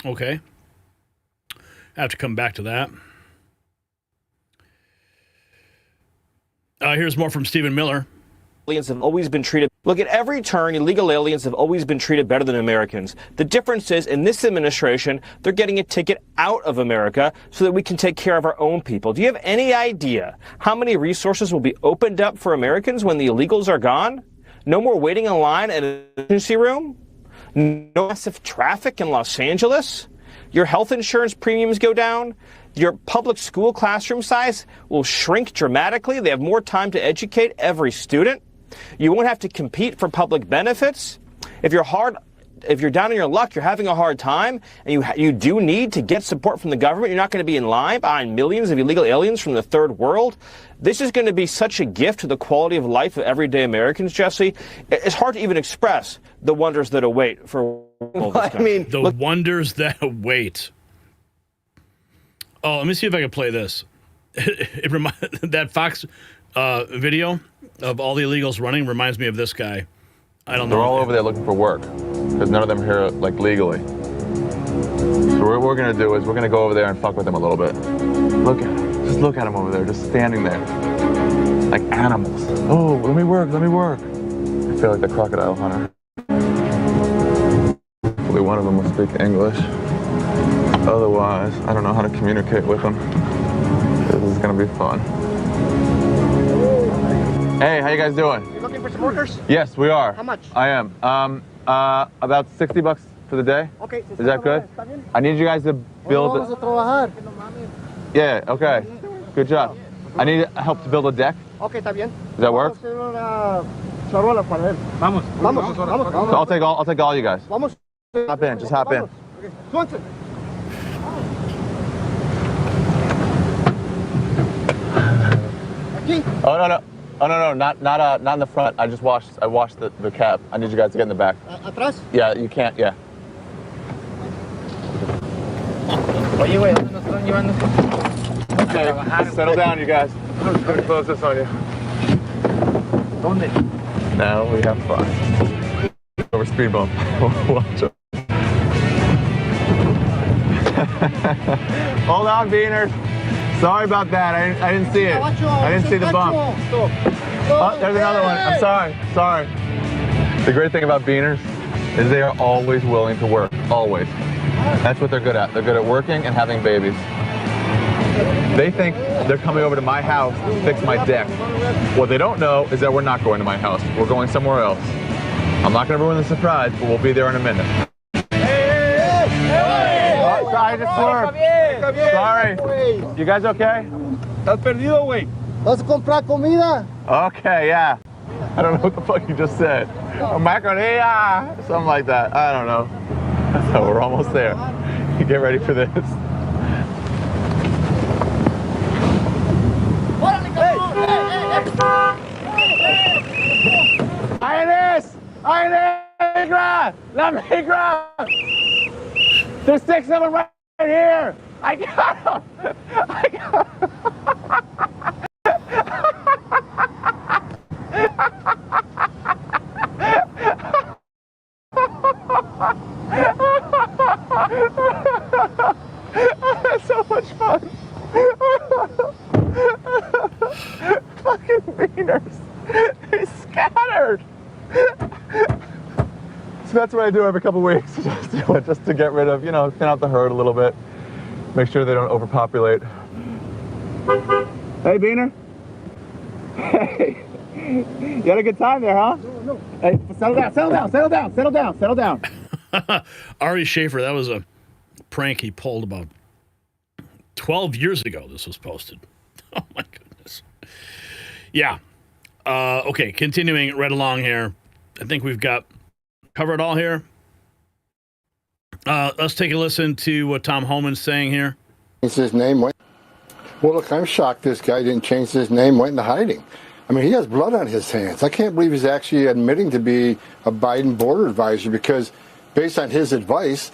[SPEAKER 1] Okay. I have to come back to that. Here's more from Stephen Miller.
[SPEAKER 9] Aliens have always been treated. Look, at every turn, illegal aliens have always been treated better than Americans. The difference is, in this administration, they're getting a ticket out of America so that we can take care of our own people. Do you have any idea how many resources will be opened up for Americans when the illegals are gone? No more waiting in line at an emergency room? No massive traffic in Los Angeles? Your health insurance premiums go down? Your public school classroom size will shrink dramatically. They have more time to educate every student. You won't have to compete for public benefits. If you're down on your luck, you're having a hard time, and you do need to get support from the government, you're not going to be in line behind millions of illegal aliens from the third world. This is going to be such a gift to the quality of life of everyday Americans, Jesse. It's hard to even express the wonders that await for
[SPEAKER 1] the wonders that await. Oh, let me see if I can play this. That Fox video of all the illegals running reminds me of this guy. I don't know.
[SPEAKER 11] They're all over there looking for work because none of them are here like legally. So what we're gonna do is we're gonna go over there and fuck with them a little bit. Look at them. Just look at them over there, just standing there like animals. Oh, let me work, let me work. I feel like the crocodile hunter. Hopefully one of them will speak English. Otherwise, I don't know how to communicate with them. This is gonna be fun. Hey, how you guys doing?
[SPEAKER 12] You looking for some workers?
[SPEAKER 11] Yes, we are.
[SPEAKER 12] How much?
[SPEAKER 11] I am. About $60 for the day.
[SPEAKER 12] Okay.
[SPEAKER 11] Is that good? I need you guys to build. Yeah. Okay. Good job. I need help to build a deck.
[SPEAKER 12] Okay, está bien.
[SPEAKER 11] Does that work?
[SPEAKER 12] Vamos.
[SPEAKER 11] So I'll take all you guys.
[SPEAKER 12] Vamos.
[SPEAKER 11] Hop in. Just hop in.
[SPEAKER 12] Suéltate.
[SPEAKER 11] Oh no. Oh no, not in the front. I washed the cab. I need you guys to get in the back.
[SPEAKER 12] Atrás?
[SPEAKER 11] Yeah, you can't. Yeah.
[SPEAKER 12] Oye, güey, ¿dónde nos están llevando?
[SPEAKER 11] Okay, settle down, you guys. I'm gonna close this on you.
[SPEAKER 12] ¿Dónde?
[SPEAKER 11] Now we have fun. Over speed bump. Watch it. Hold on, Beaner. Sorry about that. I didn't see it. I didn't see the bump. Oh, there's another one. I'm sorry. The great thing about Beaners is they are always willing to work. Always. That's what they're good at. They're good at working and having babies. They think they're coming over to my house to fix my deck. What they don't know is that we're not going to my house. We're going somewhere else. I'm not going to ruin the surprise, but we'll be there in a minute. I just swerved. Sorry. You guys okay?
[SPEAKER 12] Estás perdido, güey. ¿Vas a comprar comida?
[SPEAKER 11] Okay, yeah. I don't know what the fuck you just said. Macarena, something like that. I don't know. So we're almost there. Get ready for this. ¡Ay, negra! ¡La migra! There's 6 of them right here! I got them! That's so much fun! Fucking beaners! They scattered! So that's what I do every couple weeks, just to get rid of, thin out the herd a little bit, make sure they don't overpopulate. Hey, Beaner. Hey, you had a good time there, huh? No. Hey, settle down.
[SPEAKER 1] Ari Schaefer, that was a prank he pulled about 12 years ago. This was posted. Oh my goodness. Yeah. Okay, continuing right along here. I think we've got covered all here. Let's take a listen to what Tom Homan's saying here.
[SPEAKER 13] His name went. Well, look, I'm shocked this guy didn't change his name, went into hiding. I mean, he has blood on his hands. I can't believe he's actually admitting to be a Biden border advisor because based on his advice,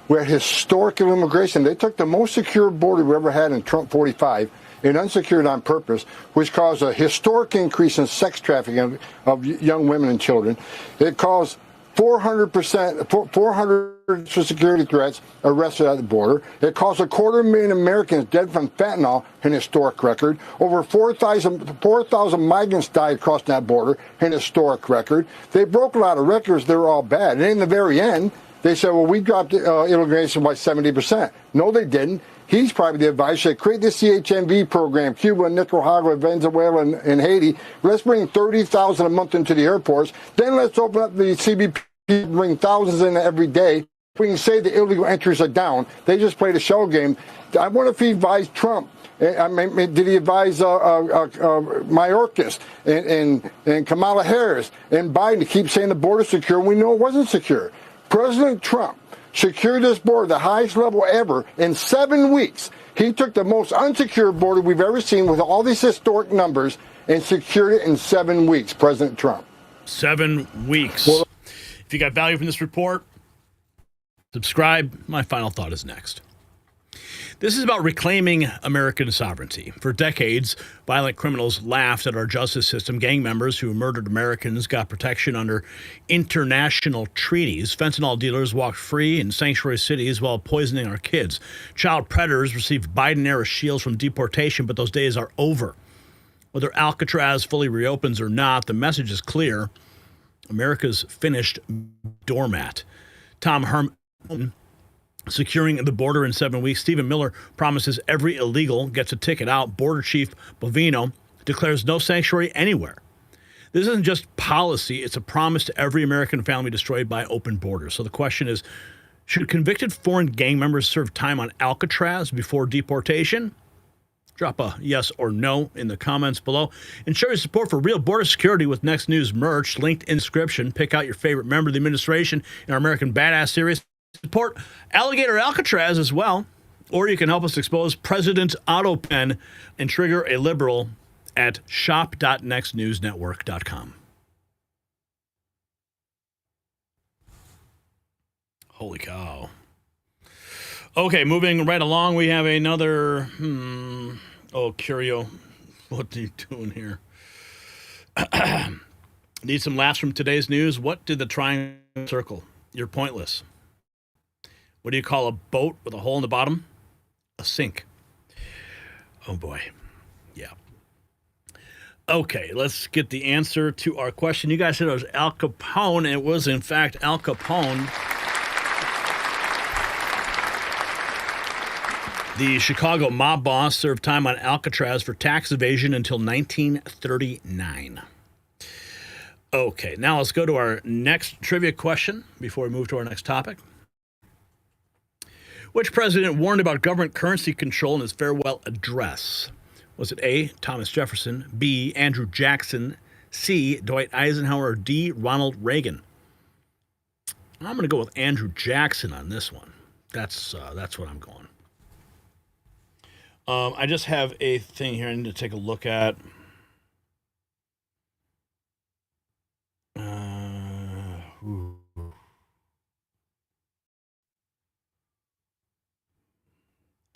[SPEAKER 13] we're historical immigration. They took the most secure border we ever had in Trump 45 and unsecured on purpose, which caused a historic increase in sex trafficking of young women and children. It caused 400 social security threats arrested at the border. It caused 250,000 Americans dead from fentanyl, an historic record. Over 4,000 migrants died crossing that border, an historic record. They broke a lot of records. They were all bad. And in the very end, they said, well, we dropped immigration by 70%. No, they didn't. He's probably the advisor to create the CHMV program, Cuba, Nicaragua, Venezuela, and Haiti. Let's bring 30,000 a month into the airports. Then let's open up the CBP, bring thousands in every day. We can say the illegal entries are down. They just played a shell game. I wonder if he advised Trump. I mean, did he advise Mayorkas and Kamala Harris and Biden to keep saying the border's secure? We know it wasn't secure. President Trump secured this border, the highest level ever, in 7 weeks. He took the most unsecured border we've ever seen with all these historic numbers and secured it in 7 weeks, President Trump.
[SPEAKER 1] 7 weeks. Well, if you got value from this report, subscribe. My final thought is next. This is about reclaiming American sovereignty. For decades, violent criminals laughed at our justice system. Gang members who murdered Americans got protection under international treaties. Fentanyl dealers walked free in sanctuary cities while poisoning our kids. Child predators received Biden-era shields from deportation, but those days are over. Whether Alcatraz fully reopens or not, the message is clear. America's finished doormat. Tom Herman securing the border in 7 weeks. Stephen Miller promises every illegal gets a ticket out. Border Chief Bovino declares no sanctuary anywhere. This isn't just policy. It's a promise to every American family destroyed by open borders. So the question is, should convicted foreign gang members serve time on Alcatraz before deportation? Drop a yes or no in the comments below. And show your support for real border security with Next News merch. Linked in description. Pick out your favorite member of the administration in our American Badass series. Support Alligator Alcatraz as well. Or you can help us expose President Autopen and trigger a liberal at shop.nextnewsnetwork.com. Holy cow. Okay, moving right along, we have another, Curio, what are you doing here? Need some laughs from today's news? What did the triangle circle? You're pointless. What do you call a boat with a hole in the bottom? A sink. Oh boy. Yeah. Okay, let's get the answer to our question. You guys said it was Al Capone. It was, in fact, Al Capone. The Chicago mob boss served time on Alcatraz for tax evasion until 1939. Okay, now let's go to our next trivia question before we move to our next topic. Which president warned about government currency control in his farewell address? Was it A, Thomas Jefferson, B, Andrew Jackson, C, Dwight Eisenhower, or D, Ronald Reagan? I'm going to go with Andrew Jackson on this one. That's what I'm going. I just have a thing here I need to take a look at.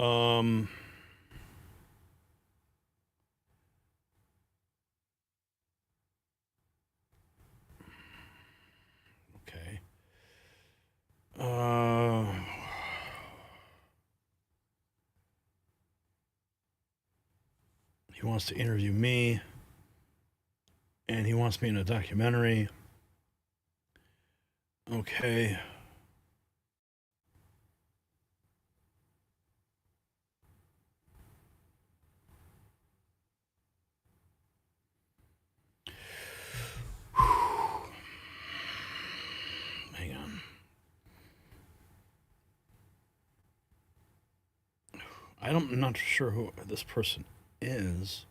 [SPEAKER 1] Okay. He wants to interview me, and he wants me in a documentary. Okay. Hang on. I'm not sure who this person is.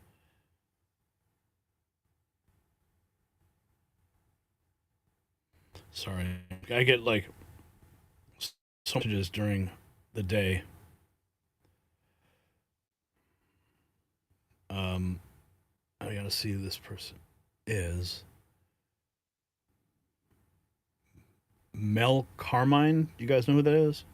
[SPEAKER 1] Sorry, I get like so messages during the day. I gotta see who this person is. Mel Carmine. You guys know who that is?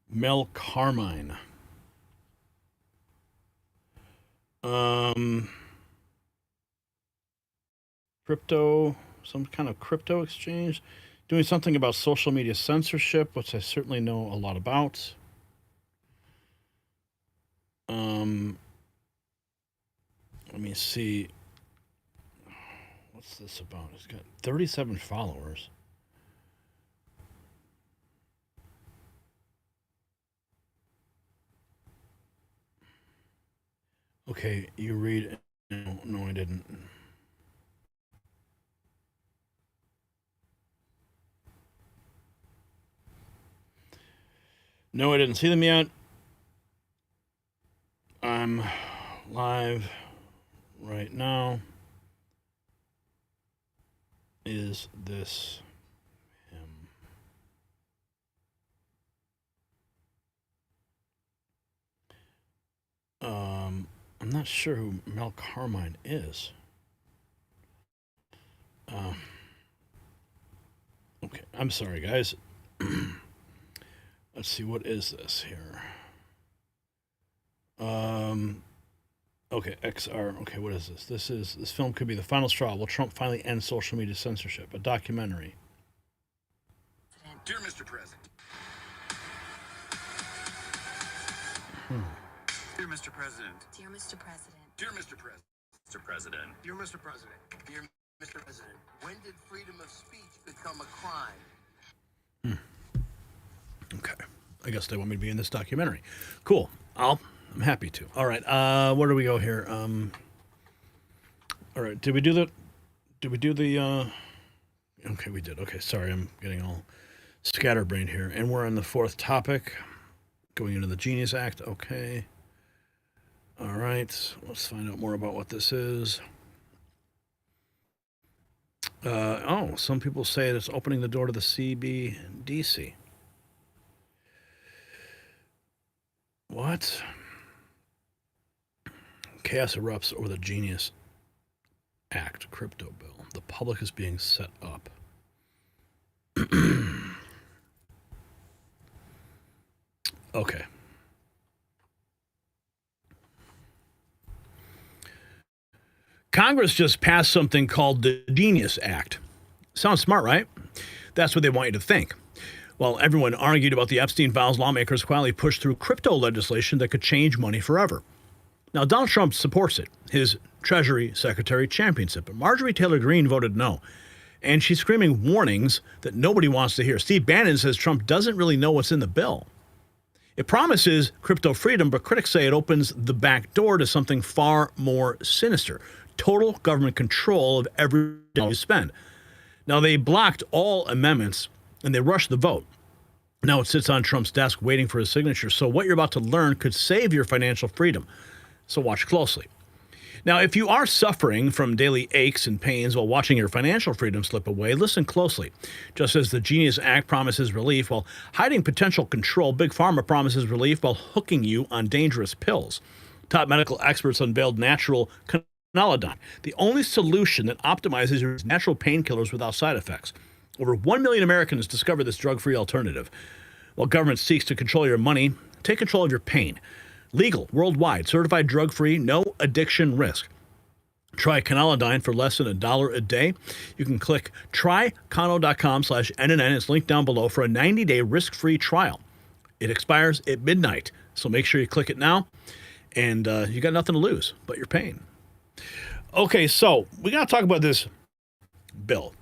[SPEAKER 1] Mel Carmine. Crypto, some kind of crypto exchange, doing something about social media censorship, which I certainly know a lot about. Let me see. What's this about? He's got 37 followers. Okay, you read. No, I didn't. No, I didn't see them yet. I'm live right now. Is this him? I'm not sure who Mel Carmine is. Okay, I'm sorry, guys. Let's see, what is this here? Okay, XR. Okay, what is this? This film could be the final straw. Will Trump finally end social media censorship? A documentary.
[SPEAKER 5] Dear Mr. President. Dear Mr. President.
[SPEAKER 6] Dear Mr. President.
[SPEAKER 5] Dear Mr. President. Mr. President. Dear Mr. President. Dear Mr. President. When did freedom of speech become a crime?
[SPEAKER 1] Okay. I guess they want me to be in this documentary. Cool. I'm happy to. All right. Where do we go here? All right. Did we do the okay, we did. Okay. Sorry. I'm getting all scatterbrained here. And we're on the fourth topic, going into the Genius Act. Okay. All right. Let's find out more about what this is. Some people say it's opening the door to the CBDC. What? Chaos erupts over the Genius Act crypto bill. The public is being set up. Okay. Congress just passed something called the Genius Act. Sounds smart, right? That's what they want you to think. While everyone argued about the Epstein files, lawmakers quietly pushed through crypto legislation that could change money forever. Now, Donald Trump supports it. His Treasury Secretary champions it, but Marjorie Taylor Greene voted no. And she's screaming warnings that nobody wants to hear. Steve Bannon says Trump doesn't really know what's in the bill. It promises crypto freedom, but critics say it opens the back door to something far more sinister: total government control of every dollar you spend. Now, they blocked all amendments and they rushed the vote. Now it sits on Trump's desk waiting for his signature. So what you're about to learn could save your financial freedom. So watch closely. Now, if you are suffering from daily aches and pains while watching your financial freedom slip away, listen closely. Just as the Genius Act promises relief while hiding potential control, Big Pharma promises relief while hooking you on dangerous pills. Top medical experts unveiled natural Karoline, the only solution that optimizes your natural painkillers without side effects. Over 1 million Americans discovered this drug-free alternative. While government seeks to control your money, take control of your pain. Legal, worldwide, certified drug-free, no addiction risk. Try Karoline for less than $1 a day. You can click trykano.com/NNN. It's linked down below for a 90-day risk-free trial. It expires at midnight, so make sure you click it now. And you got nothing to lose but your pain. Okay, so we got to talk about this bill.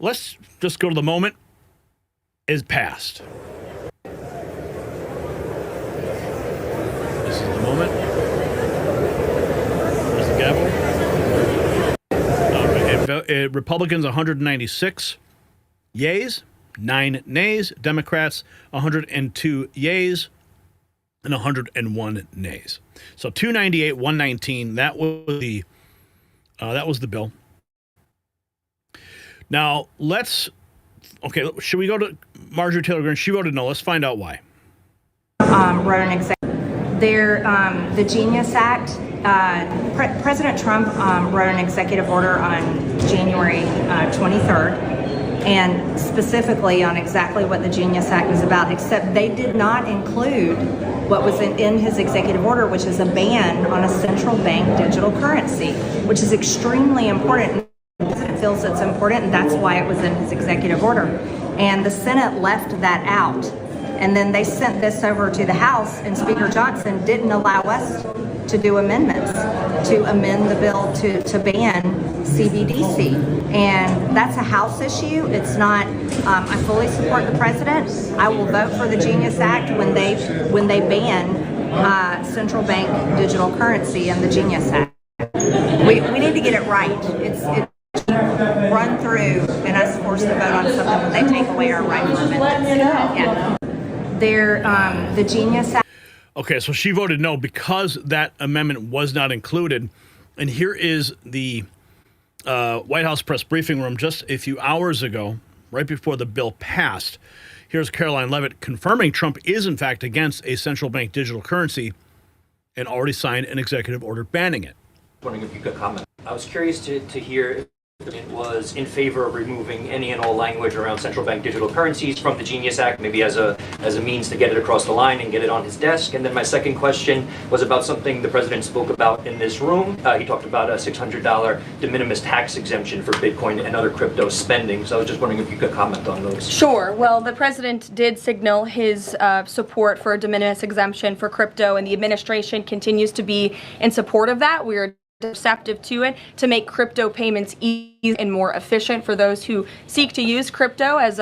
[SPEAKER 1] Let's just go to the moment is past. This is the moment. There's the gavel. All right. Republicans 196 yays, 9 nays. Democrats 102 yays and 101 nays. So 298, 119. That was the bill. Now, should we go to Marjorie Taylor Greene? She voted no. Let's find out why.
[SPEAKER 7] Wrote an the Genius Act, President Trump wrote an executive order on January 23rd, and specifically on exactly what the Genius Act was about, except they did not include what was in his executive order, which is a ban on a central bank digital currency, which is extremely important. The president feels it's important, and that's why it was in his executive order. And the Senate left that out. And then they sent this over to the House, and Speaker Johnson didn't allow us to do amendments to amend the bill to ban CBDC. And that's a House issue. It's not, I fully support the president. I will vote for the Genius Act when they ban central bank digital currency and the Genius Act. We need to get it right. It's run through and us forced to vote on something when they take away our right to amendments. Yeah. The Genius Act.
[SPEAKER 1] Okay, so she voted no because that amendment was not included. And here is the White House press briefing room just a few hours ago, right before the bill passed. Here's Karoline Leavitt confirming Trump is, in fact, against a central bank digital currency and already signed an executive order banning it.
[SPEAKER 14] Wondering if you could comment. I was curious to hear if it was in favor of removing any and all language around central bank digital currencies from the Genius Act, maybe as a means to get it across the line and get it on his desk. And then my second question was about something the president spoke about in this room. He talked about a $600 de minimis tax exemption for Bitcoin and other crypto spending. So I was just wondering if you could comment on those.
[SPEAKER 15] Sure. Well, the president did signal his support for a de minimis exemption for crypto, and the administration continues to be in support of that. We are receptive to it to make crypto payments easier and more efficient for those who seek to use crypto as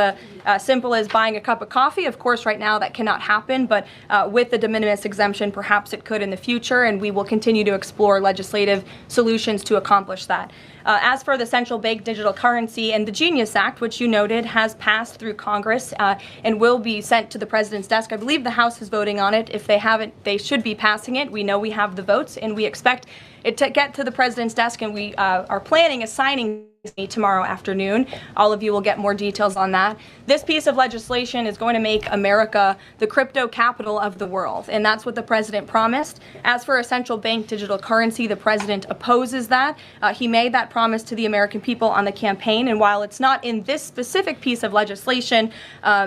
[SPEAKER 15] simple as buying a cup of coffee. Of course, right now that cannot happen, but with the de minimis exemption, perhaps it could in the future, and we will continue to explore legislative solutions to accomplish that. As for the central bank digital currency and the Genius Act, which you noted has passed through Congress and will be sent to the president's desk. I believe the House is voting on it. If they haven't, they should be passing it. We know we have the votes, and we expect it to get to the president's desk, and we are planning a signing tomorrow afternoon. All of you will get more details on that. This piece of legislation is going to make America the crypto capital of the world, and that's what the president promised. As for a central bank digital currency, the president opposes that. He made that promise to the American people on the campaign, and while it's not in this specific piece of legislation,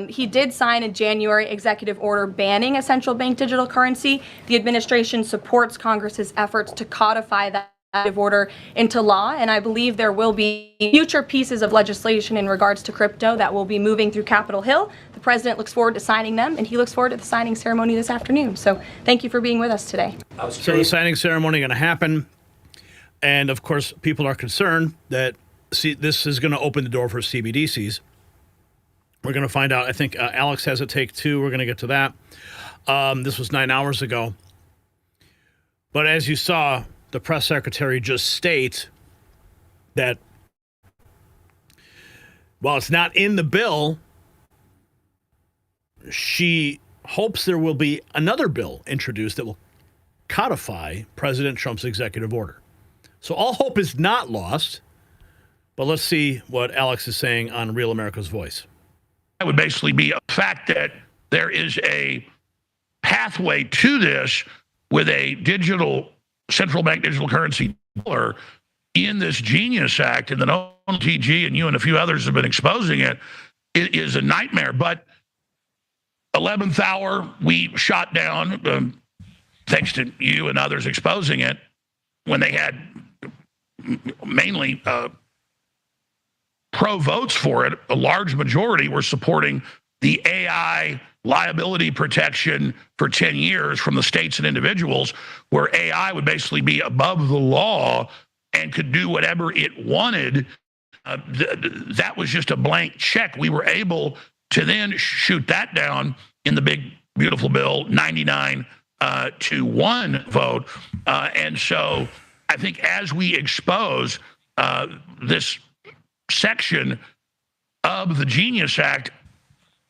[SPEAKER 15] he did sign a January executive order banning a central bank digital currency. The administration supports Congress's efforts to codify that executive order into law, and I believe there will be future pieces of legislation in regards to crypto that will be moving through Capitol Hill. The president looks forward to signing them, and he looks forward to the signing ceremony this afternoon. So thank you for being with us today.
[SPEAKER 1] So the signing ceremony going to happen, and of course, people are concerned that this is going to open the door for CBDCs. We're going to find out. I think Alex has a take two. We're going to get to that. This was 9 hours ago. But as you saw, the press secretary just state that while it's not in the bill, she hopes there will be another bill introduced that will codify President Trump's executive order. So all hope is not lost. But let's see what Alex is saying on Real America's Voice.
[SPEAKER 4] That would basically be a fact that there is a pathway to this with a digital central bank digital currency dollar in this Genius Act, and then OTG and you and a few others have been exposing it. It is a nightmare. But 11th hour, we shot down, thanks to you and others exposing it, when they had mainly pro votes for it. A large majority were supporting the AI liability protection for 10 years from the states and individuals, where AI would basically be above the law and could do whatever it wanted. That was just a blank check. We were able to then shoot that down in the big, beautiful bill, 99 to 1 vote. And so I think as we expose this section of the Genius Act,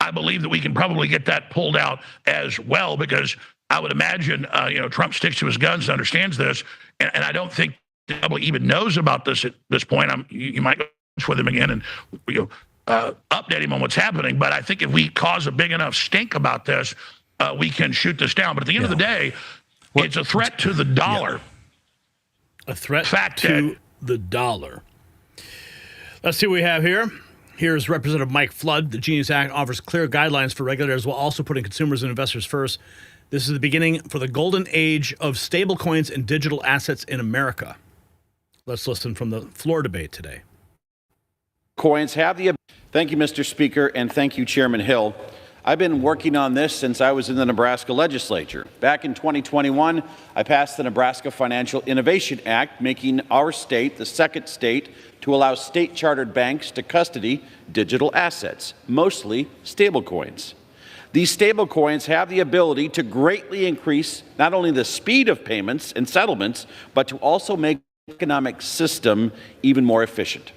[SPEAKER 4] I believe that we can probably get that pulled out as well, because I would imagine, Trump sticks to his guns and understands this, and I don't think the public even knows about this at this point. You might go with him again and update him on what's happening, but I think if we cause a big enough stink about this, we can shoot this down. But at the end of the day, it's a threat to the dollar.
[SPEAKER 1] A threat to the dollar. Let's see what we have here. Here's Representative Mike Flood. The Genius Act offers clear guidelines for regulators while also putting consumers and investors first. This is the beginning for the golden age of stablecoins and digital assets in America. Let's listen from the floor debate today.
[SPEAKER 16] Coins have the... Thank you, Mr. Speaker, and thank you, Chairman Hill. I've been working on this since I was in the Nebraska legislature. Back in 2021, I passed the Nebraska Financial Innovation Act, making our state the second state to allow state-chartered banks to custody digital assets, mostly stablecoins. These stablecoins have the ability to greatly increase not only the speed of payments and settlements, but to also make the economic system even more efficient.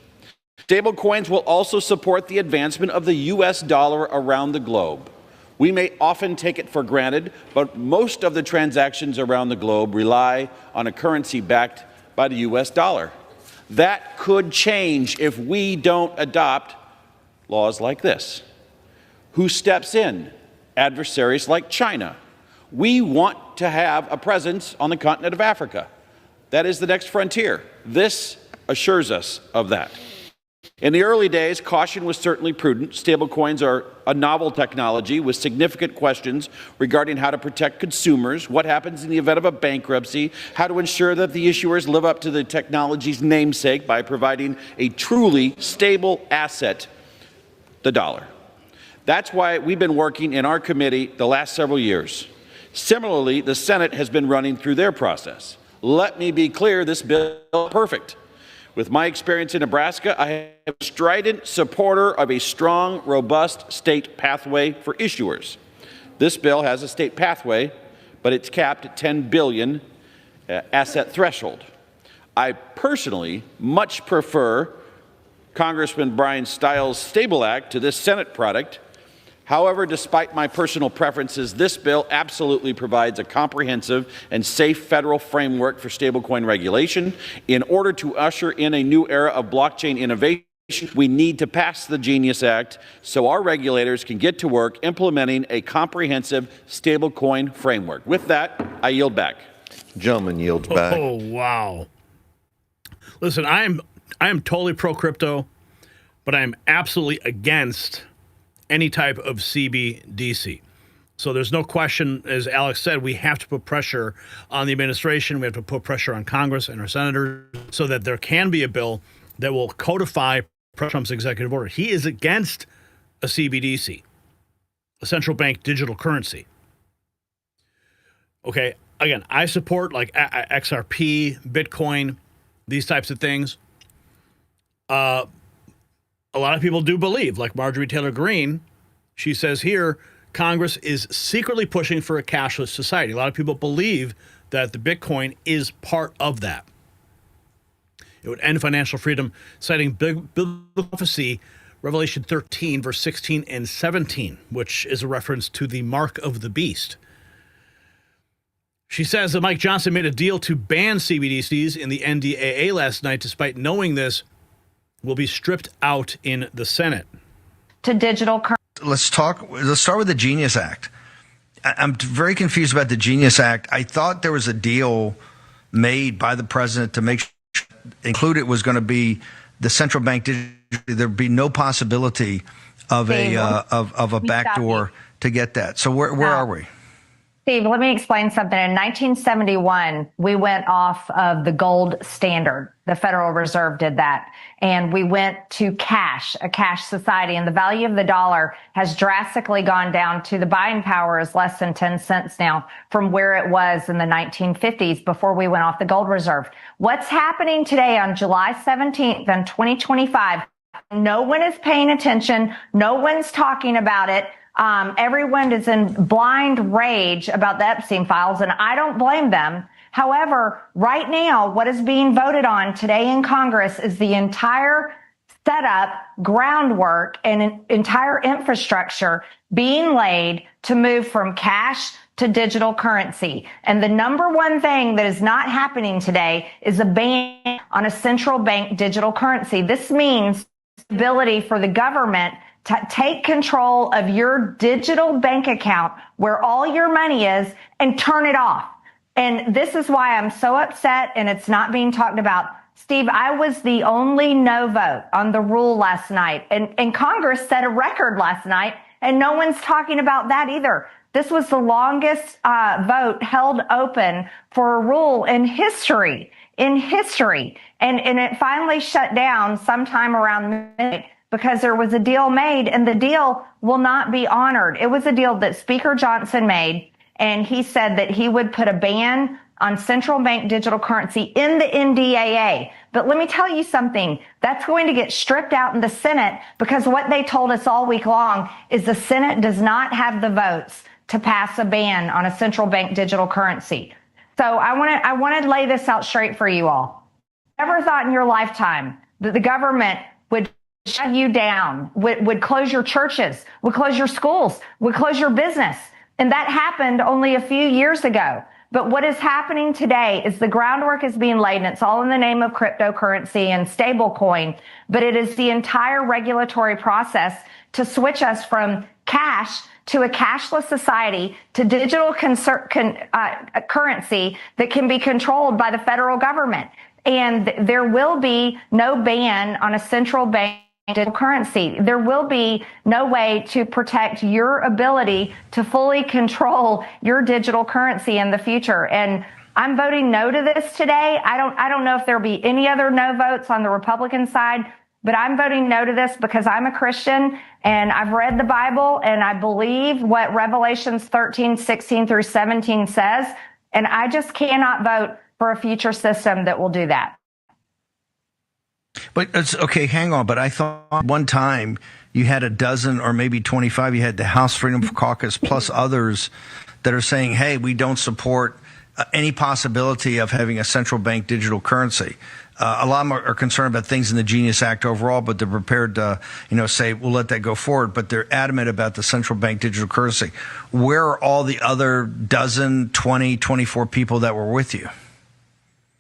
[SPEAKER 16] Stablecoins will also support the advancement of the U.S. dollar around the globe. We may often take it for granted, but most of the transactions around the globe rely on a currency backed by the U.S. dollar. That could change if we don't adopt laws like this. Who steps in? Adversaries like China. We want to have a presence on the continent of Africa. That is the next frontier. This assures us of that. In the early days, caution was certainly prudent. Stablecoins are a novel technology with significant questions regarding how to protect consumers, what happens in the event of a bankruptcy, how to ensure that the issuers live up to the technology's namesake by providing a truly stable asset, the dollar. That's why we've been working in our committee the last several years. Similarly, the Senate has been running through their process. Let me be clear, this bill is perfect. With my experience in Nebraska, I am a strident supporter of a strong, robust state pathway for issuers. This bill has a state pathway, but it's capped at $10 billion asset threshold. I personally much prefer Congressman Brian Stiles' Stable Act to this Senate product. However, despite my personal preferences, this bill absolutely provides a comprehensive and safe federal framework for stablecoin regulation. In order to usher in a new era of blockchain innovation, we need to pass the Genius Act so our regulators can get to work implementing a comprehensive stablecoin framework. With that, I yield back.
[SPEAKER 17] Gentleman yields back.
[SPEAKER 1] Oh, wow. Listen, I am totally pro-crypto, but I am absolutely against any type of CBDC. So there's no question, as Alex said, we have to put pressure on the administration. We have to put pressure on Congress and our senators so that there can be a bill that will codify Trump's executive order. He is against a CBDC, a central bank digital currency. Okay, again, I support like XRP, Bitcoin, these types of things. A lot of people do believe, like Marjorie Taylor Greene, she says here, Congress is secretly pushing for a cashless society. A lot of people believe that the Bitcoin is part of that. It would end financial freedom, citing biblical prophecy, Revelation 13, verse 16 and 17, which is a reference to the mark of the beast. She says that Mike Johnson made a deal to ban CBDCs in the NDAA last night, despite knowing this will be stripped out in the Senate.
[SPEAKER 3] To digital currency. Let's start with the Genius Act. I'm very confused about the Genius Act. I thought there was a deal made by the president to make sure included was going to be the central bank. There'd be no possibility of a backdoor to get that. So where are we?
[SPEAKER 19] Steve, let me explain something. In 1971, we went off of the gold standard. The Federal Reserve did that. And we went to cash, a cash society. And the value of the dollar has drastically gone down to the buying power is less than 10 cents now from where it was in the 1950s before we went off the gold reserve. What's happening today on July 17th in 2025? No one is paying attention. No one's talking about it. Everyone is in blind rage about the Epstein files, and I don't blame them. However, right now, what is being voted on today in Congress is the entire setup, groundwork, and an entire infrastructure being laid to move from cash to digital currency. And the number one thing that is not happening today is a ban on a central bank digital currency. This means the ability for the government to take control of your digital bank account where all your money is and turn it off. And this is why I'm so upset and it's not being talked about. Steve, I was the only no vote on the rule last night. And Congress set a record last night and no one's talking about that either. This was the longest vote held open for a rule in history. And it finally shut down sometime around midnight, because there was a deal made and the deal will not be honored. It was a deal that Speaker Johnson made, and he said that he would put a ban on central bank digital currency in the NDAA. But let me tell you something, that's going to get stripped out in the Senate, because what they told us all week long is the Senate does not have the votes to pass a ban on a central bank digital currency. So I want to lay this out straight for you all. Never thought in your lifetime that the government would shut you down, would close your churches, would close your schools, would close your business. And that happened only a few years ago. But what is happening today is the groundwork is being laid, and it's all in the name of cryptocurrency and stablecoin. But it is the entire regulatory process to switch us from cash to a cashless society to digital currency that can be controlled by the federal government. And there will be no ban on a central bank digital currency. There will be no way to protect your ability to fully control your digital currency in the future. And I'm voting no to this today. I don't know if there'll be any other no votes on the Republican side, but I'm voting no to this because I'm a Christian and I've read the Bible and I believe what Revelations 13, 16 through 17 says. And I just cannot vote for a future system that will do that.
[SPEAKER 3] But it's okay, hang on. But I thought one time you had a dozen or maybe 25. You had the House Freedom Caucus plus others that are saying, hey, we don't support any possibility of having a central bank digital currency. A lot of them are concerned about things in the Genius Act overall, but they're prepared to, say, we'll let that go forward. But they're adamant about the central bank digital currency. Where are all the other dozen, 20, 24 people that were with you?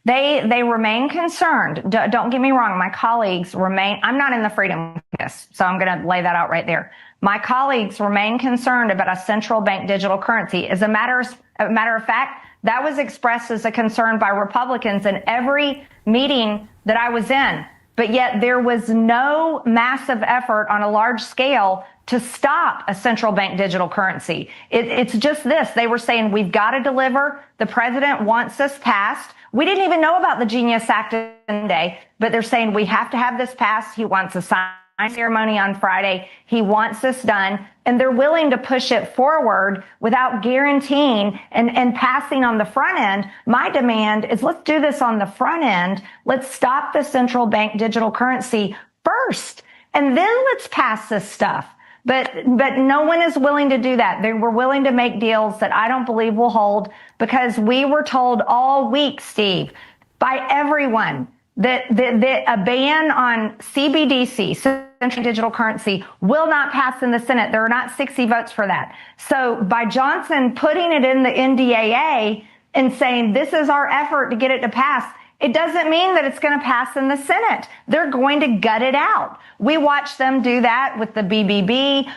[SPEAKER 19] They remain concerned. Don't get me wrong. My colleagues remain. I'm not in the Freedom Caucus, so I'm going to lay that out right there. My colleagues remain concerned about a central bank digital currency. As a matter of fact, that was expressed as a concern by Republicans in every meeting that I was in. but yet there was no massive effort on a large scale to stop a central bank digital currency. It's just this. They were saying, we've got to deliver. The president wants this passed. We didn't even know about the Genius Act today, but they're saying we have to have this passed. He wants a sign ceremony on Friday. He wants this done, and they're willing to push it forward without guaranteeing and passing on the front end. My demand is, let's do this on the front end. Let's stop the central bank digital currency first, and then let's pass this stuff. But no one is willing to do that. They were willing to make deals that I don't believe will hold, because we were told all week, Steve, by everyone, that a ban on CBDC, central digital currency, will not pass in the Senate. There are not 60 votes for that. So by Johnson putting it in the NDAA and saying this is our effort to get it to pass, it doesn't mean that it's going to pass in the Senate. They're going to gut it out. We watched them do that with the BBB.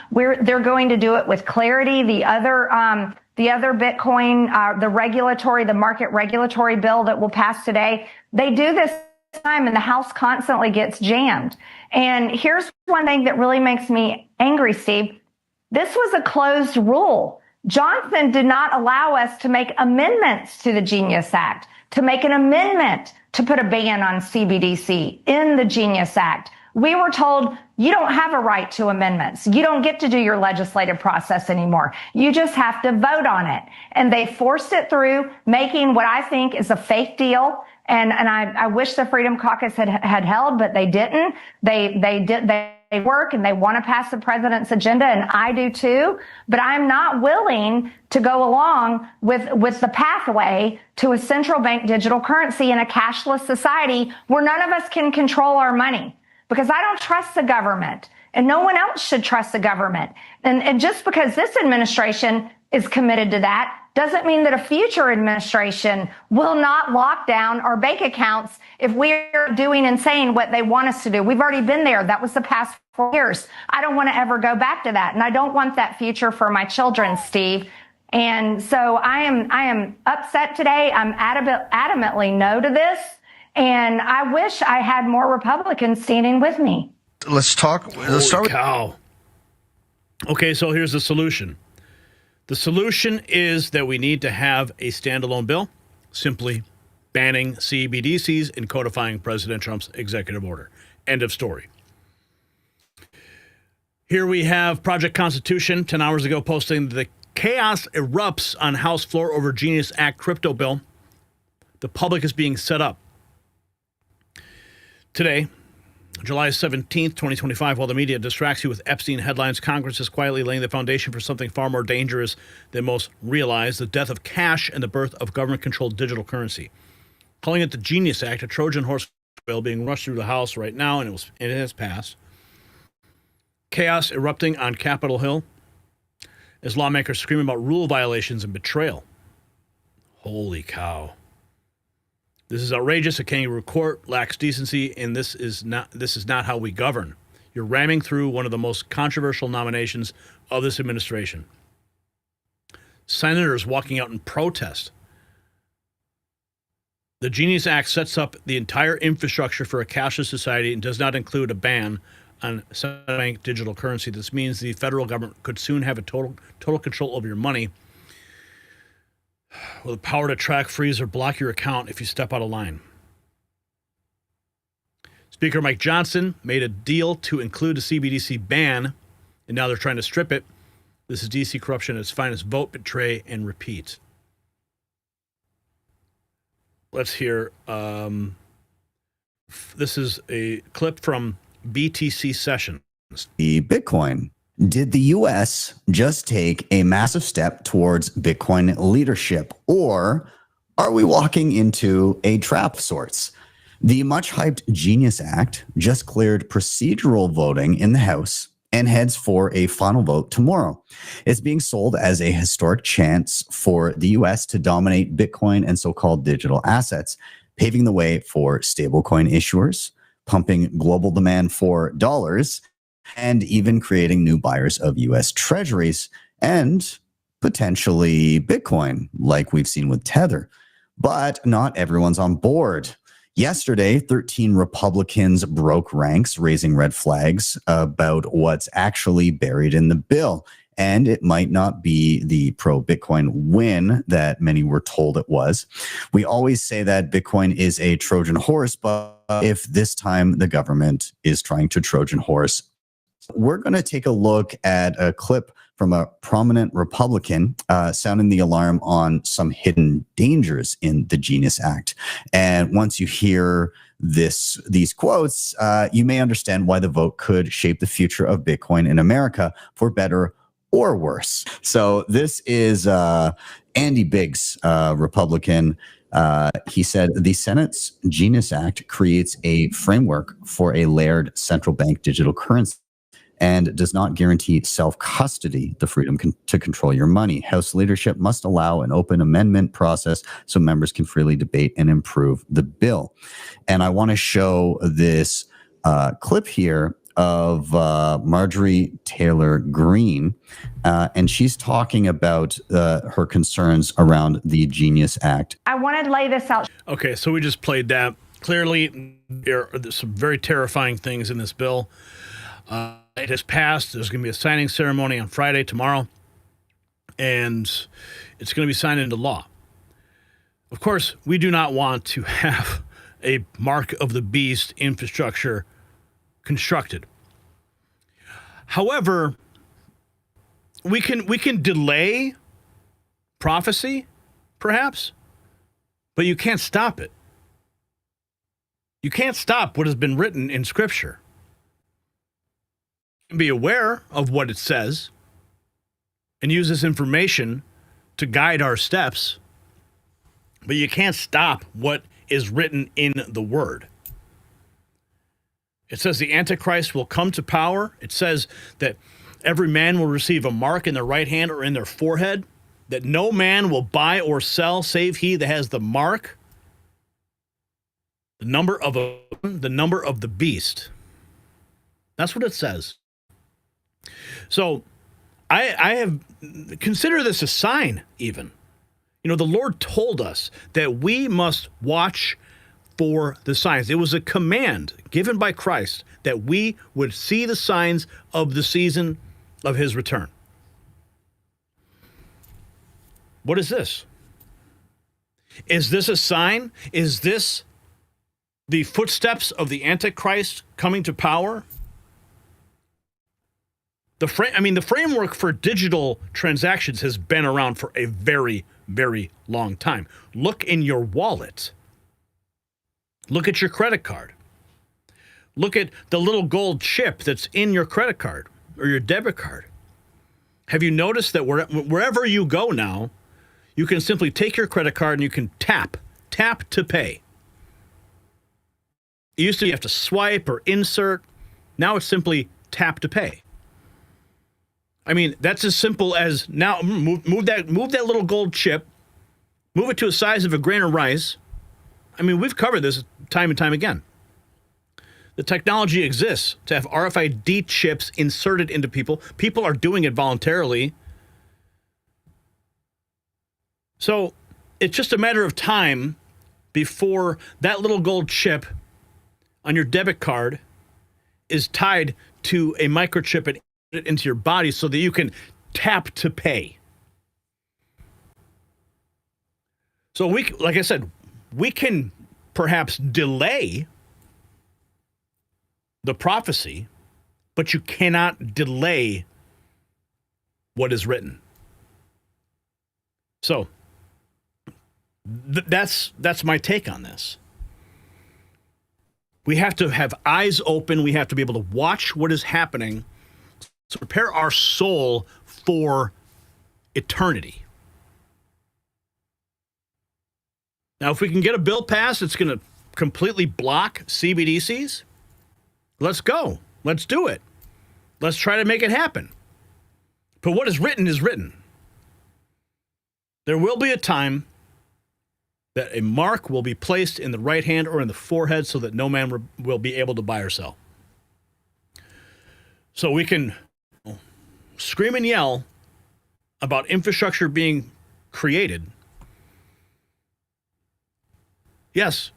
[SPEAKER 19] They're going to do it with Clarity, the other Bitcoin, the market regulatory bill that will pass today. They do this time, and the House constantly gets jammed. And here's one thing that really makes me angry, Steve. This was a closed rule. Johnson did not allow us to make amendments to the Genius Act, to make an amendment to put a ban on CBDC in the Genius Act. We were told, you don't have a right to amendments. You don't get to do your legislative process anymore. You just have to vote on it. And they forced it through, making what I think is a fake deal. And I wish the Freedom Caucus had held, but they didn't. They work and they want to pass the president's agenda, and I do too. But I'm not willing to go along with the pathway to a central bank digital currency in a cashless society where none of us can control our money, because I don't trust the government, and no one else should trust the government. And just because this administration is committed to that doesn't mean that a future administration will not lock down our bank accounts if we're doing and saying what they want us to do. We've already been there. That was the past 4 years. I don't want to ever go back to that. And I don't want that future for my children, Steve. And so I am upset today. I'm adamantly no to this. And I wish I had more Republicans standing with me.
[SPEAKER 3] Let's start with
[SPEAKER 1] cow. Okay, so here's the solution. The solution is that we need to have a standalone bill, simply banning CBDCs and codifying President Trump's executive order. End of story. Here we have Project Constitution 10 hours ago posting the chaos erupts on House floor over Genius Act crypto bill. The public is being set up. Today, July 17th, 2025, while the media distracts you with Epstein headlines, Congress is quietly laying the foundation for something far more dangerous than most realize: the death of cash and the birth of government-controlled digital currency. Calling it the Genius Act, a Trojan horse bill being rushed through the House right now, and it has passed. Chaos erupting on Capitol Hill as lawmakers scream about rule violations and betrayal. Holy cow. This is outrageous. A kangaroo court lacks decency, and this is not how we govern. You're ramming through one of the most controversial nominations of this administration. Senators walking out in protest. The Genius Act sets up the entire infrastructure for a cashless society and does not include a ban on central bank digital currency. This means the federal government could soon have a total control over your money, with the power to track, freeze, or block your account if you step out of line. Speaker Mike Johnson made a deal to include a CBDC ban, and now they're trying to strip it. This is DC corruption at its finest. Vote, betray, and repeat. Let's hear. This is a clip from BTC Sessions.
[SPEAKER 8] The Bitcoin. Did the U.S. just take a massive step towards Bitcoin leadership, or are we walking into a trap of sorts? The much-hyped Genius Act just cleared procedural voting in the House and heads for a final vote tomorrow. It's being sold as a historic chance for the U.S. to dominate Bitcoin and so-called digital assets, paving the way for stablecoin issuers, pumping global demand for dollars, and even creating new buyers of U.S. treasuries and potentially Bitcoin, like we've seen with Tether. But not everyone's on board. Yesterday, 13 Republicans broke ranks, raising red flags about what's actually buried in the bill. And it might not be the pro-Bitcoin win that many were told it was. We always say that Bitcoin is a Trojan horse, but if this time the government is trying to Trojan horse, we're going to take a look at a clip from a prominent Republican sounding the alarm on some hidden dangers in the Genius Act. And once you hear these quotes, you may understand why the vote could shape the future of Bitcoin in America for better or worse. So this is Andy Biggs, Republican. He said the Senate's Genius Act creates a framework for a layered central bank digital currency and does not guarantee self-custody, the freedom to control your money. House leadership must allow an open amendment process so members can freely debate and improve the bill. And I want to show this clip here of Marjorie Taylor Greene, and she's talking about her concerns around the Genius Act.
[SPEAKER 19] I want to lay this out.
[SPEAKER 1] Okay, so we just played that. Clearly, there are some very terrifying things in this bill. It has passed. There's going to be a signing ceremony on Friday, tomorrow, and it's going to be signed into law. Of course, we do not want to have a mark of the beast infrastructure constructed. However, we can delay prophecy, perhaps, but you can't stop it. You can't stop what has been written in Scripture. You can be aware of what it says and use this information to guide our steps, but you can't stop what is written in the Word. It says the Antichrist will come to power. It says that every man will receive a mark in their right hand or in their forehead, that no man will buy or sell save he that has the mark, the number of the beast. That's what it says. So I have consider this a sign even. You know, the Lord told us that we must watch for the signs. It was a command given by Christ that we would see the signs of the season of his return. What is this? Is this a sign? Is this the footsteps of the Antichrist coming to power? The framework for digital transactions has been around for a very, very long time. Look in your wallet. Look at your credit card. Look at the little gold chip that's in your credit card or your debit card. Have you noticed that wherever you go now, you can simply take your credit card and you can tap to pay. It used to be you have to swipe or insert. Now it's simply tap to pay. I mean, that's as simple as now move that little gold chip, move it to the size of a grain of rice. I mean, we've covered this time and time again. The technology exists to have RFID chips inserted into people. People are doing it voluntarily. So it's just a matter of time before that little gold chip on your debit card is tied to a microchip and it into your body so that you can tap to pay. So like I said, we can perhaps delay the prophecy, but you cannot delay what is written. So that's my take on this. We have to have eyes open. We have to be able to watch what is happening to prepare our soul for eternity. Now, if we can get a bill passed, it's going to completely block CBDCs. Let's go. Let's do it. Let's try to make it happen. But what is written is written. There will be a time that a mark will be placed in the right hand or in the forehead so that no man will be able to buy or sell. So we can scream and yell about infrastructure being created. Yes,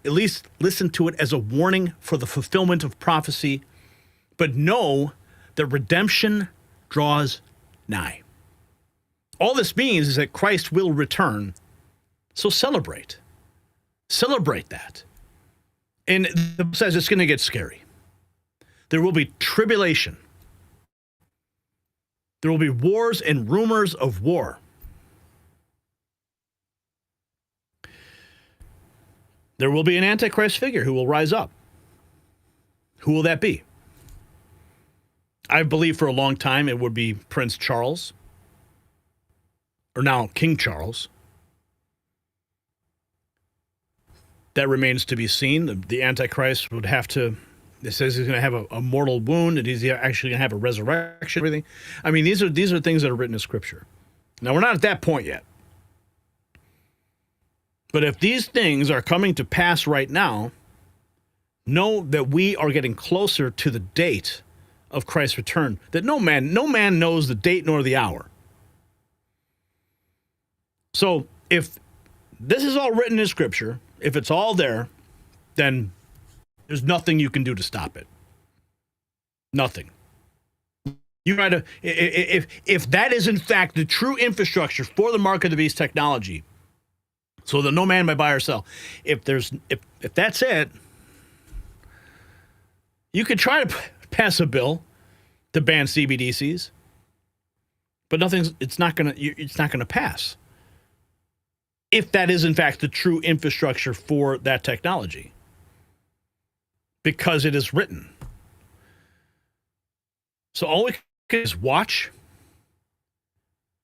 [SPEAKER 1] at least listen to it as a warning for the fulfillment of prophecy, but know that redemption draws nigh. All this means is that Christ will return, so celebrate. Celebrate that. And the Bible says it's going to get scary. There will be tribulation. There will be wars and rumors of war. There will be an Antichrist figure who will rise up. Who will that be? I believe for a long time it would be Prince Charles, or now King Charles. That remains to be seen. The Antichrist would have to, it says he's going to have a mortal wound, and he's actually going to have a resurrection, everything. I mean, these are things that are written in Scripture. Now, we're not at that point yet. But if these things are coming to pass right now, know that we are getting closer to the date of Christ's return, that no man knows the date nor the hour. So if this is all written in Scripture, if it's all there, then there's nothing you can do to stop it. Nothing. You try to, if that is in fact the true infrastructure for the mark of the beast technology, so that no man may buy or sell, if that's it, you could try to pass a bill to ban CBDCs, but it's not gonna pass. If that is in fact the true infrastructure for that technology, because it is written. So all we can is watch,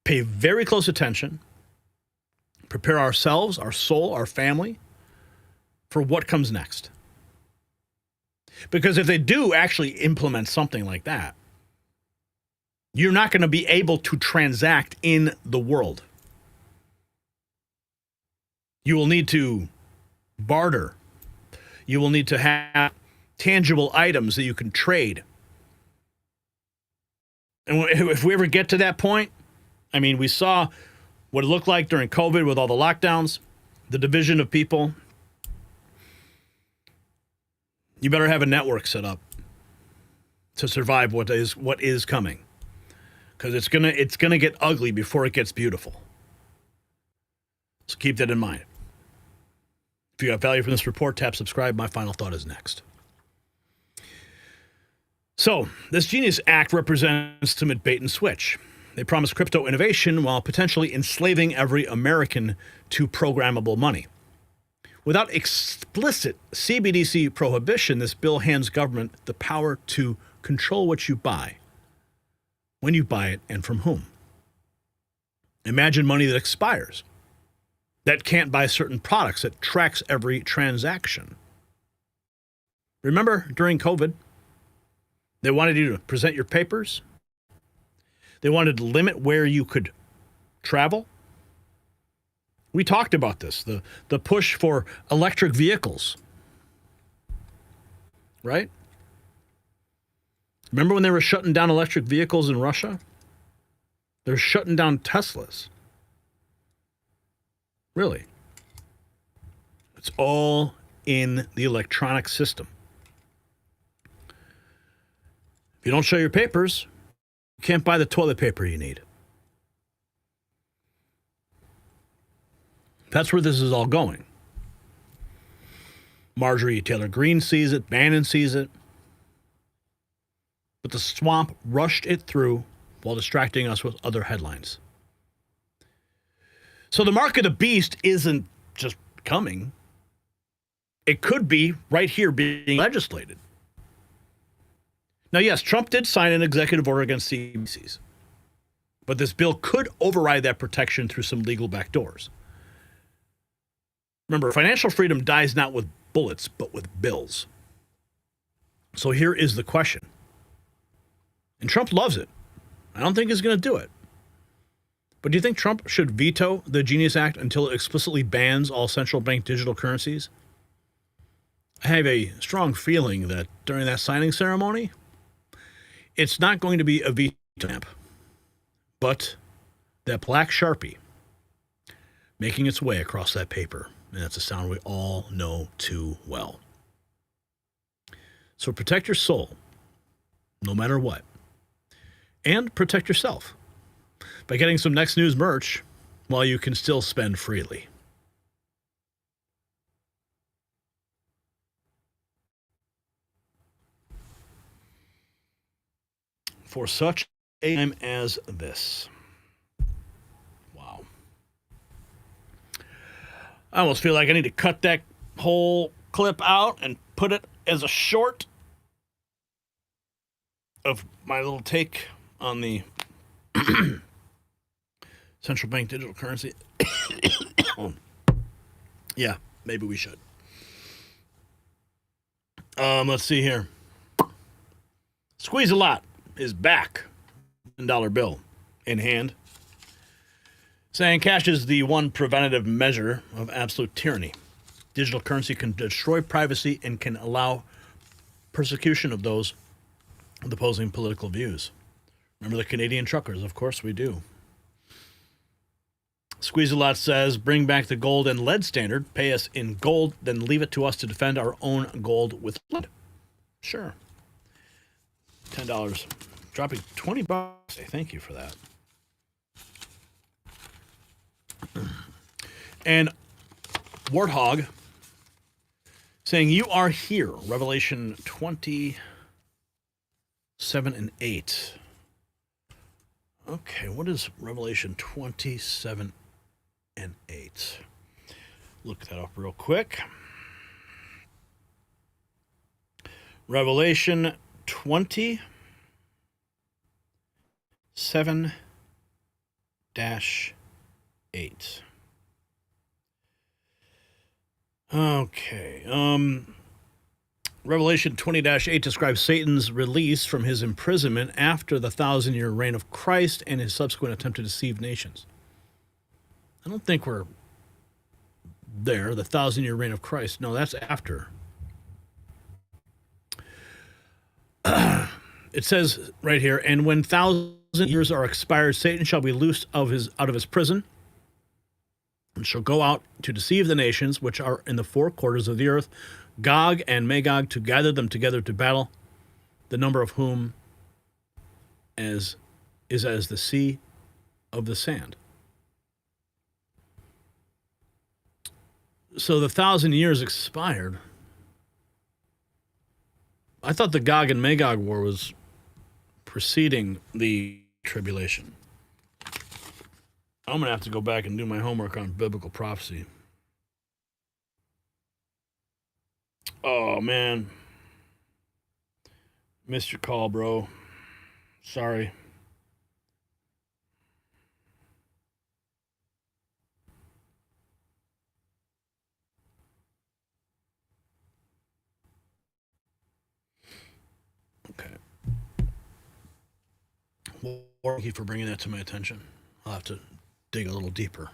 [SPEAKER 1] pay very close attention, prepare ourselves, our soul, our family for what comes next. Because if they do actually implement something like that, you're not going to be able to transact in the world. You will need to barter. You will need to have tangible items that you can trade. And if we ever get to that point, I mean, we saw what it looked like during COVID with all the lockdowns, the division of people. You better have a network set up to survive what is coming, because it's gonna get ugly before it gets beautiful. So keep that in mind. If you got value from this report, tap subscribe. My final thought is next. So this Genius Act represents ultimate bait and switch. They promise crypto innovation while potentially enslaving every American to programmable money. Without explicit CBDC prohibition, this bill hands government the power to control what you buy, when you buy it, and from whom. Imagine money that expires, that can't buy certain products, that tracks every transaction. Remember during COVID, they wanted you to present your papers. They wanted to limit where you could travel. We talked about this, the push for electric vehicles, right? Remember when they were shutting down electric vehicles in Russia? They're shutting down Teslas. Really. It's all in the electronic system. If you don't show your papers, you can't buy the toilet paper you need. That's where this is all going. Marjorie Taylor Greene sees it, Bannon sees it. But the swamp rushed it through while distracting us with other headlines. So the mark of the beast isn't just coming. It could be right here being legislated. Now, yes, Trump did sign an executive order against CBDCs, but this bill could override that protection through some legal backdoors. Remember, financial freedom dies not with bullets, but with bills. So here is the question. And Trump loves it. I don't think he's going to do it. But do you think Trump should veto the Genius Act until it explicitly bans all central bank digital currencies? I have a strong feeling that during that signing ceremony, it's not going to be a veto stamp, but that black Sharpie making its way across that paper. And that's a sound we all know too well. So protect your soul, no matter what. And protect yourself by getting some Next News merch while you can still spend freely. For such a time as this. Wow. I almost feel like I need to cut that whole clip out and put it as a short of my little take on the central bank digital currency. Yeah, maybe we should. Let's see here. Squeeze-a-lot is back. $1 bill in hand, saying cash is the one preventative measure of absolute tyranny. Digital currency can destroy privacy and can allow persecution of those with opposing political views. Remember the Canadian truckers? Of course we do. Squeeze-a-lot says, bring back the gold and lead standard. Pay us in gold, then leave it to us to defend our own gold with lead. Sure. $10. Dropping $20. Thank you for that. And Warthog saying, you are here. Revelation 27 and 8. Okay, what is Revelation 27 and 8? Look that up real quick. Revelation 27-8. Okay. Revelation 20-8 describes Satan's release from his imprisonment after the 1,000-year reign of Christ and his subsequent attempt to deceive nations. I don't think we're there, the 1,000-year reign of Christ. No, that's after. It says right here, and when 1,000 years are expired, Satan shall be loosed out of his prison and shall go out to deceive the nations which are in the four quarters of the earth, Gog and Magog, to gather them together to battle, the number of whom is as the sea of the sand. So the 1,000 years expired. I thought the Gog and Magog war was preceding the tribulation. I'm going to have to go back and do my homework on biblical prophecy. Oh, man. Missed your call, bro. Sorry. Okay. Well, thank you for bringing that to my attention. I'll have to dig a little deeper.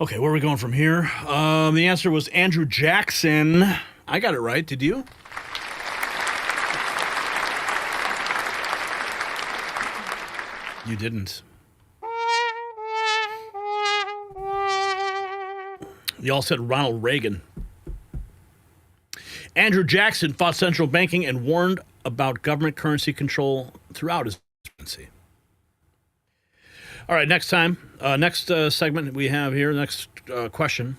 [SPEAKER 1] Okay, where are we going from here? The answer was Andrew Jackson. I got it right. Did you? You didn't. Y'all said Ronald Reagan. Andrew Jackson fought central banking and warned about government currency control throughout his presidency. All right, next segment we have here, next question.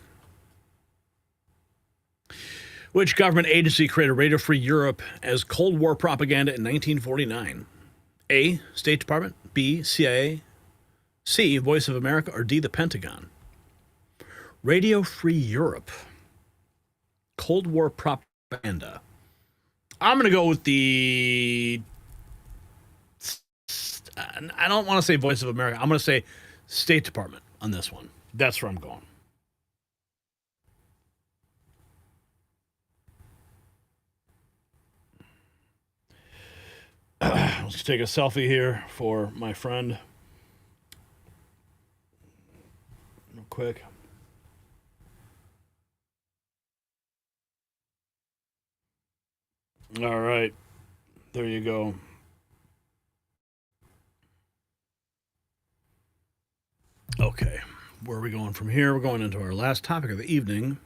[SPEAKER 1] Which government agency created Radio Free Europe as Cold War propaganda in 1949? A, State Department, B, CIA, C, Voice of America, or D, the Pentagon? Radio Free Europe, Cold War propaganda. I'm going to go with the... I don't want to say Voice of America. I'm going to say State Department on this one. That's where I'm going. Let's take a selfie here for my friend. Real quick. All right. There you go. Okay. Where are we going from here? We're going into our last topic of the evening.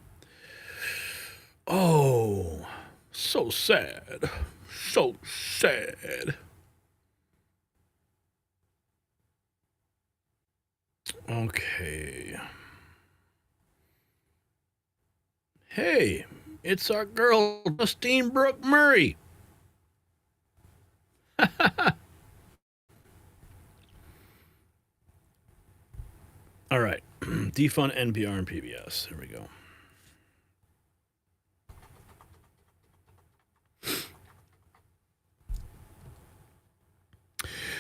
[SPEAKER 1] Oh, so sad. So sad. Okay. Hey, it's our girl, Justine Brooke Murray. All right. Defund NPR and PBS. Here we go.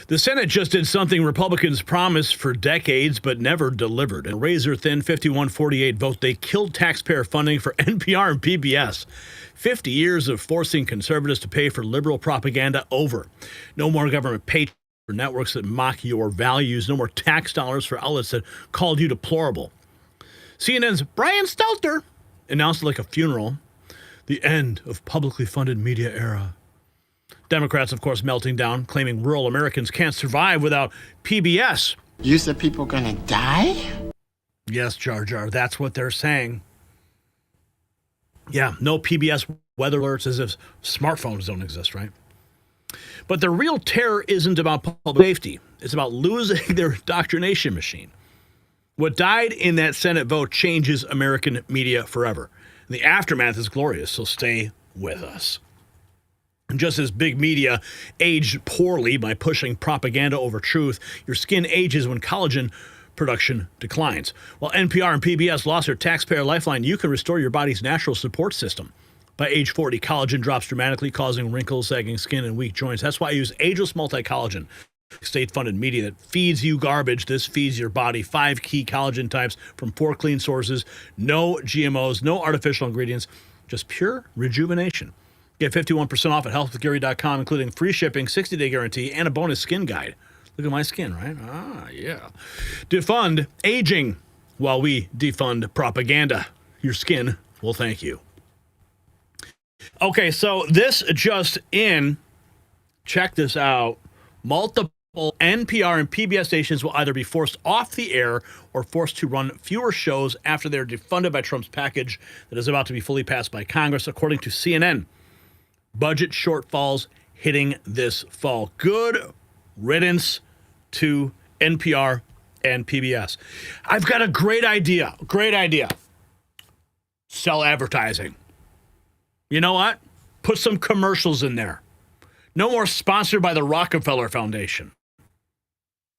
[SPEAKER 1] The Senate just did something Republicans promised for decades but never delivered. In a razor-thin 51-48 vote, they killed taxpayer funding for NPR and PBS. 50 years of forcing conservatives to pay for liberal propaganda over. No more government pay for networks that mock your values. No more tax dollars for outlets that called you deplorable. CNN's Brian Stelter announced like a funeral the end of publicly funded media era. Democrats, of course, melting down, claiming rural Americans can't survive without PBS.
[SPEAKER 10] You said people are going to die?
[SPEAKER 1] Yes, Jar Jar, that's what they're saying. Yeah, no PBS weather alerts as if smartphones don't exist, right? But the real terror isn't about public safety. It's about losing their indoctrination machine. What died in that Senate vote changes American media forever. And the aftermath is glorious, so stay with us. And just as big media aged poorly by pushing propaganda over truth, your skin ages when collagen production declines. While NPR and PBS lost their taxpayer lifeline, you can restore your body's natural support system. By age 40, collagen drops dramatically, causing wrinkles, sagging skin, and weak joints. That's why I use Ageless Multi-Collagen. State-funded media that feeds you garbage. This feeds your body 5 key collagen types from 4 clean sources. No GMOs, no artificial ingredients, just pure rejuvenation. Get 51% off at healthwithgary.com, including free shipping, 60-day guarantee, and a bonus skin guide. Look at my skin, right? Ah, yeah. Defund aging while we defund propaganda. Your skin will thank you. Okay, so this just in. Check this out. Multiple NPR and PBS stations will either be forced off the air or forced to run fewer shows after they're defunded by Trump's package that is about to be fully passed by Congress, according to CNN. Budget shortfalls hitting this fall. Good riddance to NPR and PBS. I've got a great idea. Great idea. Sell advertising. You know what? Put some commercials in there. No more sponsored by the Rockefeller Foundation.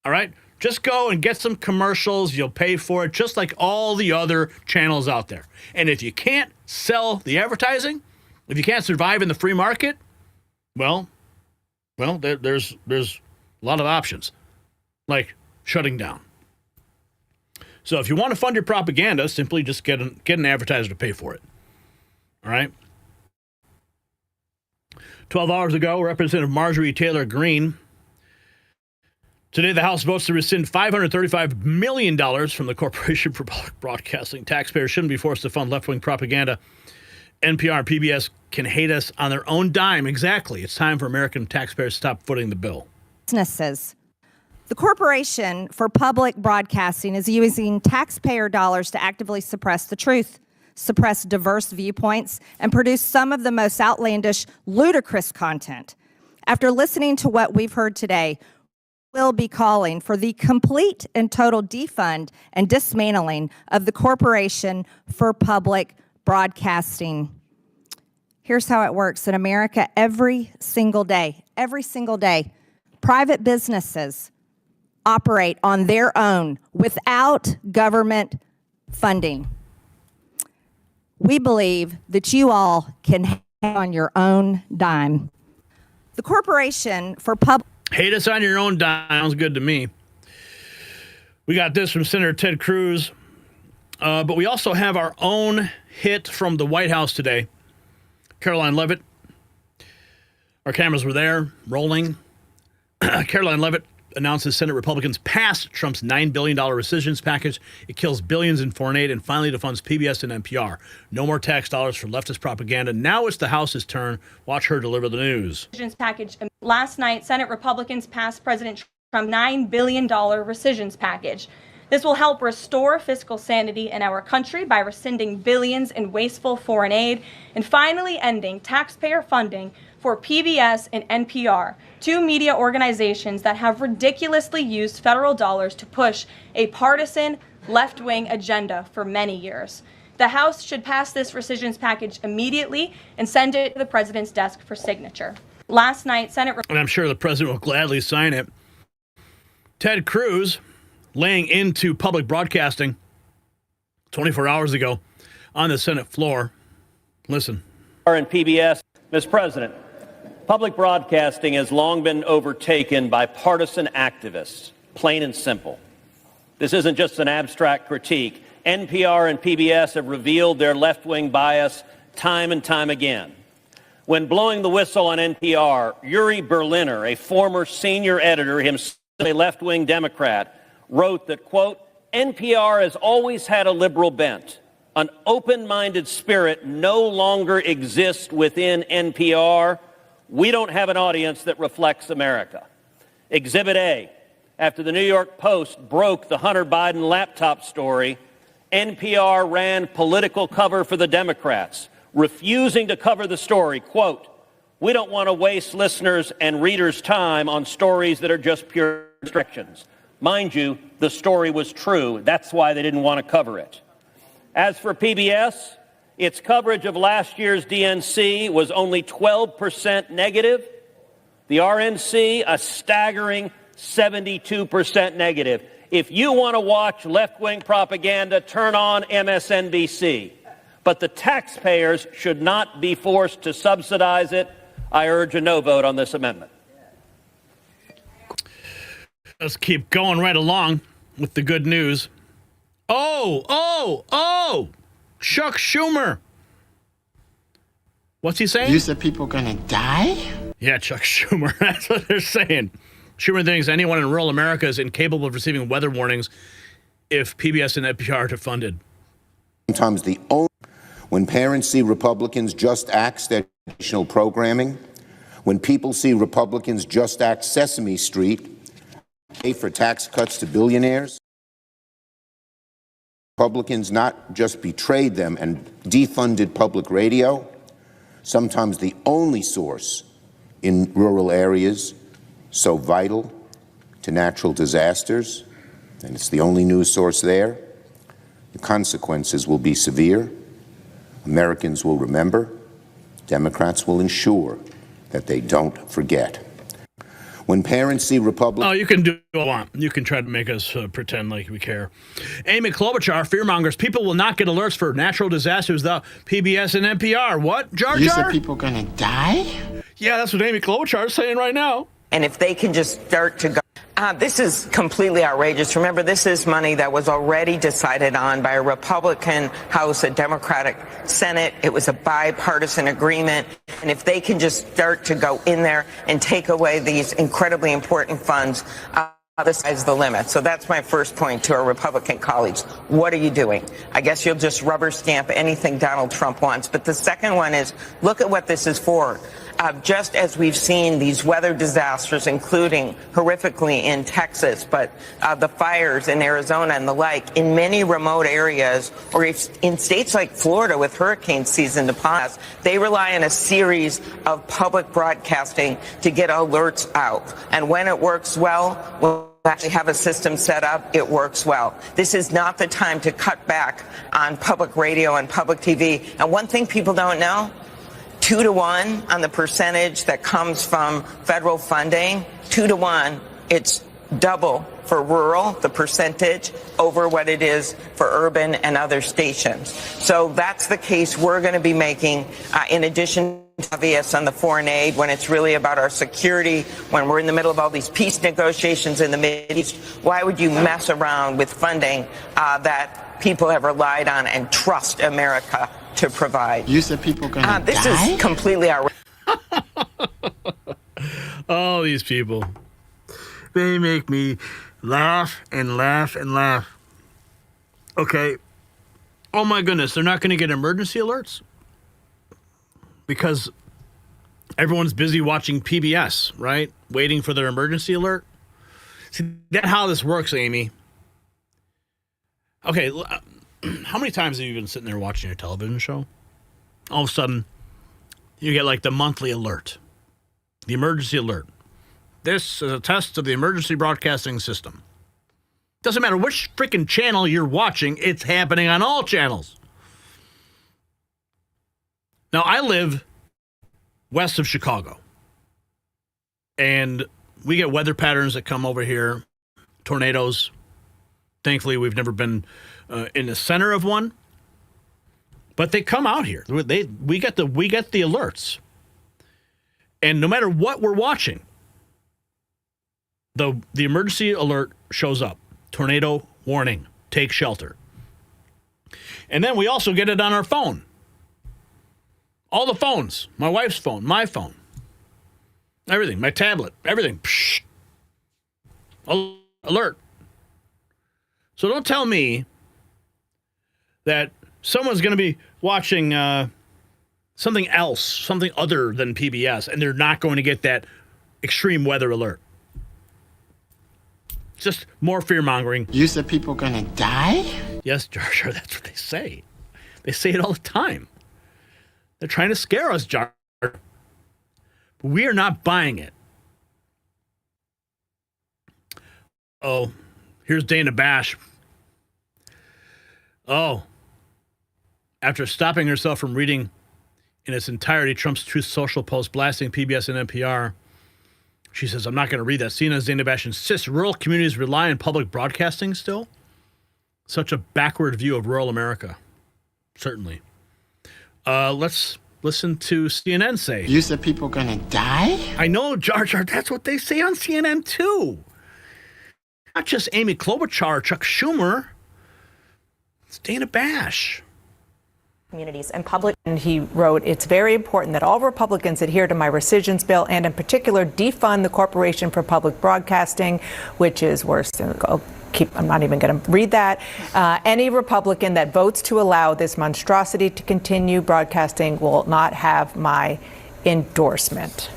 [SPEAKER 1] All right? Just go and get some commercials. You'll pay for it just like all the other channels out there. And if you can't sell the advertising, if you can't survive in the free market, well, there's a lot of options, like shutting down. So if you want to fund your propaganda, simply just get an advertiser to pay for it. All right? 12 hours ago, Representative Marjorie Taylor Greene. Today, the House votes to rescind $535 million from the Corporation for Public Broadcasting. Taxpayers shouldn't be forced to fund left-wing propaganda. NPR and PBS can hate us on their own dime. Exactly. It's time for American taxpayers to stop footing the bill.
[SPEAKER 20] Businesses. The Corporation for Public Broadcasting is using taxpayer dollars to actively suppress the truth, suppress diverse viewpoints, and produce some of the most outlandish, ludicrous content. After listening to what we've heard today, we'll be calling for the complete and total defund and dismantling of the Corporation for Public Broadcasting. Here's how it works in America every single day, private businesses operate on their own without government funding. We believe that you all can hate on your own dime. The Corporation for Public...
[SPEAKER 1] Hate us on your own dime. Sounds good to me. We got this from Senator Ted Cruz. But we also have our own hit from the White House today. Karoline Leavitt. Our cameras were there, rolling. Karoline Leavitt announces Senate Republicans passed Trump's $9 billion rescissions package. It kills billions in foreign aid and finally defunds PBS and NPR. No more tax dollars for leftist propaganda. Now it's the House's turn. Watch her deliver the news.
[SPEAKER 15] Rescissions package. Last night, Senate Republicans passed President Trump's $9 billion rescissions package. This will help restore fiscal sanity in our country by rescinding billions in wasteful foreign aid and finally ending taxpayer funding for PBS and NPR, two media organizations that have ridiculously used federal dollars to push a partisan left-wing agenda for many years. The House should pass this rescissions package immediately and send it to the president's desk for signature. Last night, Senate...
[SPEAKER 1] And I'm sure the president will gladly sign it. Ted Cruz laying into public broadcasting 24 hours ago on the Senate floor. Listen.
[SPEAKER 18] And PBS, Mr. President, public broadcasting has long been overtaken by partisan activists, plain and simple. This isn't just an abstract critique. NPR and PBS have revealed their left-wing bias time and time again. When blowing the whistle on NPR, Yuri Berliner, a former senior editor, himself a left-wing Democrat, wrote that, quote, NPR has always had a liberal bent. An open-minded spirit no longer exists within NPR. We don't have an audience that reflects America. Exhibit A, after the New York Post broke the Hunter Biden laptop story, NPR ran political cover for the Democrats, refusing to cover the story. Quote, we don't want to waste listeners' and readers' time on stories that are just pure distractions. Mind you, the story was true. That's why they didn't want to cover it. As for PBS, its coverage of last year's DNC was only 12% negative. The RNC, a staggering 72% negative. If you want to watch left-wing propaganda, turn on MSNBC. But the taxpayers should not be forced to subsidize it. I urge a no vote on this amendment.
[SPEAKER 1] Let's keep going right along with the good news. Chuck Schumer. What's he saying?
[SPEAKER 10] You said people gonna die?
[SPEAKER 1] Yeah, Chuck Schumer. That's what they're saying. Schumer thinks anyone in rural America is incapable of receiving weather warnings if PBS and NPR are defunded.
[SPEAKER 21] Sometimes when parents see Republicans just act educational programming, when people see Republicans just act Sesame Street, pay for tax cuts to billionaires, Republicans not just betrayed them and defunded public radio, sometimes the only source in rural areas so vital to natural disasters, and it's the only news source there. The consequences will be severe. Americans will remember. Democrats will ensure that they don't forget. When parents see Republicans...
[SPEAKER 1] Oh, you can do what you want. You can try to make us pretend like we care. Amy Klobuchar fearmongers people will not get alerts for natural disasters without PBS and NPR. What, Jar Jar?
[SPEAKER 10] You said people gonna die?
[SPEAKER 1] Yeah, that's what Amy Klobuchar is saying right now.
[SPEAKER 22] And if they can just start to go... this is completely outrageous. Remember, this is money that was already decided on by a Republican House, a Democratic Senate. It was a bipartisan agreement. And if they can just start to go in there and take away these incredibly important funds, the sky's the limit. So that's my first point to our Republican colleagues. What are you doing? I guess you'll just rubber stamp anything Donald Trump wants. But the second one is, look at what this is for. Just as we've seen these weather disasters, including horrifically in Texas, but the fires in Arizona and the like, in many remote areas, or if in states like Florida with hurricane season upon us, they rely on a series of public broadcasting to get alerts out. And when it works well, we'll actually have a system set up, it works well. This is not the time to cut back on public radio and public TV. And one thing people don't know, 2-to-1 on the percentage that comes from federal funding, 2-to-1, it's double for rural, the percentage, over what it is for urban and other stations. So that's the case we're going to be making, in addition to obvious on the foreign aid, when it's really about our security, when we're in the middle of all these peace negotiations in the Mideast. Why would you mess around with funding that people have relied on and trust America to provide?
[SPEAKER 10] You said people gonna die?
[SPEAKER 22] This is completely outrageous.
[SPEAKER 1] Oh, these people. They make me laugh and laugh and laugh. Okay. Oh my goodness, they're not going to get emergency alerts? Because everyone's busy watching PBS, right? Waiting for their emergency alert. See, that's how this works, Amy. Okay, how many times have you been sitting there watching your television show? All of a sudden, you get like the monthly alert, the emergency alert. This is a test of the emergency broadcasting system. Doesn't matter which freaking channel you're watching, it's happening on all channels. Now, I live west of Chicago, and we get weather patterns that come over here, tornadoes. Thankfully, we've never been in the center of one, but they come out here. We get the alerts, and no matter what we're watching, the emergency alert shows up. Tornado warning, take shelter. And then we also get it on our phone. All the phones, my wife's phone, my phone, everything, my tablet, everything. Psh, alert. So don't tell me that someone's going to be watching something else, something other than PBS, and they're not going to get that extreme weather alert. Just more fear-mongering.
[SPEAKER 10] You said people gonna die?
[SPEAKER 1] Yes, Jar Jar, that's what they say. They say it all the time. They're trying to scare us, Jar Jar. But we are not buying it. Oh, here's Dana Bash. Oh, after stopping herself from reading in its entirety Trump's Truth Social post blasting PBS and NPR, she says, I'm not going to read that. CNN's Dana Bash insists rural communities rely on public broadcasting still? Such a backward view of rural America. Certainly. Let's listen to CNN say.
[SPEAKER 10] You said people gonna die?
[SPEAKER 1] I know, Jar Jar. That's what they say on CNN, too. Not just Amy Klobuchar or Chuck Schumer. It's Dana Bash.
[SPEAKER 2] Communities and public. And he wrote, it's very important that all Republicans adhere to my rescissions bill and in particular defund the Corporation for Public Broadcasting, which is worse than, I'm not even going to read that. Any Republican that votes to allow this monstrosity to continue broadcasting will not have my endorsement.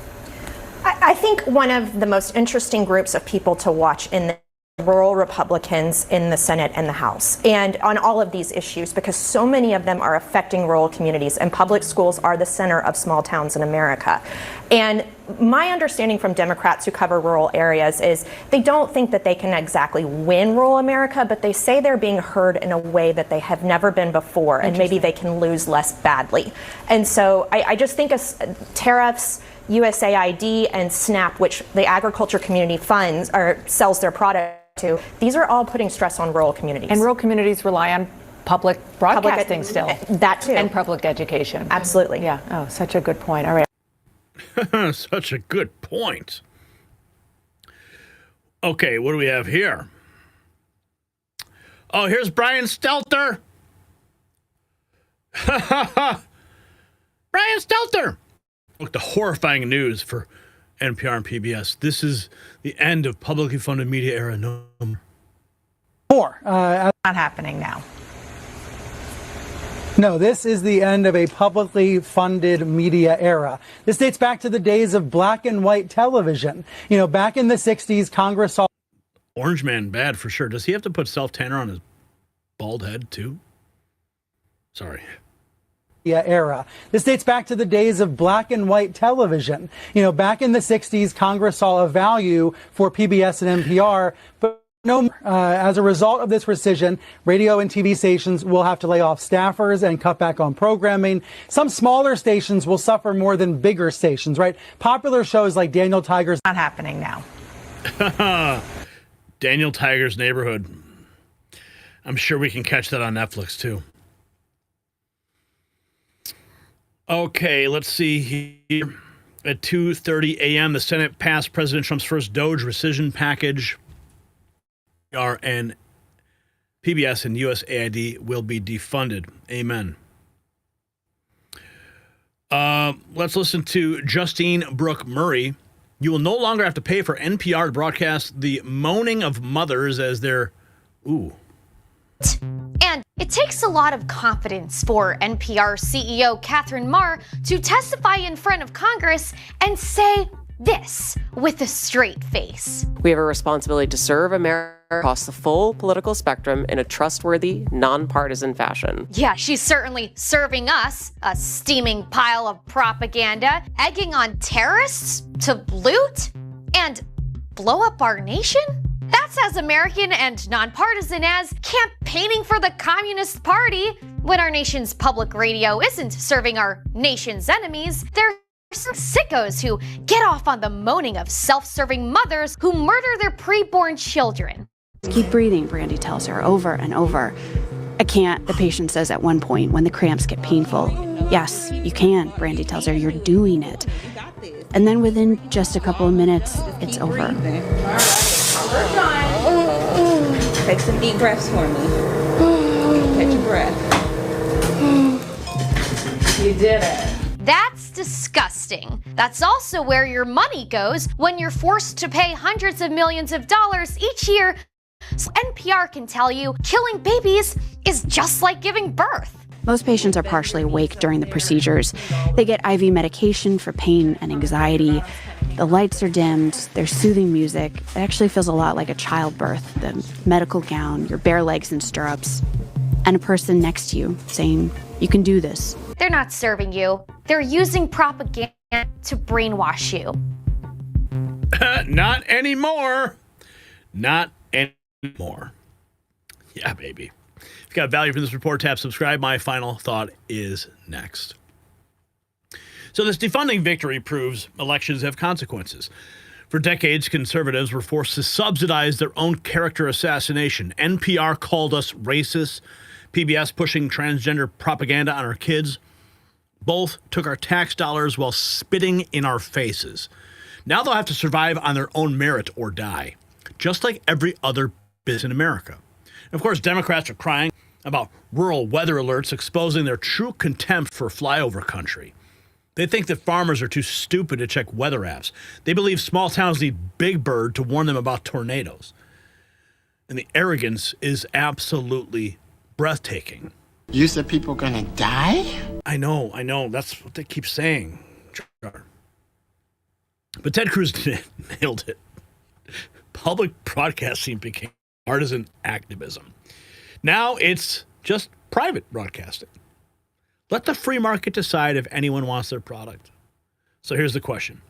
[SPEAKER 9] I think one of the most interesting groups of people to watch in the rural Republicans in the Senate and the House, and on all of these issues, because so many of them are affecting rural communities, and public schools are the center of small towns in America. And my understanding from Democrats who cover rural areas is they don't think that they can exactly win rural America, but they say they're being heard in a way that they have never been before, and maybe they can lose less badly. And so I just think tariffs, USAID, and SNAP, which the agriculture community funds or sells their product to, these are all putting stress on rural communities.
[SPEAKER 2] And rural communities rely on public broadcasting still.
[SPEAKER 9] That too.
[SPEAKER 2] And public education.
[SPEAKER 9] Absolutely.
[SPEAKER 2] Yeah. Oh, such a good point. All right.
[SPEAKER 1] Such a good point. Okay, what do we have here? Oh, here's Brian Stelter. Brian Stelter. Look, the horrifying news for NPR and PBS. This is the end of publicly funded media era. No
[SPEAKER 23] more.
[SPEAKER 2] Not happening now.
[SPEAKER 23] No, this is the end of a publicly funded media era. This dates back to the days of black and white television. You know, back in the 60s, Congress saw...
[SPEAKER 1] Orange Man, bad for sure. Does he have to put self-tanner on his bald head, too? Sorry.
[SPEAKER 23] Era. This dates back to the days of black and white television. You know, back in the 60s, Congress saw a value for PBS and NPR, but no, as a result of this rescission, radio and TV stations will have to lay off staffers and cut back on programming. Some smaller stations will suffer more than bigger stations, right? Popular shows like Daniel Tiger's...
[SPEAKER 2] Not happening now.
[SPEAKER 1] Daniel Tiger's Neighborhood. I'm sure we can catch that on Netflix, too. Okay, let's see here. At 2:30 a.m., the Senate passed President Trump's first DOJ rescission package. And PBS and USAID will be defunded. Amen. Let's listen to Justine Brooke Murray. You will no longer have to pay for NPR to broadcast the moaning of mothers as their
[SPEAKER 24] And it takes a lot of confidence for NPR CEO Catherine Maher to testify in front of Congress and say this with a straight face.
[SPEAKER 6] We have a responsibility to serve America across the full political spectrum in a trustworthy, nonpartisan fashion.
[SPEAKER 24] Yeah, she's certainly serving us, a steaming pile of propaganda, egging on terrorists to loot and blow up our nation? That's as American and nonpartisan as campaigning for the Communist Party when our nation's public radio isn't serving our nation's enemies. They're sickos who get off on the moaning of self-serving mothers who murder their preborn children.
[SPEAKER 11] Keep breathing, Brandy tells her over and over. I can't, the patient says at one point when the cramps get painful. Yes, you can, Brandy tells her. You're doing it. And then within just a couple of minutes, it's over.
[SPEAKER 12] All right, we're done. Take some deep breaths for me. Catch your breath. You did it.
[SPEAKER 24] That's disgusting. That's also where your money goes when you're forced to pay hundreds of millions of dollars each year. So NPR can tell you killing babies is just like giving birth.
[SPEAKER 11] Most patients are partially awake during the procedures. They get IV medication for pain and anxiety. The lights are dimmed. There's soothing music. It actually feels a lot like a childbirth. The medical gown, your bare legs in stirrups, and a person next to you saying, "You can do this."
[SPEAKER 24] They're not serving you. They're using propaganda to brainwash you.
[SPEAKER 1] Not anymore. Not anymore. Yeah, baby. If you got value from this report, tap subscribe. My final thought is next. So this defunding victory proves elections have consequences. For decades, conservatives were forced to subsidize their own character assassination. NPR called us racist. PBS pushing transgender propaganda on our kids. Both took our tax dollars while spitting in our faces. Now they'll have to survive on their own merit or die, just like every other business in America. And of course, Democrats are crying about rural weather alerts exposing their true contempt for flyover country. They think that farmers are too stupid to check weather apps. They believe small towns need Big Bird to warn them about tornadoes. And the arrogance is absolutely breathtaking.
[SPEAKER 10] You said people gonna die?
[SPEAKER 1] I know. That's what they keep saying. But Ted Cruz nailed it. Public broadcasting became partisan activism. Now it's just private broadcasting. Let the free market decide if anyone wants their product. So here's the question.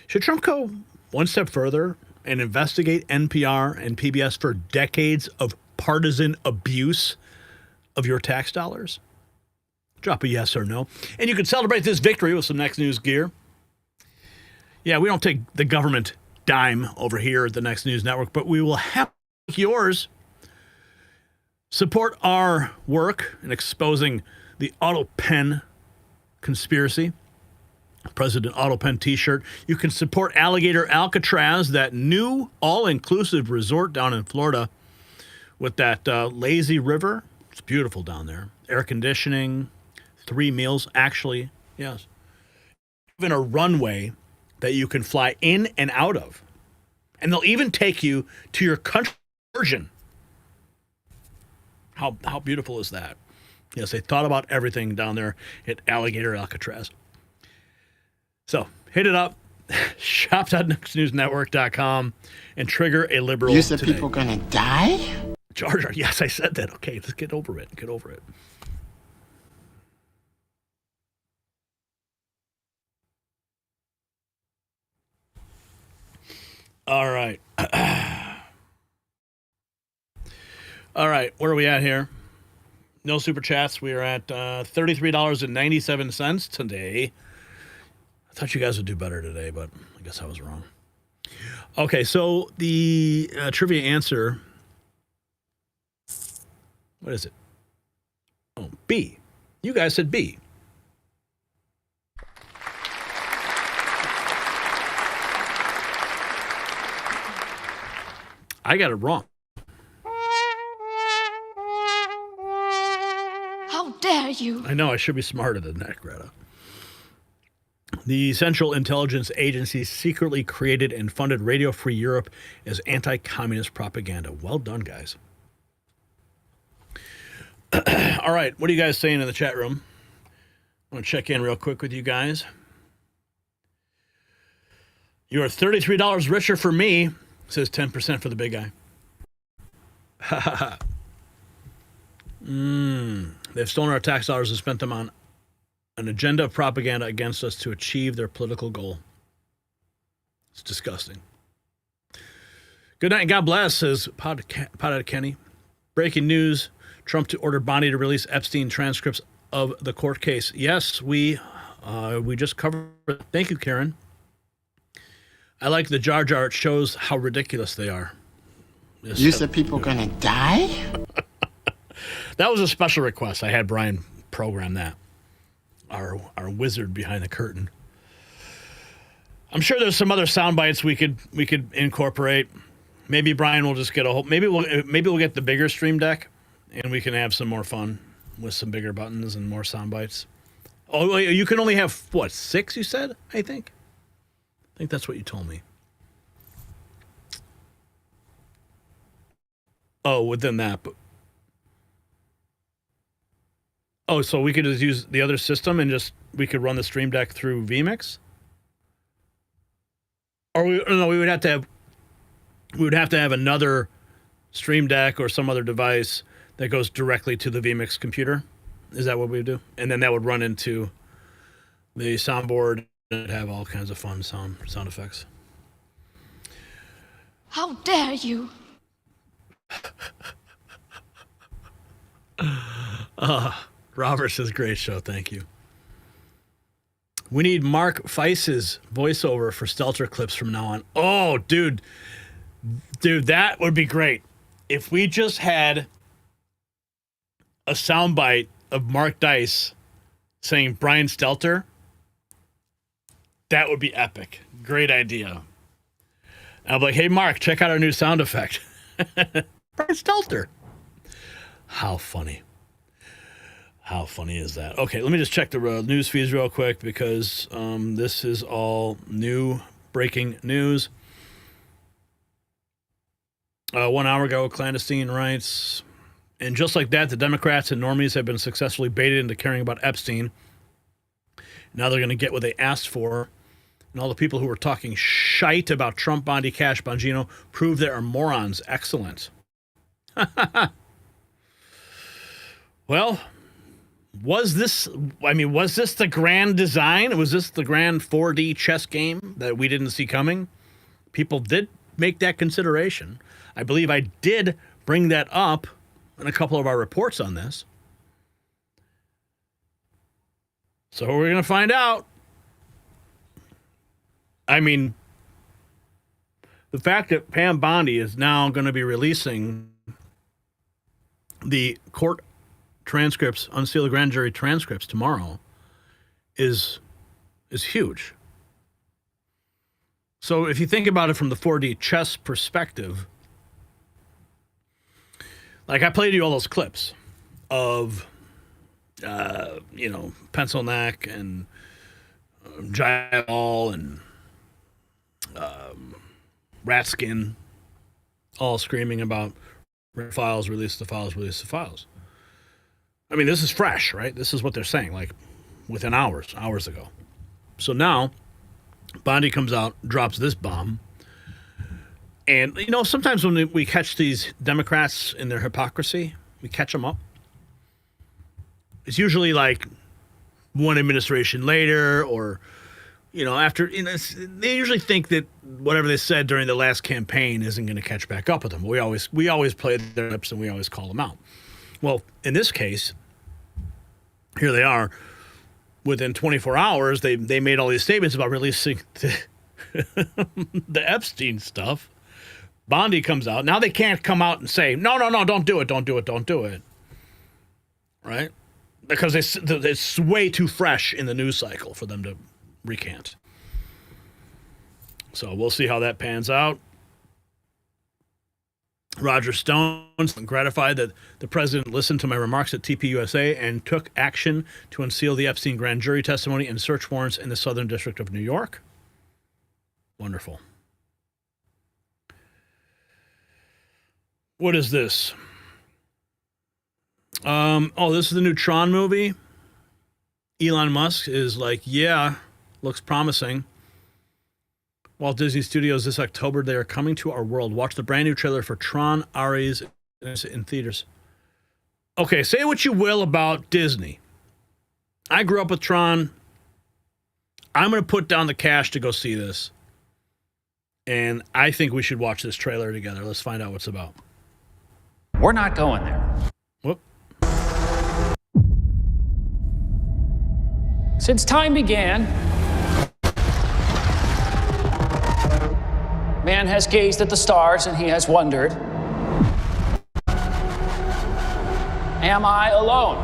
[SPEAKER 1] Should Trump go one step further and investigate NPR and PBS for decades of partisan abuse of your tax dollars? Drop a yes or no. And you can celebrate this victory with some Next News gear. Yeah, we don't take the government dime over here at the Next News Network, but we will have yours. Support our work in exposing the Autopen conspiracy. President Autopen t-shirt. You can support Alligator Alcatraz, that new all-inclusive resort down in Florida with that lazy river. It's beautiful down there. Air conditioning, 3 meals, actually, yes. Even a runway that you can fly in and out of. And they'll even take you to your country version. How beautiful is that? Yes, they thought about everything down there at Alligator Alcatraz. So hit it up, shop.nextnewsnetwork.com, and trigger a liberal.
[SPEAKER 10] You said
[SPEAKER 1] today.
[SPEAKER 10] people gonna die?
[SPEAKER 1] Jar Jar, yes, I said that. Okay, let's get over it. Get over it. All right. All right, where are we at here? No super chats. We are at $33.97 today. I thought you guys would do better today, but I guess I was wrong. Okay, so the trivia answer, what is it? Oh, B. You guys said B. I got it wrong.
[SPEAKER 24] How dare you?
[SPEAKER 1] I know, I should be smarter than that, Greta. The Central Intelligence Agency secretly created and funded Radio Free Europe as anti-communist propaganda. Well done, guys. All right, what are you guys saying in the chat room? I want to check in real quick with you guys. You are $33 richer for me, says 10% for the big guy. They've stolen our tax dollars and spent them on an agenda of propaganda against us to achieve their political goal. It's disgusting. Good night and God bless, says Pothead Kenny. Breaking news. Trump to order Bondi to release Epstein transcripts of the court case. Yes, we just covered it. Thank you, Karen. I like the Jar Jar. It shows how ridiculous they are. Yes.
[SPEAKER 10] You said people gonna die?
[SPEAKER 1] That was a special request. I had Brian program that. Our wizard behind the curtain. I'm sure there's some other sound bites we could incorporate. Maybe Brian will just get a whole. Maybe we'll get the bigger Stream Deck, and we can have some more fun with some bigger buttons and more sound bites. Oh, you can only have what, 6? You said? I think that's what you told me. Oh, within that. But, oh, so we could just use the other system and we could run the Stream Deck through vMix? Or we would have to have another Stream Deck or some other device that goes directly to the vMix computer. Is that what we would do? And then that would run into the soundboard and have all kinds of fun sound effects.
[SPEAKER 24] How dare you?
[SPEAKER 1] Robert says, great show. Thank you. We need Mark Feiss's voiceover for Stelter clips from now on. Oh, dude, that would be great. If we just had a soundbite of Mark Dice saying Brian Stelter, that would be epic. Great idea. I'll be like, hey, Mark, check out our new sound effect. Brian Stelter. How funny. How funny is that? Okay, let me just check the news feeds real quick because this is all new breaking news. 1 hour ago, clandestine rights. And just like that, the Democrats and normies have been successfully baited into caring about Epstein. Now they're going to get what they asked for. And all the people who were talking shite about Trump, Bondi, Cash, Bongino prove they are morons. Excellent. Well, was this the grand design? Was this the grand 4D chess game that we didn't see coming? People did make that consideration. I believe I did bring that up in a couple of our reports on this. So we're going to find out. I mean, the fact that Pam Bondi is now going to be releasing the court transcripts, unsealed grand jury transcripts tomorrow is huge. So if you think about it from the 4D chess perspective, like I played you all those clips of, Pencil Neck and Jayal and Ratskin all screaming about files, release the files, release the files. I mean, this is fresh, right? This is what they're saying, like within hours ago. So now Bondi comes out, drops this bomb. And, sometimes when we catch these Democrats in their hypocrisy, we catch them up. It's usually like one administration later or, after, they usually think that whatever they said during the last campaign isn't going to catch back up with them. We always play their lips and we always call them out. Well, in this case, here they are. Within 24 hours, they made all these statements about releasing the Epstein stuff. Bondi comes out. Now they can't come out and say, no, don't do it. Right? Because it's way too fresh in the news cycle for them to recant. So we'll see how that pans out. Roger Stone's gratified that the president listened to my remarks at TPUSA and took action to unseal the Epstein grand jury testimony and search warrants in the Southern District of New York. Wonderful. What is this? This is the new Tron movie. Elon Musk is like, yeah, looks promising. Walt Disney Studios this October. They are coming to our world. Watch the brand new trailer for Tron Ares in theaters. Okay, say what you will about Disney. I grew up with Tron. I'm going to put down the cash to go see this. And I think we should watch this trailer together. Let's find out what's about.
[SPEAKER 5] We're not going there.
[SPEAKER 1] Whoop.
[SPEAKER 5] Since time began, man has gazed at the stars and he has wondered, am I alone?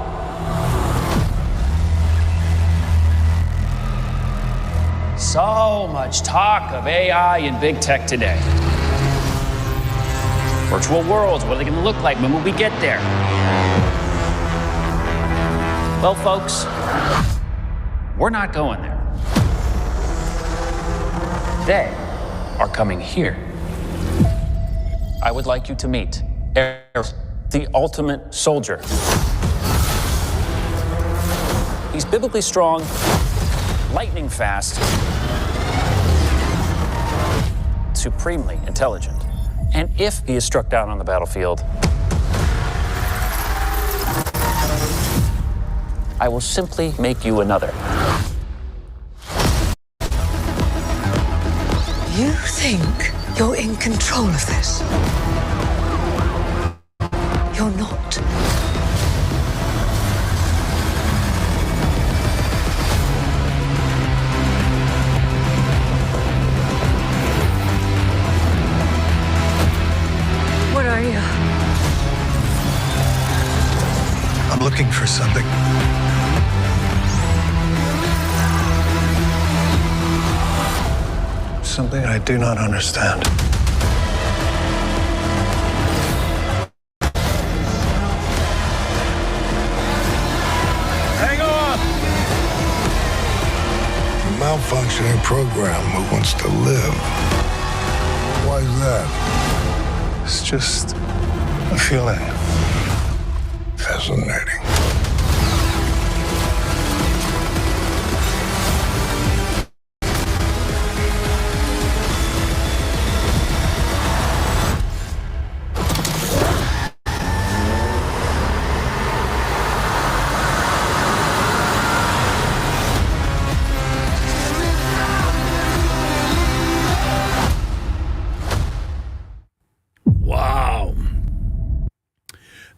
[SPEAKER 5] So much talk of AI and big tech today. Virtual worlds, what are they going to look like? When will we get there? Well, folks, we're not going there. They are coming here. I would like you to meet Eros, the ultimate soldier. He's biblically strong, lightning fast, supremely intelligent. And if he is struck down on the battlefield, I will simply make you another.
[SPEAKER 7] You think you're in control of this? You're not. What are you?
[SPEAKER 13] I'm looking for something. Something I do not understand.
[SPEAKER 1] Hang on!
[SPEAKER 13] A malfunctioning program who wants to live. Why is that? It's just a feeling. Fascinating.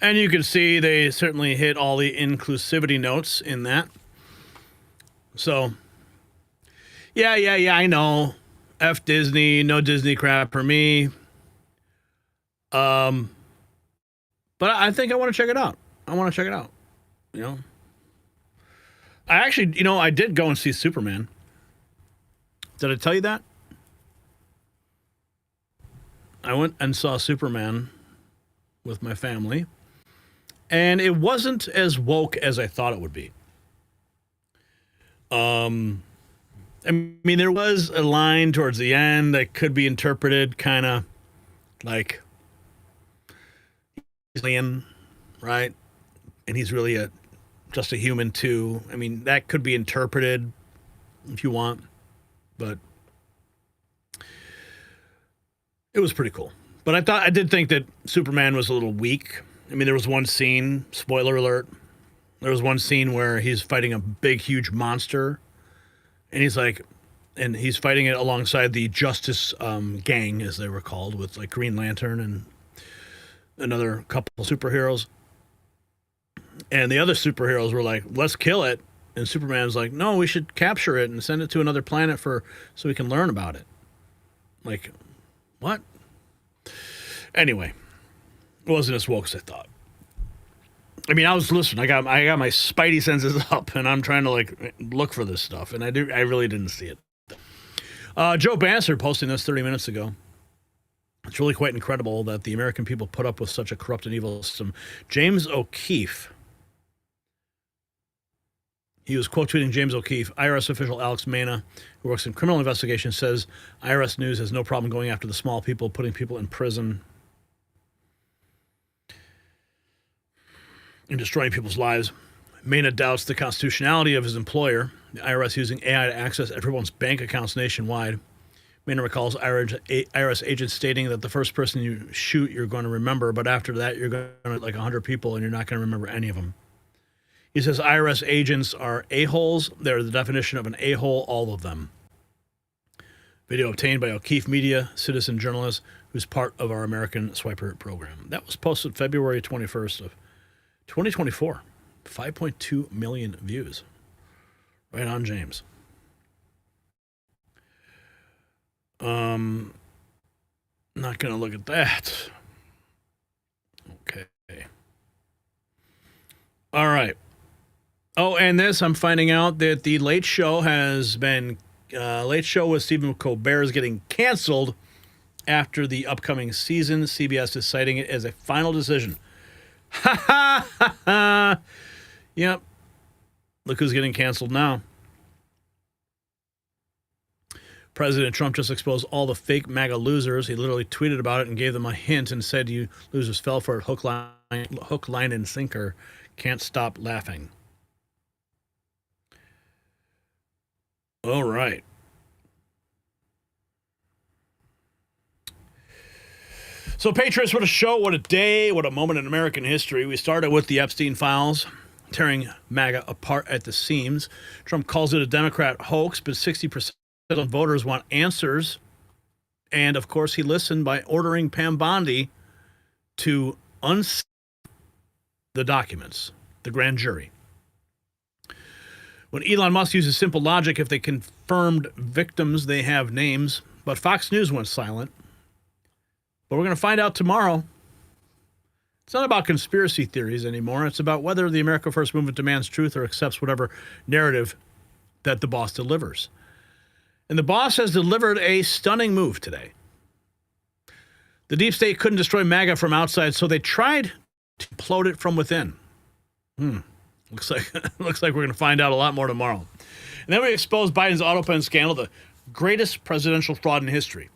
[SPEAKER 1] And you can see they certainly hit all the inclusivity notes in that. So, yeah, I know. F Disney, no Disney crap for me. But I think I want to check it out. You know? I actually, I did go and see Superman. Did I tell you that? I went and saw Superman with my family. And it wasn't as woke as I thought it would be. I mean, there was a line towards the end that could be interpreted kind of like alien, right? And he's really just a human too. I mean, that could be interpreted if you want, but it was pretty cool. But I did think that Superman was a little weak. I mean, there was one scene, spoiler alert, there was one scene where he's fighting a big, huge monster, and he's fighting it alongside the Justice Gang, as they were called, with like Green Lantern and another couple superheroes. And the other superheroes were like, let's kill it. And Superman's like, no, we should capture it and send it to another planet so we can learn about it. Like, what? Anyway. It wasn't as woke as I thought. I mean, I was listening. I got my spidey senses up, and I'm trying to look for this stuff, and I really didn't see it. Joe Bannister posting this 30 minutes ago. It's really quite incredible that the American people put up with such a corrupt and evil system. James O'Keefe. He was quote tweeting James O'Keefe. IRS official Alex Mena, who works in criminal investigations, says IRS News has no problem going after the small people, putting people in prison, and destroying people's lives. Mena doubts the constitutionality of his employer, the IRS, using AI to access everyone's bank accounts nationwide. Maynard recalls IRS agents stating that the first person you shoot, you're going to remember, but after that, you're going to like 100 people, and you're not going to remember any of them. He says IRS agents are a-holes. They're the definition of an a-hole, all of them. Video obtained by O'Keefe Media, citizen journalist, who's part of our American Swiper program. That was posted February 21st of 2024. 5.2 million views. Right on, James. Not going to look at that. Okay. All right. Oh, and this, I'm finding out that the Late Show has been, Late Show with Stephen Colbert is getting canceled after the upcoming season. CBS is citing it as a final decision. Ha ha ha ha. Yep. Look who's getting canceled now. President Trump just exposed all the fake MAGA losers. He literally tweeted about it and gave them a hint and said, "You losers fell for it, hook, line, and sinker. Can't stop laughing." All right. So, Patriots, what a show, what a day, what a moment in American history. We started with the Epstein files, tearing MAGA apart at the seams. Trump calls it a Democrat hoax, but 60% of voters want answers. And, of course, he listened by ordering Pam Bondi to unseal the documents, the grand jury. When Elon Musk uses simple logic, if they confirmed victims, they have names. But Fox News went silent. But we're going to find out tomorrow. It's not about conspiracy theories anymore. It's about whether the America First movement demands truth or accepts whatever narrative that the boss delivers. And the boss has delivered a stunning move today. The deep state couldn't destroy MAGA from outside, so they tried to implode it from within. Looks like we're going to find out a lot more tomorrow. And then we exposed Biden's Autopen scandal, the greatest presidential fraud in history.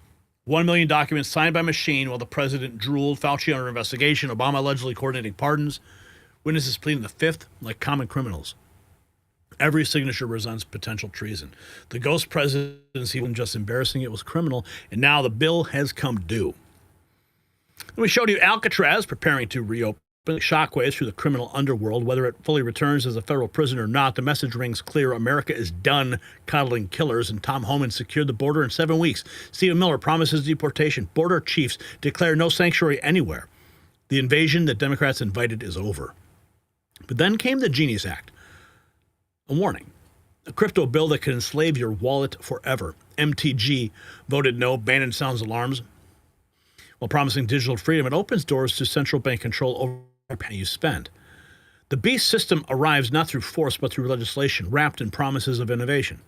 [SPEAKER 1] 1 million documents signed by machine while the president drooled. Fauci under investigation. Obama allegedly coordinating pardons. Witnesses pleading the fifth like common criminals. Every signature represents potential treason. The ghost presidency wasn't just embarrassing, it was criminal. And now the bill has come due. And we showed you Alcatraz preparing to reopen. Shockwaves through the criminal underworld. Whether it fully returns as a federal prison or not, the message rings clear. America is done coddling killers, and Tom Homan secured the border in 7 weeks. Stephen Miller promises deportation. Border chiefs declare no sanctuary anywhere. The invasion that Democrats invited is over. But then came the Genius Act. A warning. A crypto bill that could enslave your wallet forever. MTG voted no. Bannon sounds alarms. While promising digital freedom, it opens doors to central bank control over every penny you spend. The beast system arrives not through force, but through legislation, wrapped in promises of innovation.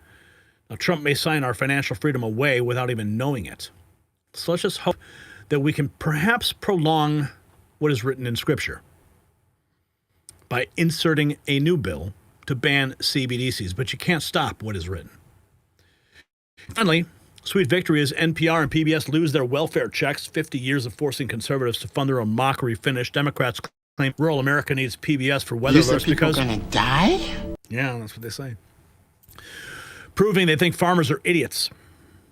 [SPEAKER 1] Now, Trump may sign our financial freedom away without even knowing it. So let's just hope that we can perhaps prolong what is written in Scripture by inserting a new bill to ban CBDCs, but you can't stop what is written. Finally, sweet victory as NPR and PBS lose their welfare checks. 50 years of forcing conservatives to fund their own mockery finish. Democrats claim rural America needs PBS for weather alerts because
[SPEAKER 10] people gonna die?
[SPEAKER 1] Yeah, that's what they say. Proving they think farmers are idiots.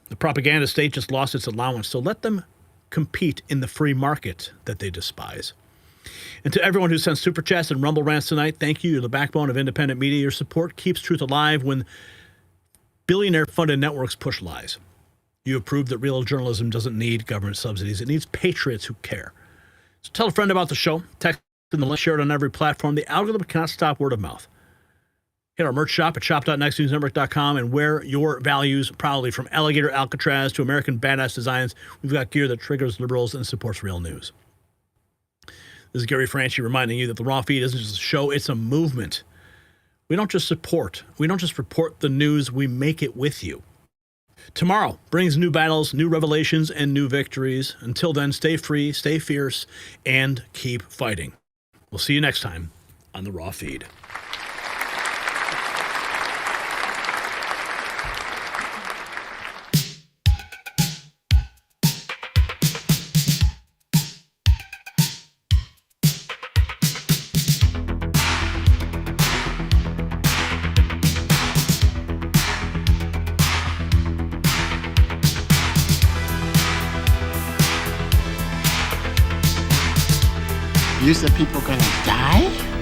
[SPEAKER 1] The propaganda state just lost its allowance, so let them compete in the free market that they despise. And to everyone who sent super chats and rumble rants tonight, thank you. You're the backbone of independent media. Your support keeps truth alive when billionaire-funded networks push lies. You have proved that real journalism doesn't need government subsidies. It needs patriots who care. So tell a friend about the show. Text in the link, share it on every platform. The algorithm cannot stop word of mouth. Hit our merch shop at shop.nextnewsnetwork.com and wear your values proudly. From alligator Alcatraz to American badass designs, we've got gear that triggers liberals and supports real news. This is Gary Franchi reminding you that the Raw Feed isn't just a show, it's a movement. We don't just report the news, we make it with you. Tomorrow brings new battles, new revelations, and new victories. Until then, stay free, stay fierce, and keep fighting. We'll see you next time on the Raw Feed.
[SPEAKER 10] You said people gonna die?